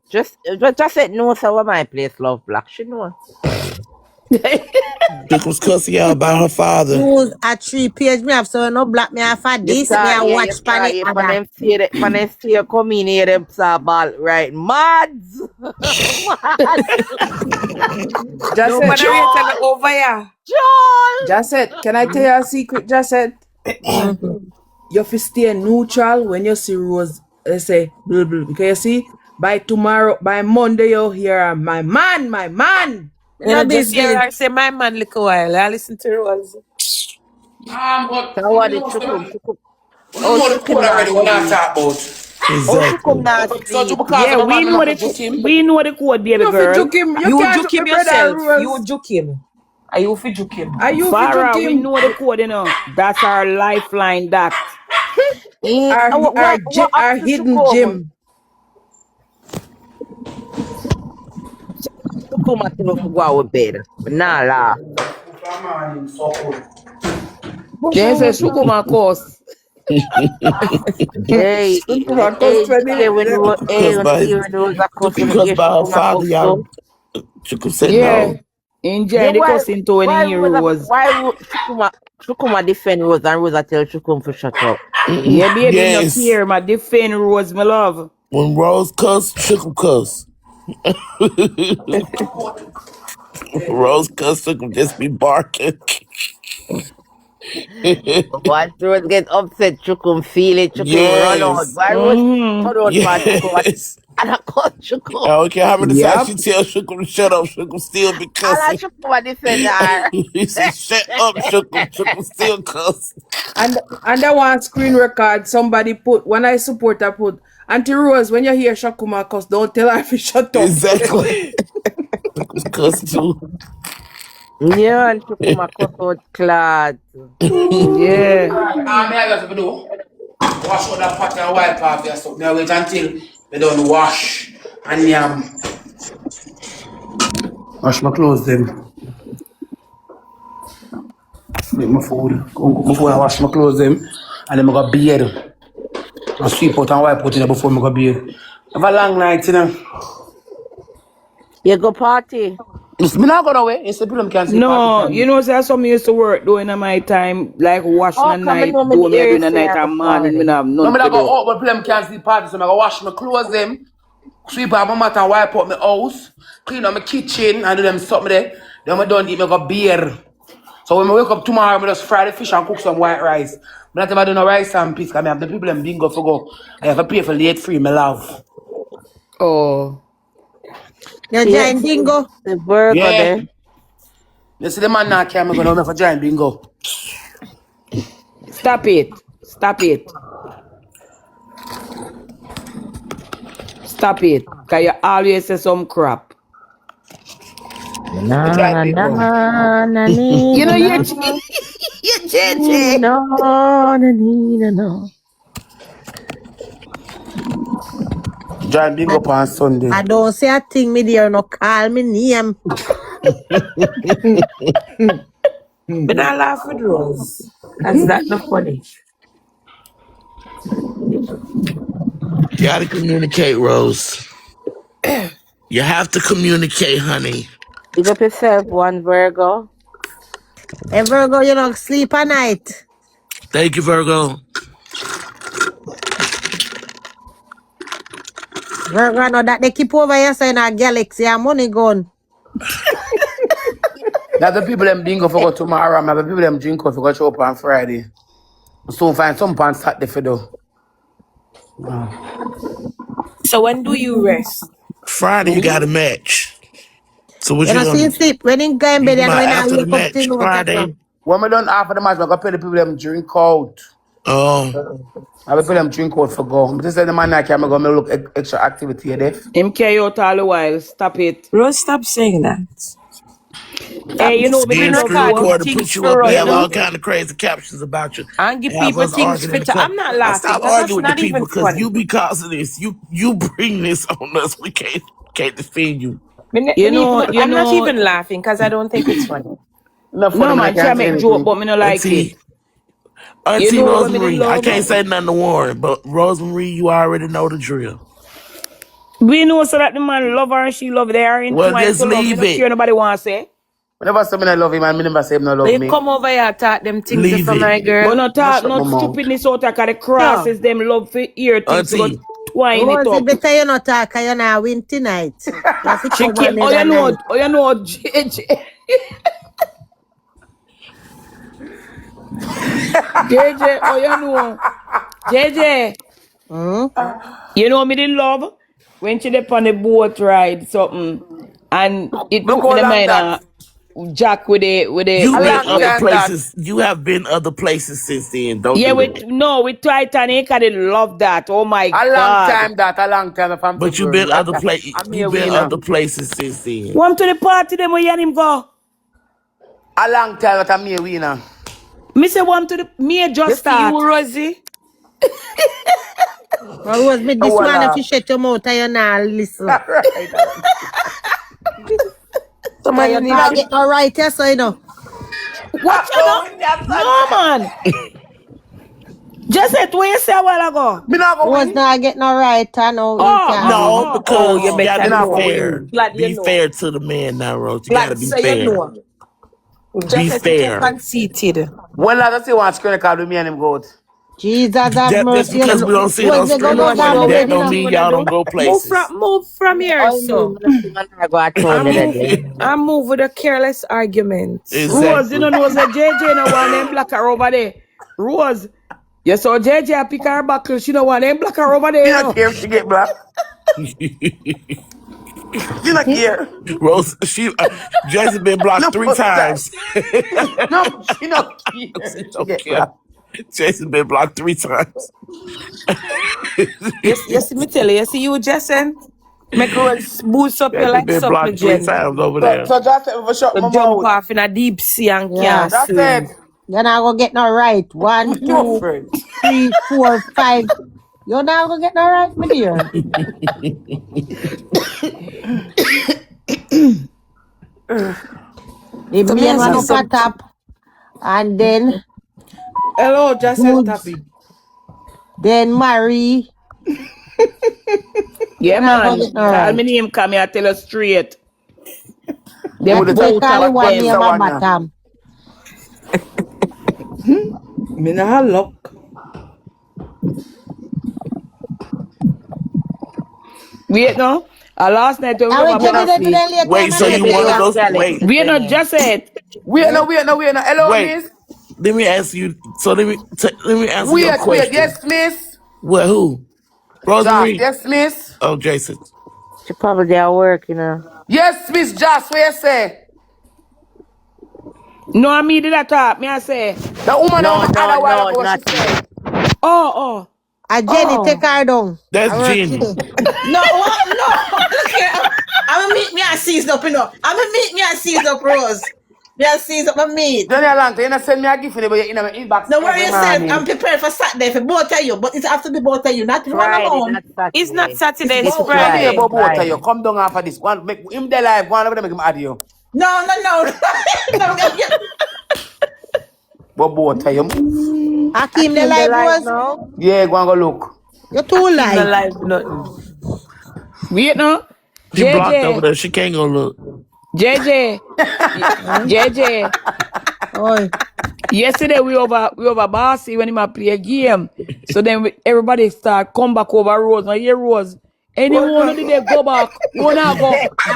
Just just said no, so over my place love black, she know. Dick was cussing out about her father. Use a 3 page. Me have so no black me have for You this. Me saw, a yeah, you watch saw, pan it yeah, other. for them see you come in here, them saw ball, right, mads. Mads. Just said, moderator over here. John. just said, can I tell you a secret? Just said, you have to stay neutral when you see Rose. They say, blah, blah. Because you see, by tomorrow, by Monday, you'll hear my man. You know, No just hear business. her say my man look a while. I listen to Rose. But So what you the know, chukum? you Oh, know the chukum code not already when I sleep. talk about. Oh, chukum Exactly. not So you sleep. because Yeah, of a we man know not the to juke him. code, baby You fi girl. juke him. You You can't juke juke him my brother yourself. Rose. You juke him. Are you fi juke him? Are you fi juke Farah, we him? know the code, you know. That's our lifeline, that. Our hidden gem. Chukum at him to go out with bed. But nah laugh. Jane says, Shukuma course. Hey, Chukum hey, cost 20. when you Cuss by was a cuss Duke when cuss you by her chukum a father, cuss y'all. so. Chukum said Yeah. no. Enjoy Yeah, the cussing to when he rose. Shukuma defend Rose and Rosa tell Shukum to shut up? Yeah, baby, no Yes. care. My defend Rose, my love. When Rose cuss, Chukum cuss. Rose cuss, Chukum just be barking. Once Rose get upset, Shukum feel it, Shukum run out. Yes. Why Rose Mm-hmm. turn out for Shukum Yes. and I call I Shukum. don't care how many times Yep. she tells Shukum to shut up, Shukum still be And I cussing. Shukum defend her. He said, shut up, Shukum. Shukum still cuss. And that one screen record somebody put when I support I put Auntie Rose, when you hear Shakuma cuss, don't tell her to shut up. Exactly. Shukum's cuss too. Yeah, and Shukum a cuss out clad. Yeah. I got to do. Wash all that pot and wipe off your stuff. Now wait until they don't wash and wash my clothes them. Make my food. Go and wash my clothes them. And then I go beard. I sweep out and wipe out before I go beard. Have a long night, you know. You go party. It's me not going away. It's the people can see party No, from you me. know, say some used to work doing in my time, like washing Oh, at come and night, know me do the me area doing at say night I go and morning, me party. not have No, none me to not go do. out, but people can see party. So I go wash my clothes them. Sweep out my mat and wipe out my house. Clean up my kitchen and do them something there. Then I don't eat, I go beer. So when I wake up tomorrow, I just fry the fish and cook some white rice. But not if I do no rice and peas, because I have the people in bingo for go. I have to pay for late free, my love. Oh. You Yeah, join bingo? the burger Yeah. there. You see the man now came, I'm going to join bingo. Stop it. Stop it. Stop it. Because you always say some crap. I Na join na na bingo. na nee, You na know, na you nee, JJ. no na nee, na no. Join bingo on Sunday. I don't say a thing, me dear, no call me name. But I laugh with Rose. Cause that not funny. You gotta communicate, Rose. You have to communicate, honey. Big up yourself, one Virgo. Hey, Virgo, you don't sleep at night. Thank you, Virgo. Virgo, I know that they keep over here saying a galaxy and money gone. Now the people in bingo for go tomorrow, and the people in drink out for go show up on Friday. So find some on Saturday for do. So when do you rest? Friday, you got a match. So what You you know, see gonna you do? sleep. When in game You bed, come you know, out when I after the wake up to match know what o'clock. Friday? When we done after the match, I go pay the people them drink out. Oh, I will pay them drink out for go. But this is the man that can go me look extra activity there. Him carry out all the while. Stop it. Rose, stop saying that. Stop Hey, you know me screen then did love screen you. recording recorder put things you for up and us, You have no? all know? kind of crazy captions about you. And give And have people us things arguing in fit the to. club. I'm not I laughing stop because that's arguing with the not people even because you funny. be causing this. You bring this on us. We can't defend you. You I'm not know. even laughing because I don't think it's funny. Not funny, No, man. I man, she can't say make joke, anything. but me no like Auntie, it. You Auntie know what me did Rosemary, I love? can't say nothing to Warren, but Rosemary, you already know the drill. We know so that the man love her and she love her. They are Well, entwined just to love. Me leave no care it. nobody want to say. Whenever somebody I love him, I never say him no So love you me. come over here talk them things Leave for it. my But girl. no I talk, shut no my mouth. stupidness out there because the No. crosses them love for ear things to go Auntie, twine it Rosie, up. better you not talk, 'cause you not win tonight. You have to She come can't, another night. you know, JJ. JJ, you know. JJ, Hmm? you know me the love when she dip on the boat ride something and it Look put me how the long mind that. Jack with A you've been long other time that. places. You have been other places since then. Don't yeah do that. with Titanic I did love that. Oh my A long God. time that. A long time from But February. I'm here You've been winner. other places since then. Come to the party them where you and him go. A long time that I'm here winner. Me say one to the me You just see you, start. Rosie? Well, Rose, me this Oh, one, if you laugh. shut your mouth, and you not listen. Alright. Cause Somebody you need not to. get no right, yes, so you know. What you know? Oh, that's No man. Josette, what you say a while ago? Me not go Was win. not getting no right, I know he can't win. No, Oh, because you you got better to Me be not know. go fair. win. Glad you Be know. fair to the man now, Rose. You got to Glad be say you fair. know. Be Just said you too fair. conceited. When last I see one screen card with me and him go out. Jesus have Just mercy. because we don't see it Was on they go screen You know no what no she more, gamble always that wedding? don't thing mean when I y'all don't do? go places. Move from here, I mean, so. nothing when I go at I home the other move day. I move with a careless argument. Rose, you Exactly. don't know say JJ no want them black her over there. Rose, you saw JJ pick her buckle, she don't want them black her over there, Me you not know. care if she get black. She not care. Rose, Jason been blocked No 3 fuck that. times. No, she not care She if she don't get care. black. Jason been blocked 3 times. Yes, me tell you see you Jason. Make Rose boost up your Jason like been something blocked 3 gen. times over So, there. so just for shut To my jump mouth. off in a deep sea and Yeah. can't That's it. swim. You're not gonna get no right. 1, No 2, friend. 3, 4, 5. You're not gonna get no right, my dear. The So me main ask one you up at something. top, and then Hello, Jason Goods, Tappy. then Marie. You're Yeah, not gonna man. get no Call right. me name, come here, tell us straight. Who Them That the they top? both call of it one What's this name them. a one now? bottom. Me nah luck. Wait no. Last night we Now have we a Jenny there bossy. today later Wait, in so the Yeah, you big want to day. up go? Alex Wait, We no Jenny. just said. Wait, no, wait, no, wait, no. Hello, wait. miss. Let me ask you. So let me answer your Wait, wait. question. Yes, miss. Well, who? Josh, Rosalie. yes, miss. Oh, Jason. She probably at work, you know. Yes, miss Josh, what you say? No, I mean did that talk. Me I say. The woman No, on my no, other while no, ago, what she not say? you. Oh, A Jenny take oh. her down. That's I work Jenny. today. No, what? No. Look here. I'm gonna meet me and seize up, you know. I'm gonna meet me and seize up, Rose. Me and seize up my meat. Johnny Atlanta, you not send me a gift but you in my inbox Don't worry every yourself. morning. I'm prepared for Saturday for both of you, but it have to be both of you, not one Friday, alone. not It's not Saturday. Saturday, It's it's both. Come here, Friday. both of you. Friday. Come down after this. Go and make him the live. Go on over there, make him add you. No, no, no. No, Both of you. Hakeem the Akim the live live Rose. now. Yeah, go and go look. You're too Akim no live. live nothing. Wait no. She blocked over JJ. there. She can't go look. JJ. Huh? JJ. Oh, Yesterday we over Bossy when he might play a game. So then everybody start come back over Rose. Now here Rose. Anyone who did they go back? Wanna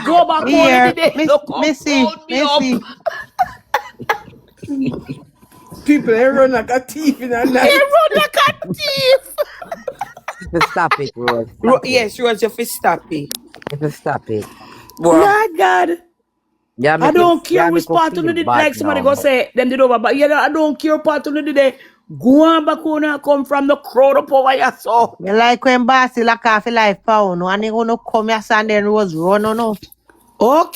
go back one here, did they look up, round me up. Missy. People they run like a thief in the He night. run like a thief. Just stop it, Rose. Stop it. Yes, Rose, your fist stoppy. Just stop it. Boy. Lord God. Yeah, I make it. don't care Yeah, make which her part of feel the bad like somebody go now. say them did over, but yeah, I don't care part of the day. Go on back home and come from the crowd up over here, so. Me like when Bossy lock off a life pound. And they gonna come here and then Rose run on no.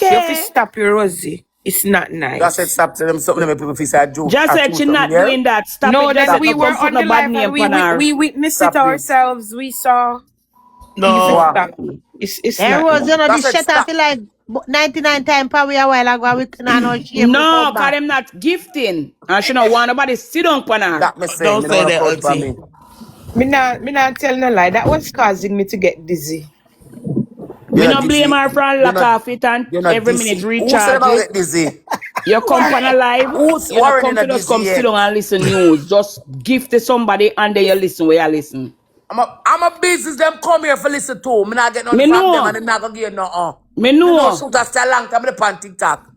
Your Okay. fist stop your Rosie. It's not Just said nice. stop to them something that people feel say Just I said choose she something not here. doing that. Stop No, it. Just then said Stop we no were come this. put on no the bad live and name on her. we witnessed it Stop this. ourselves. We saw you fist No. Boy. stoppy. It's Then not Rose, nice. you know, Just this said shut off stop. it like 99 times per way a while ago. We can't no shame to come No, cause back. them not gifting. And she don't want nobody sit down on her. That me say. Don't Me don't say want to that, crouch for Auntie. me. Me not telling a lie. That was causing me to get dizzy. Me You're not no blame dizzy. her for lock off it and You're not every minute dizzy. Who said recharge about it. get dizzy? You come on a live, Who's you know Warren in come a for just dizzy come sit yet? down and listen news. Just gift to somebody and then you listen where you listen. I'm a business them come here for listen to. Me not get nothing Me from them and know. they not gonna get nothing. Me Me know know. shoot after a long time they on TikTok.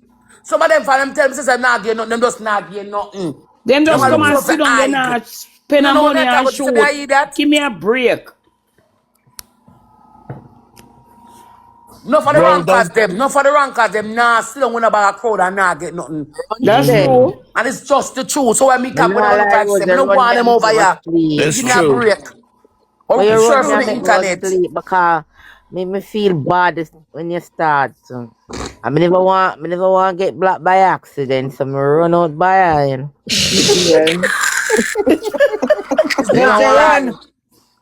Some of them for them tell me say not get nothing, them just not get nothing. Them Them just a come look and for sit down there hide. and spend You her know money that I and go to say me shoot. I eat that? Give me a break. No for the Rose, rankers don't. them. No for the rankers them. Nah, still don't win about a crowd and not get nothing. Run That's them. true. And it's just the truth. So when me Me talk when nah I look lie, like Rose. say, me They no run want them them over to here. sleep. That's Give me a true. break. But Or you run surf me on and the make me go internet. sleep because make me feel bad when you start. So. I never want to get blocked by accident, so me run out by iron. Yeah. It's Me not never Just lie. want, run.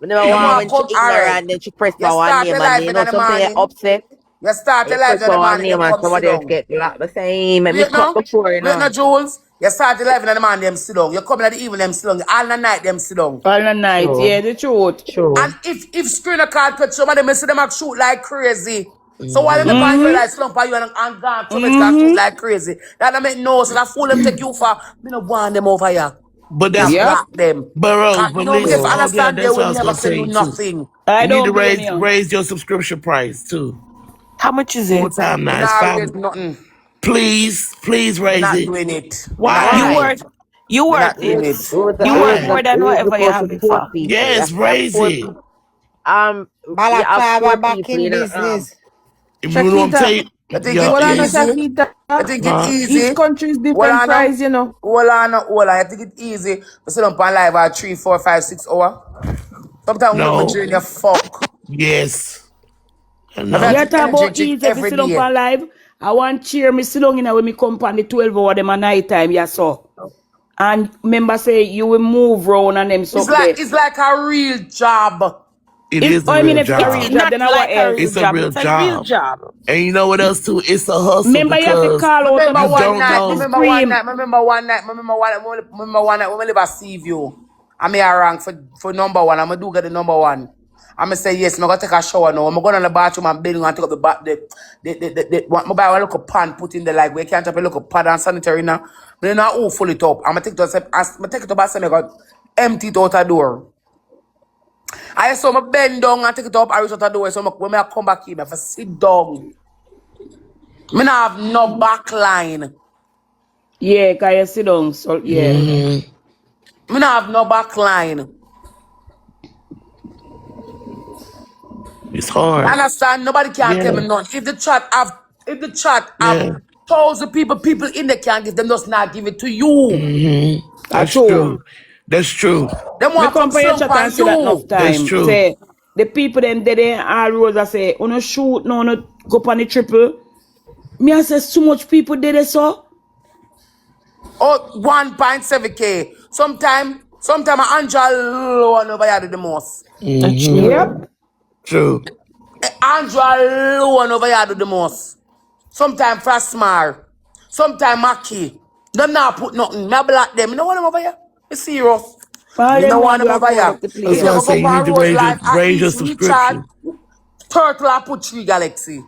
me never You want want when to she come, alright. ignorant, then she press You my one start a name and live you in know the something you morning. upset. You start a You live press in my the one morning, name them and come sit somebody else down. get blocked. The same, me Wait cut no. before, you Wait no, know. Jules. You start 11 in the morning, them sit down. You come in the evening, them sit down. All the night, them sit down. All the night, True. yeah, the truth. True. And if screener card touch somebody, me see them a shoot like crazy. So while them Mm-hmm. upon you like slump on you and gone to me shoot like crazy. That don't make no sense. That fool them take you for. Me no want them over here. But Me a that's Yep. block them. Rose, Cause but you know me if listen, I True. yeah, understand they that's what will I was never gonna send tell you you too. nothing. I You need to don't blame you. raise your subscription price too. How much is Full it? time Me now. It's not five. raise nothing. Please Me raise not it. doing it. Me not Why? You doing worth it. you Me worth not doing it. it. You worth Rosa, more than raise the whatever you post have to it 4 for. people. Yes, raise it. You have Balaclava 4 back people in in business. You know what I'm Shakita, telling I think you? it hold on, no, Yeah. easy. Shakita. I think it Huh? Each easy. country is Hold different on now. price, you know. Hold on now. Hold on. I think it easy. We sit up on live at 3, 4, 5, 6 hours. Sometimes when my No. journey fuck. Yes. I I've had know. Yeah, to talk energy about drink easy if you every sit down day. for live. I want cheer me sit down in when me come on the 12 hour them a night time, yeah, so. And remember say you will move round and them something there. It's like a real job. It If is a I mean real if it's a It's real job. job, not then I what like a else? real It's a job. real It's a real job. job. And you know what else too? It's a hustle Remember you have to because call out Remember every you one don't night, every know. scream. remember one night when we live at Sea View. I'm here rank for number one. I'm gonna do get the number one. I'm gonna say yes, I'm gonna take a shower now. I'm going to the bathroom and building and take up the bath my buy a little pan put in the like we can't have a little pad and sanitary now. But then I all full it up. I'm gonna take it to bathroom, I got empty it out the door. I saw my bend down and take it up, I reach out the door. So when I come back here, I have to sit down. Me not have no back line. Yeah, can you sit down? So yeah. Hmm. Me not have no back line. It's You hard. understand? Nobody can tell Yeah. me none. If the chat have Yeah. 1,000 people in there can give them just not give it to you. Hmm. That's That's true. true. That's true. Them Me want to come come for your slump chat and on say that enough you. That's time. true. Say the people them dead in all roads I say, no shoot, no go on the triple. Me I say so much people did it so. Oh, 1.7K. Sometime 100 loan over here do the most. That's Hmm. true. Yep. True. 100 loan over here do the most. Sometime Frasmar. Sometime Maki. Them not put nothing. Me block them. You know what them over here? Me serious. All Me them no want want them do a over crowd here. up the That's If why them I place. go say you need for to Rose Life, at raise your least recharge. subscription. Turtle I put 3 Galaxy.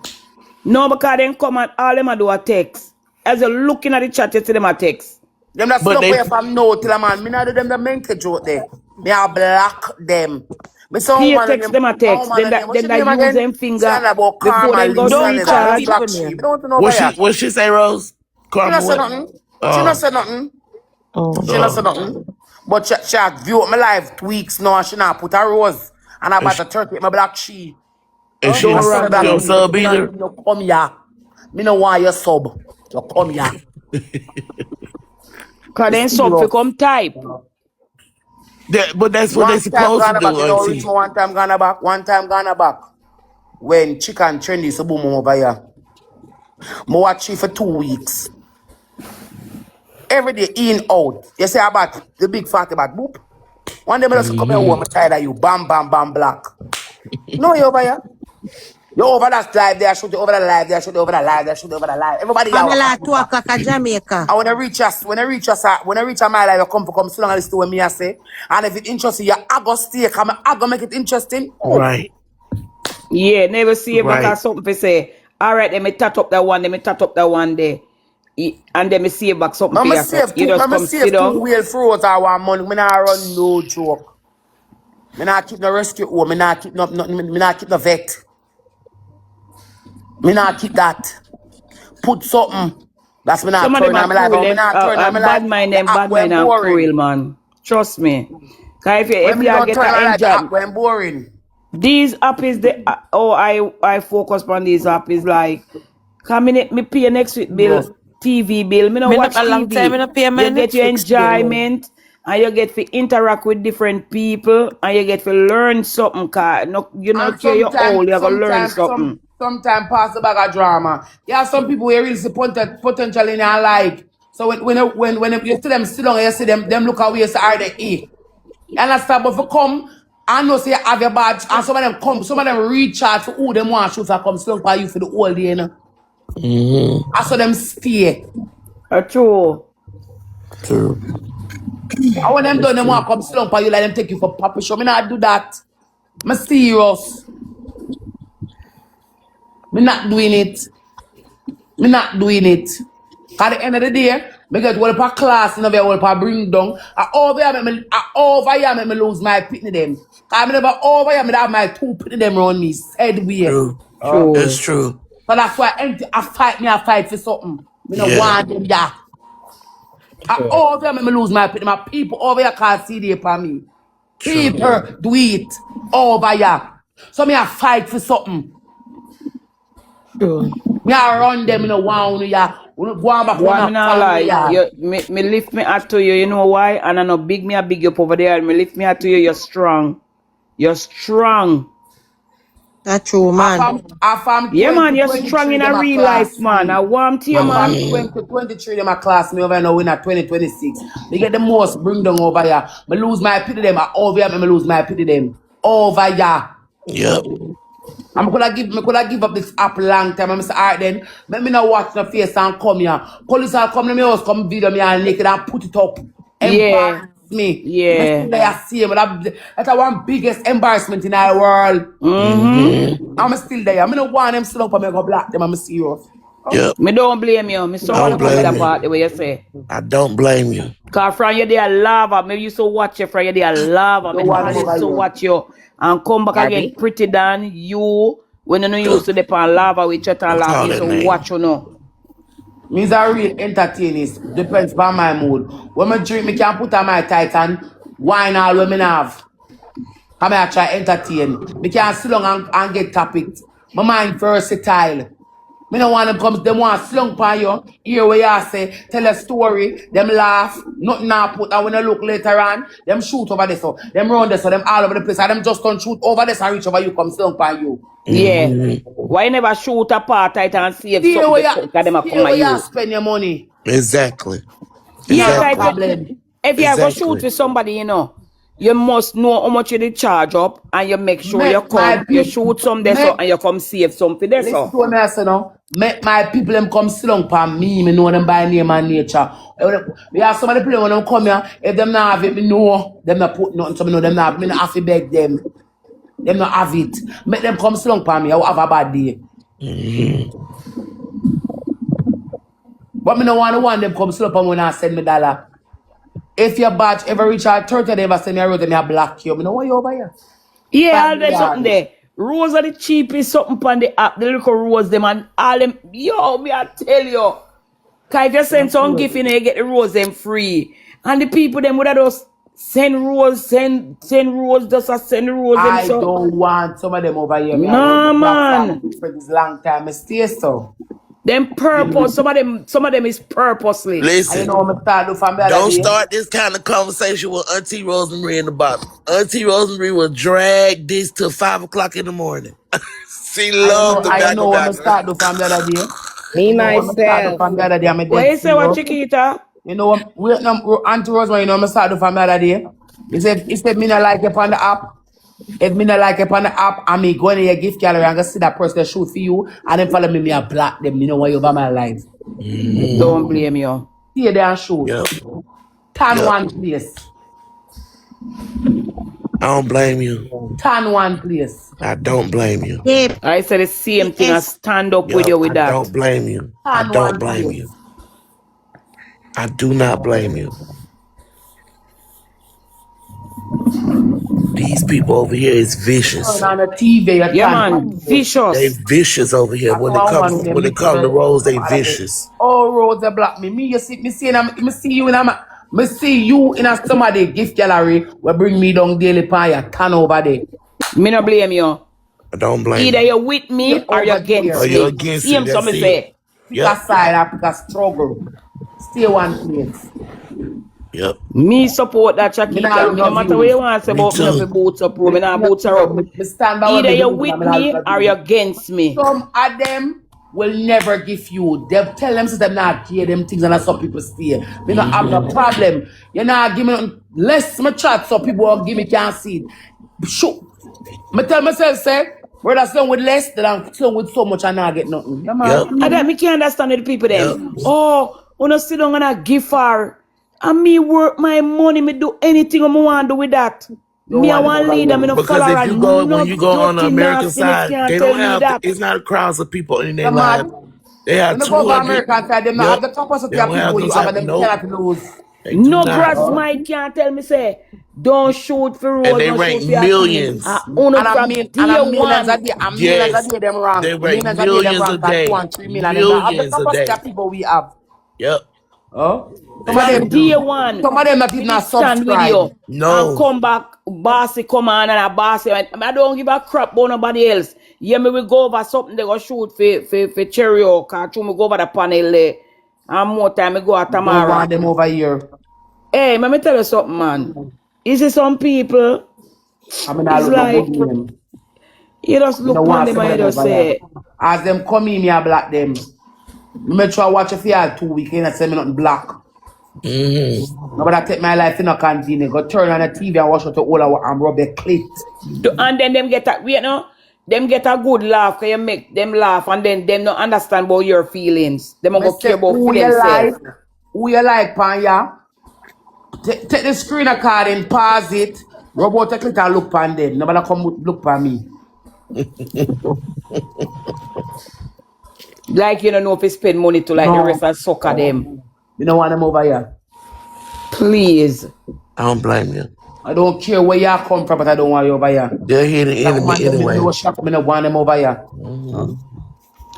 No, because them come and all them a do a text. As you're looking at the chat, you see them a text. Them that But slump they away from no till a man. Me not do them the main joke there. Me I block them. Me say Here woman and text them, them a a text. woman Then and them. that What's then your that name use again? them Saying finger about before karma, then go Lisa and Don't them. call Tell her recharge. black people sheep. You name. don't know about ya. what she say, Rose? She Karma not say what? nothing. She not Oh, say nothing. She not say oh. nothing. But she view up my life 2 weeks now and she not put a rose. And I And about she, to turkey my black sheep. and she I Don't don't, saw the she wrong black don't now. sheep. sub Me not either. you come here. Me no want your sub. You come here. Cause You then see some fi rough. come type. But that's what they One time supposed to gonna back, do, you know, reach Auntie. me one time gonna back. One time gonna back. When chicken trendy so boom over here. I watch it for 2 weeks. Every day in out. You say about the big fatty about boop. One day I just come here home, Hmm. I'm tired of you. Bam, bam, bam, black. No, you over here. You over that live there, shoot you over the live there, shoot you over the live there, shoot you over the live. Everybody here walk Pamela, up. 2 o'clock at Jamaica. And when I reach my life, you come sit down and listen to what me I say. And if it interesting you, I go stay, I go make it interesting. Oh. Right, Yeah, never see it back right. as something for say. All right, let me tat up that one, let me tat up that one there. And then me see it back something for you. So you just Mama come sit save two down. wheel froze I want money. Me not run no joke. Me not keep no rescue home. Me not keep no vet. Me not keep that. Put something. That's me not Some of them turn are on my life. cruel, Me them not turn on my life. bad mind, The them app bad mind went and boring. cruel, man. Trust me. Cause When if me you don't get turn on an my life, the enjoy, app went boring. these app is the I focus on these app is like come in me pay next week bill, No. TV bill. Me no Me not watch a long time TV. in a pay my You get your Netflix bill. enjoyment and you get to interact with different people and you get to learn something. Cause no, you know, And care you're old, you're gonna learn something. sometimes pass the bag of drama. Yeah, some people who really see potential in their life. So when you see them sit down, you see them look away, you say, are they eat? You understand? But if you come and know say you have your badge, and some of them reach out for who them want shoot for come sit down for you for the whole day, you know. Hmm. I saw them stay. True. True. And when them done, them want to come slump on you like them take you for puppy show. Me not do that. Me serious. Me not doing it. Me not doing it. At the end of the day, me get one per class, you know, one per bring down. I over here make me lose my pitney them. I never over here, me have my two pitney them around me. Said we. True. It's True. true. So that's why I fight for something. Me no Yeah. want them that. I over here make me lose my pitney. My people over here can't see they for me. True. People do it over here. So me I fight for something. True. Me I run them in a one ya. Go on back Boy, on me a not family lie. ya. Me lift me hat to you. You know why? And I know big me a big up over there. Me lift me hat to you. You're strong. You're strong. That's true, man. Afam Yeah, man. You're 2023 strong in them a a real class life, man. I me. want you, Afam man. 2023 them a class me over now in a 2026. Me get the most bring down over here. Me lose my pity them. Over here me lose my pity them. Over here. Yep. I'm gonna give up this app long time. I'm say, alright then, let me not watch the face and come here. Police will come to my house, come video me and naked and put it up. Yeah. Embarrass me. Yeah. Still there, that's one biggest embarrassment in our world. I'm still there. I'm not want them still up and me go block them. I'm serious. Yep. Me don't blame you. Me so I want don't to come with blame that you. part the way you say. I don't blame you. Cause from you there lava. Maybe you so watch you from you there lava. Me want always over so here. watch you and come back again pretty than you when you know you used to depend lava with chat and Don't laugh. call You that so name. watch you know. Me's a real entertainist. Depends on my mood. When I drink, me can put on my titan, wine all women have. Come here, try entertain. Me can sit down and get topics. My mind versatile. Me no want them want slung by you. Hear what you say, tell a story, them laugh, nothing now put. And when I look later on, them shoot over this, so them run this, so them all over the place. And them just don't shoot over this and reach over you, come slung by you. Yeah. Why you never shoot a part tight and save See something where because them a come at you you? spend your money. Exactly. Yeah, No type problem. if you go shoot Exactly. with somebody, you know, you must know how much you dey charge up and you make sure you Make my come, you people, shoot some there so and you come save something there listen so. to what I say now. Make my people them come sit down for me. Me know them by name and nature. We have some of the people when them come here. If them not have it, me know them not put nothing. So me know them not. Me not have to beg them. Them not have it. Make them come sit down for me. I will have a bad day. But me no want them come sit down for me when I send me $1. If your batch ever reach out 30, they ever send me a road, then I block you. Me know why you over here. Yeah, there's something there. Rose are the cheapest something on the app, the little rose them and all them. Yo, me I tell you. Cause if you send some gift in you get the rose them free. And the people them would have just send rose, send rose, just a send rose them I so. don't want some of them over here. Nah, man. For this long time, I stay so. Them purpose, some of them is purposely. I Listen, know I'm start from the other don't day. start this kind of conversation with Auntie Rosemary in the bottom. Auntie Rosemary will drag this till 5 o'clock in the morning. She loved the I know I'm back. start from the other day. Me I'm start myself. from the other day. I'm a What dead you say, what serious. Chiquita? You know, Auntie Rosemary, you know, I'm start from the other day. He said, me not like it on the app. If me not like it on the app, I me go in your gift gallery and go see that person that shoot for you, and then follow me, I block them. You know why you over my life. Don't blame you. See there and shoot. Yep. Turn Yep. one place. I don't blame you. Turn one place. I don't blame you. I said the same thing. I stand up with you with I that. don't blame you. I Turn don't one blame place. you. I do not blame you. These people over here is vicious. Turn on the TV. Yeah, man. Vicious. They vicious over here. When it comes to Rose, they vicious. Oh, Rose, they block me. Me see you in a somebody gift gallery will bring me down daily pie turn over there. Me no blame you. I don't blame Either you. you're with me or you're against Or me. you're against Same it, something that's say. Pick a side or pick a struggle. Stay one place. Yep. Me support that Chiquita. No matter what you want to say about me, no fi boots up, bro. Me not boots her up. Either you're with me or you're against me. Some of them will never give you. They tell them so them not care them things and that's some people stay. Me not have no problem. You not give me less my chat so people will give me can't see it. Shoot. Me tell myself say, brother song with less than I'm song with so much and not get nothing. Yeah, man. I don't me can't understand the people then. Yep. Oh, wanna sit down and give her And me work my money, me do anything I want to do with that. Don't Me I want them want over leader, me here. no Because follow if her. you go, when No you go on the dirty American nastiness side, can't they tell don't me have, that. it's not crowds of people in their You're mad? lives. They have When you go over 200. American side, them not Yep. have the They capacity of don't people have you those have type, and them nope. cannot lose. They do No not. grass Mike can't tell me say, don't shoot for And rose, they don't rank shoot for your team. millions. Uno from And day a millions a one. day, Yes. them rank. They rank Millions a day them millions a rank at 2 day. and 3 million. Them not have the Millions a capacity day. of people we have. Yep. Oh? They From sure day do. one, Some of them not me even did a stand with subscribe. you and No. come back, bossy come on and a bossy. I don't give a crap about nobody else. Yeah, me will go over something they go shoot for cherry or cartoon. Me go over the panel there. And more time me go at Don't want Tamara. them over here. Hey, let me tell you something, man. You see some people, I mean, I it's look no good like, name. you just You look don't upon want them some of and them you just over here. say, As them come in, me I black them. Me make sure I watch a few 2 weeks and say me nothing black. Mm-hmm. Nobody take my life in a continue. Go turn on the TV and watch it all and rub a clit. and then them get a, you know, them get a good laugh, cause you make them laugh and then them don't understand about your feelings. Them don't Me go care say, about for themselves. who you like, Panya? Take the screen card and pause it. Rub out a clit and look pan them. Nobody come look pan me. Like you don't know if you spend money to like the rest No. and sucker them. You don't want them over here. Please. I don't blame you. I don't care where you come from, but I don't want you over here. They're here the That enemy woman tell me anyway. no shop, me no want them over here. Mm-hmm.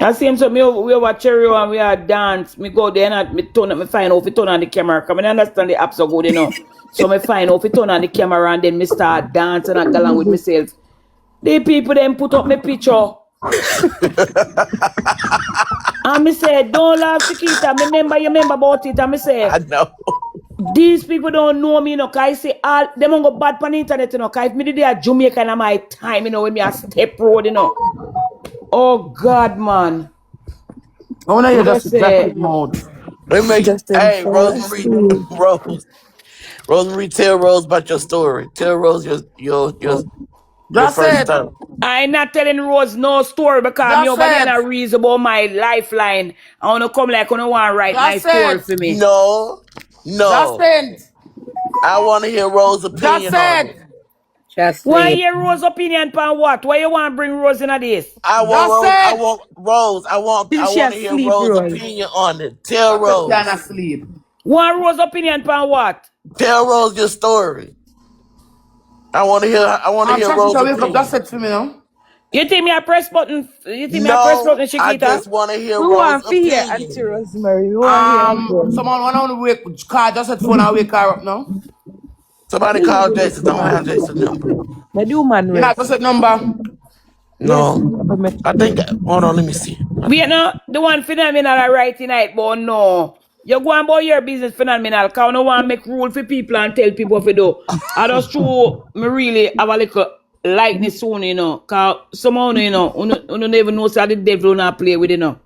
I see him so we over cherry and we are dance. Me go there and me turn up, me find out if you turn on the camera. Cause I understand the apps so good, you know. So me find out if you turn on the camera and then me start dancing and go along with myself. The people then put up my picture. And me say, don't laugh, Chiquita. Me remember, you remember about it. And me say, I know. these people don't know me, you know. Cause I say, all them on go bad on the internet, you know. Cause if me did there Jamaica in my time, you know, when me a step road, you know. Oh God, man. I want to hear Just just jack say, his mouth. Let me make Justin, hey, fall Rosemary, asleep. Rosemary, tell Rose about your story. Tell Rose your Just first said. time. I ain't not telling Rose no story because me Just over there said. and reason about my lifeline. I want to come like I don't want to write my Just story said. for me. No, Just no. said. I want to hear Rose's Just opinion on it. said. Just Why sleep. hear Rose opinion on what? Why you want to bring Rose into this? Just said. I She want to hear asleep, Rose's Rose. opinion on it. Tell I said can't Rose. sleep. Want Rose opinion on what? Tell Rose your story. I want to I'm hear sure she Rose's shall wake up. Just opinion. said for me now. You think me a press button? You think me a press No, button, I Chiquita? just want to hear We Rose's want to hear Auntie opinion. Rosemary. We want to hear again. Someone want to wake car. Just said phone and wake her up now. Somebody Please call do Jason. listen, Don't man. have Jason's number. I do man You not rest. just said number. Yes, No, I think. Hold on, let me see. We know the one phenomenal I write tonight, but no. You go on about your business phenomenal because I don't want to make rule for people and tell people what to do. I just true me really have a little likeness soon, you know. Because somehow, you know, you don't even know how the devil not play with, you know.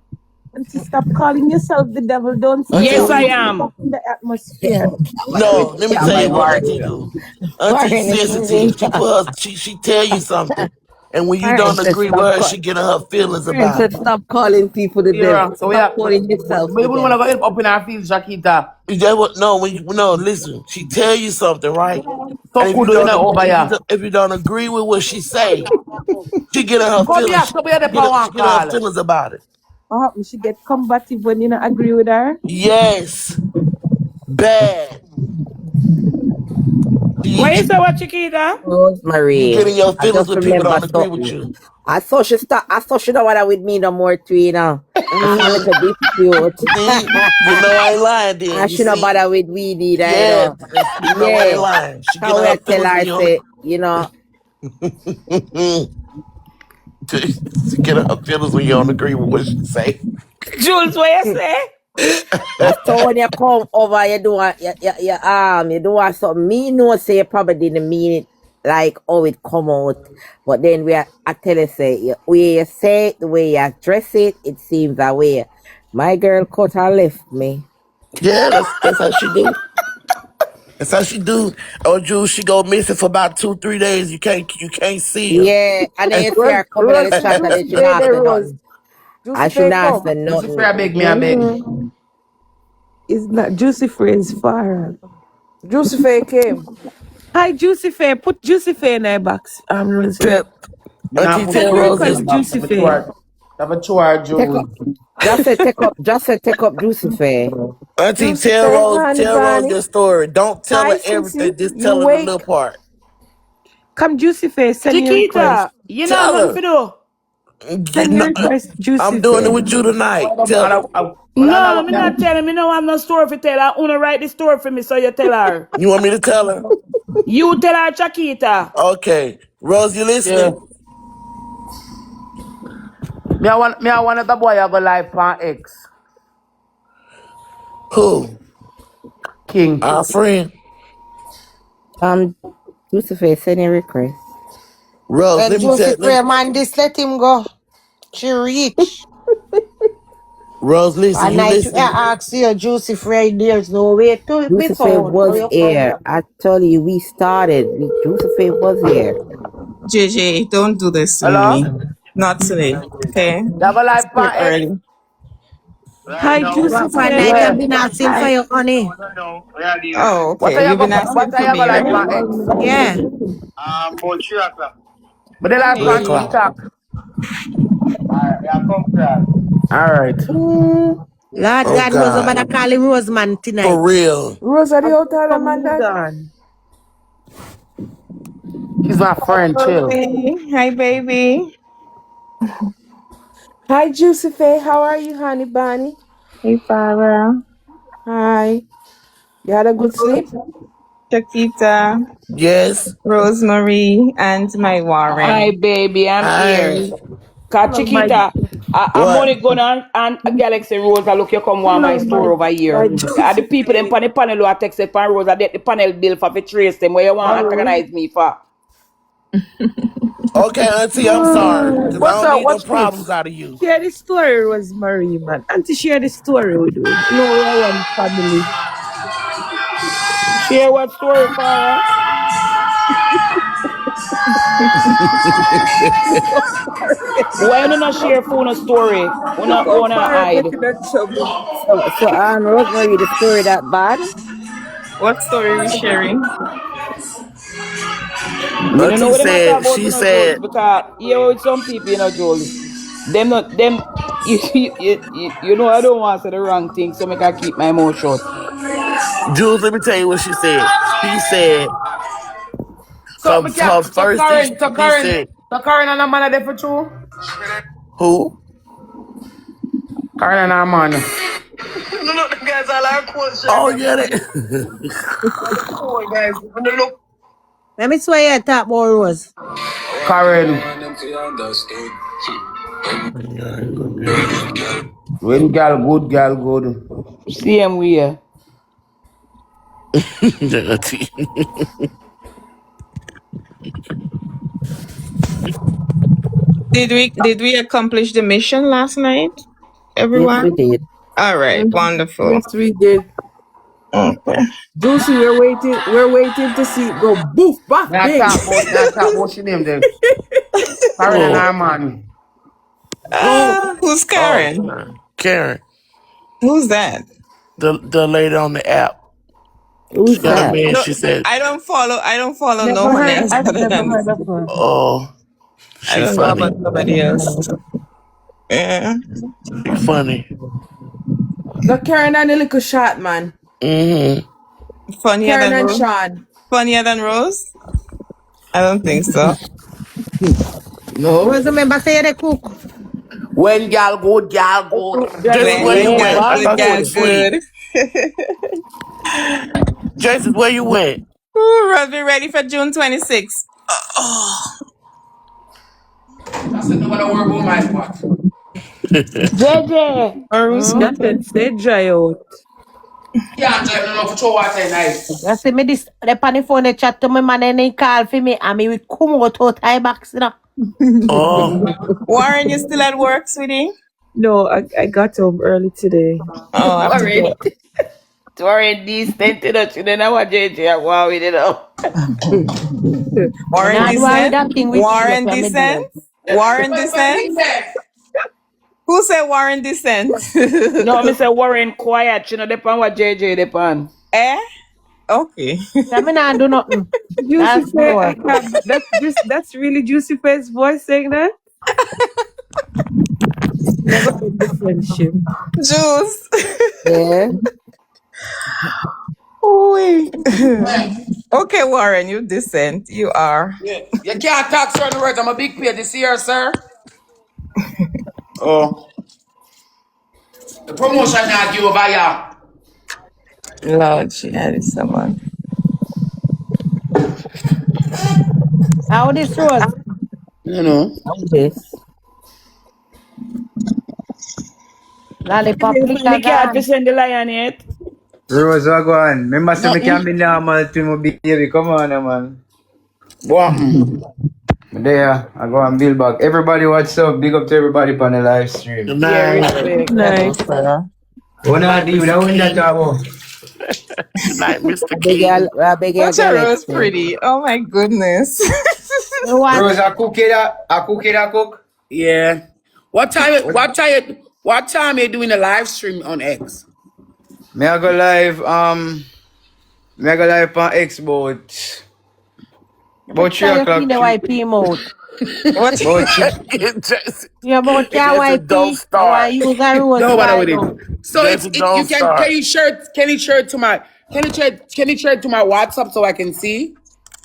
Auntie, stop calling yourself the devil. Don't say Auntie, Yes, that. I Put it am. back in the atmosphere. no, let me tell you what Auntie Warning. do. Auntie Warning. sensitive. She tell you something, and when you Warren don't said agree stop with her, call. she get in her feelings Warren about said it. stop calling people the Yeah. devil. So Stop yeah. calling yourself We the even want to devil. go help up in our field, Shakita. Is that what? No, no. Listen, she tell you something, right? So And cool doing it over here. if you don't agree with what she say, she get in her Come here. feelings. Come here the power She and get in her call. feelings about it. What happened? She get combative when you don't agree with her? Yes, bad. What you She, say, what, Chiquita? you Rosemary, get in your I feelings just when people remember don't agree with something. you. I saw she don't wanna with me no more too, you know. It's a Mm, little dispute. see, you know I ain't lying. Then And you she no see, bother with we neither, you yeah, know. you know I ain't Yeah. lying. She get How in we her I tell feelings when her you say, you know, don't. She get in her feelings when you don't agree with what she say. Jules, what you say? I saw when you come over, you do something. Me know say you probably didn't mean it like how it come out. But then I tell you say, way you say it, the way you address it, it seems that way. My girl cut her left me. Yeah, that's how she do. That's how she do. Oh, Jules, she go missing for about 2-3 days. You can't see her. Yeah, and then And, you see Rose, her coming at the Rose, chat and then she Juicy not there, say Rose. nothing. Juicy And she Faye not come. say Lucifer, nothing. I beg me, I beg. Mm-hmm. It's not Juicy Faye's fire. Juicy Faye came. Hi, Juicy Faye. Put Juicy Faye in our box. Rosie. Tell, Me not Auntie, put Send tell me Juicy Rose Faye in request, the this. box. Juicy Faye. Have a chore, Take up. Jules. Take up Juicy Faye. Auntie, Juicy Faye, honey tell Rose bunny. this story. Don't tell Hi, her sissy. everything. Just You tell her the little wake. part. Come, Juicy Faye. Send me a request. Chiquita, you know Tell nothing her. for do. You Send me a know, request, I'm Juicy doing it Faye. with you tonight. Tell her. No, me not tell him. Me no have no story for tell her. Wanna write the story for me, so you tell her. You want me to tell her? You tell her, Chiquita. Okay. Rose, you Yeah. listening? Me I want the boy I go live on X. Who? King. Our friend. Juicy Faye, send a request. Rose, When let me Josie tell pray, man, this let him go. She reach. Rose, listen, And you night I listening? ask you, Josie Frey, there's no way to be Juicy Faye found. How was you find here. her? I told you we started. Juicy Faye was here. JJ, don't do this to Hello? me. Not today. Okay? You go It's live too on X? early. Hi, Juicy What for Faye. night I've Where? been asking for Hi. your honey. Oh, okay. You've been asking What for are you me, go live right? on X? Yeah. But they live 3 on Okay. o'clock. TikTok. Alright. Lord Oh, God knows God. about the Cali Roseman For tonight. real. Rosalie I'm out all the man coming that. down. He's my friend, chill. Rosalie, hi, baby. Hi, Juicy Faye. How are you, honey bunny? Hey, Farah. Hi. You had a good sleep? Chiquita, Yes. Rosemary, and my Hi, Warren. baby, I'm here. Hi. Cause Hello, my Chiquita, I'm What? only going on Galaxy Rose. I look, you come one my hello, store over my here. The Juicy people them Faye. pan the panel who are texted pan Rose, I get the panel bill for trace them. Where you want to Hello. antagonize me for? Okay, Auntie, I'm sorry. Oh. Because I What's don't up? need no What's problems this? out of you. Share the story, Rosemary, man. Auntie, share the story with me. You know, we are one family. Share what story for her? Look how far Why you not share phone a story? look how Wanna far I get hide? in that trouble. So Rosemary, the story that bad? What story we sharing? Me don't know what them are talking about, She you know, Jules, said, because here with some people, you know, Jules. Them not them you know I don't want to say the wrong thing, so I can keep my mouth shut. Jules, let me tell you what she said. She said, So me her can so first thing Karen, so she Karen, said, so Karen and a man are there for two? who? Karen and a man. Oh, yeah. That. Let me swear you talk about Rose. Karen. When girl good. Same way. Did we accomplish the mission last night, Yes, we everyone? did. All right, Mhm. wonderful. Yes, we did. Okay. Juicy, we're waiting. We're waiting to see it go boof, baf, Me I bing. talk about she name there. Karen and Who? her man. Who? Who's Oh, Karen? Karen, Who's that? the lady on the app. She Who's got a that? I man. don't. She said, I don't follow no Never one heard. else I've other never than. heard of her. oh, I she don't know funny. about nobody else. Yeah. She funny. The Karen and the little shot man. Mm-hmm. Funnier Karen than and Rose. Sean. Funnier than Rose. I don't think so. No. Rose, remember say you the cook. When girl good. Jason, where you When went? girl I Never good, thought you girl was good. asleep. good. Jason, where you went? Ooh, Rose, be ready for June 26th. That's another word about my spot. JJ. Or who's Just matter? said, say dry out. Can't drive no for 2 hours night. You see me this the pan the phone they chat to me man and he call for me and me will come out tie box, you know. Oh, Warren, you still at work, sweetie? No, I got home early today. Oh, I have to Worried. go. Worried decent, you know. She don't know what JJ are wow with it up. Me Warren not do all descent? that thing with you Warren from me descent? dear. Warren What descent? he said? Who said Warren decent? No, me say Warren quiet. You know, depend what JJ depend. Eh? Okay. I mean, I do nothing. Juicy That's Face, more. that's really Juicy Face voice saying that? Never get the friendship. Juice. Yeah. Ooh. Okay, Warren, you decent. You are. Yeah. You can't talk certain words. I'm a big player this year, sir. Oh. The promotion not give over here. Lord, she had someone. How this Rose? You know. How this? Lollipop You find liquor the card to gone. send the lion yet? Rose, what go on? Remember, say me can Nothing. be normal to my baby. Come on, man. What? There, I go and build back. Everybody, what's up? Big up to everybody on the live Good stream. Yeah, night. respect. Nice. What Good not night, do? Mr. That one that King. about. Good night, Mr. I King. beg you, Watch her Rose Galaxy. pretty. Oh my goodness. You what? Rose, I cook it. I cook it. I cook. Yeah. What time? What time you doing a live stream on X? Me I go live. Me I go live on X about 3 Try you o'clock. clean the YP mode. What? About 3. Jesse, You about your Jesse, don't YP? I want start. to use a Rose No, what right with it? now. So Jesse, you don't can start. you share it to my WhatsApp so I can see?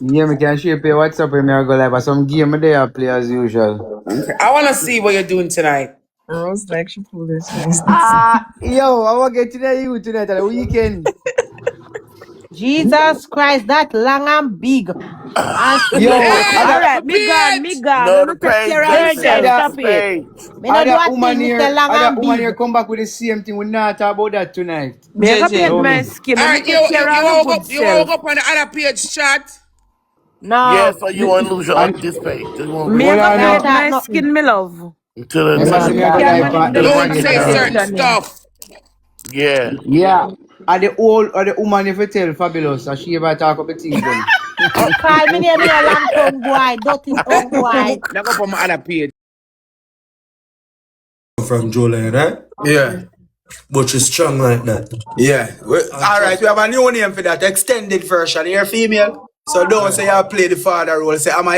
Yeah, me can share pay WhatsApp when me I go live. But some game me there I play as usual. Okay. I want to see what you're doing tonight. Rose like she foolishness. Yo, I want to get to the you tonight on the weekend. Jesus Christ, that long and big. And Yo, stiff. Hey, All right, me gone, me bitch! gone. Know I'm the gonna take page, care of Jesse. yourself. Know other Stop the it. page. Me no do a thing, Mr. Long other and woman big. here come back with the same thing. We not talk about that tonight. Me I go paint JJ. Know my me? skin. All Let me right, take care of my good you woke self. up on the other page chat. Yeah, No, so you want to lose your And this page. You want to Me bring I hold it go on can't paint down now. talk my nothing. skin, me love. Remember, see me I go Can't live manage on the X Don't when it say come. certain conversation, yeah. stuff. Yeah. Yeah. Are the woman if you tell Fabulous, and she ever talk up the things them. Call me name here, long tongue boy, dirty tongue boy. Now go up on my other page. From Julie, right? Yeah. But she's strong like that. Yeah. All right, we have a new name for that extended version. You're female. So don't say I play the father role. Say I'm a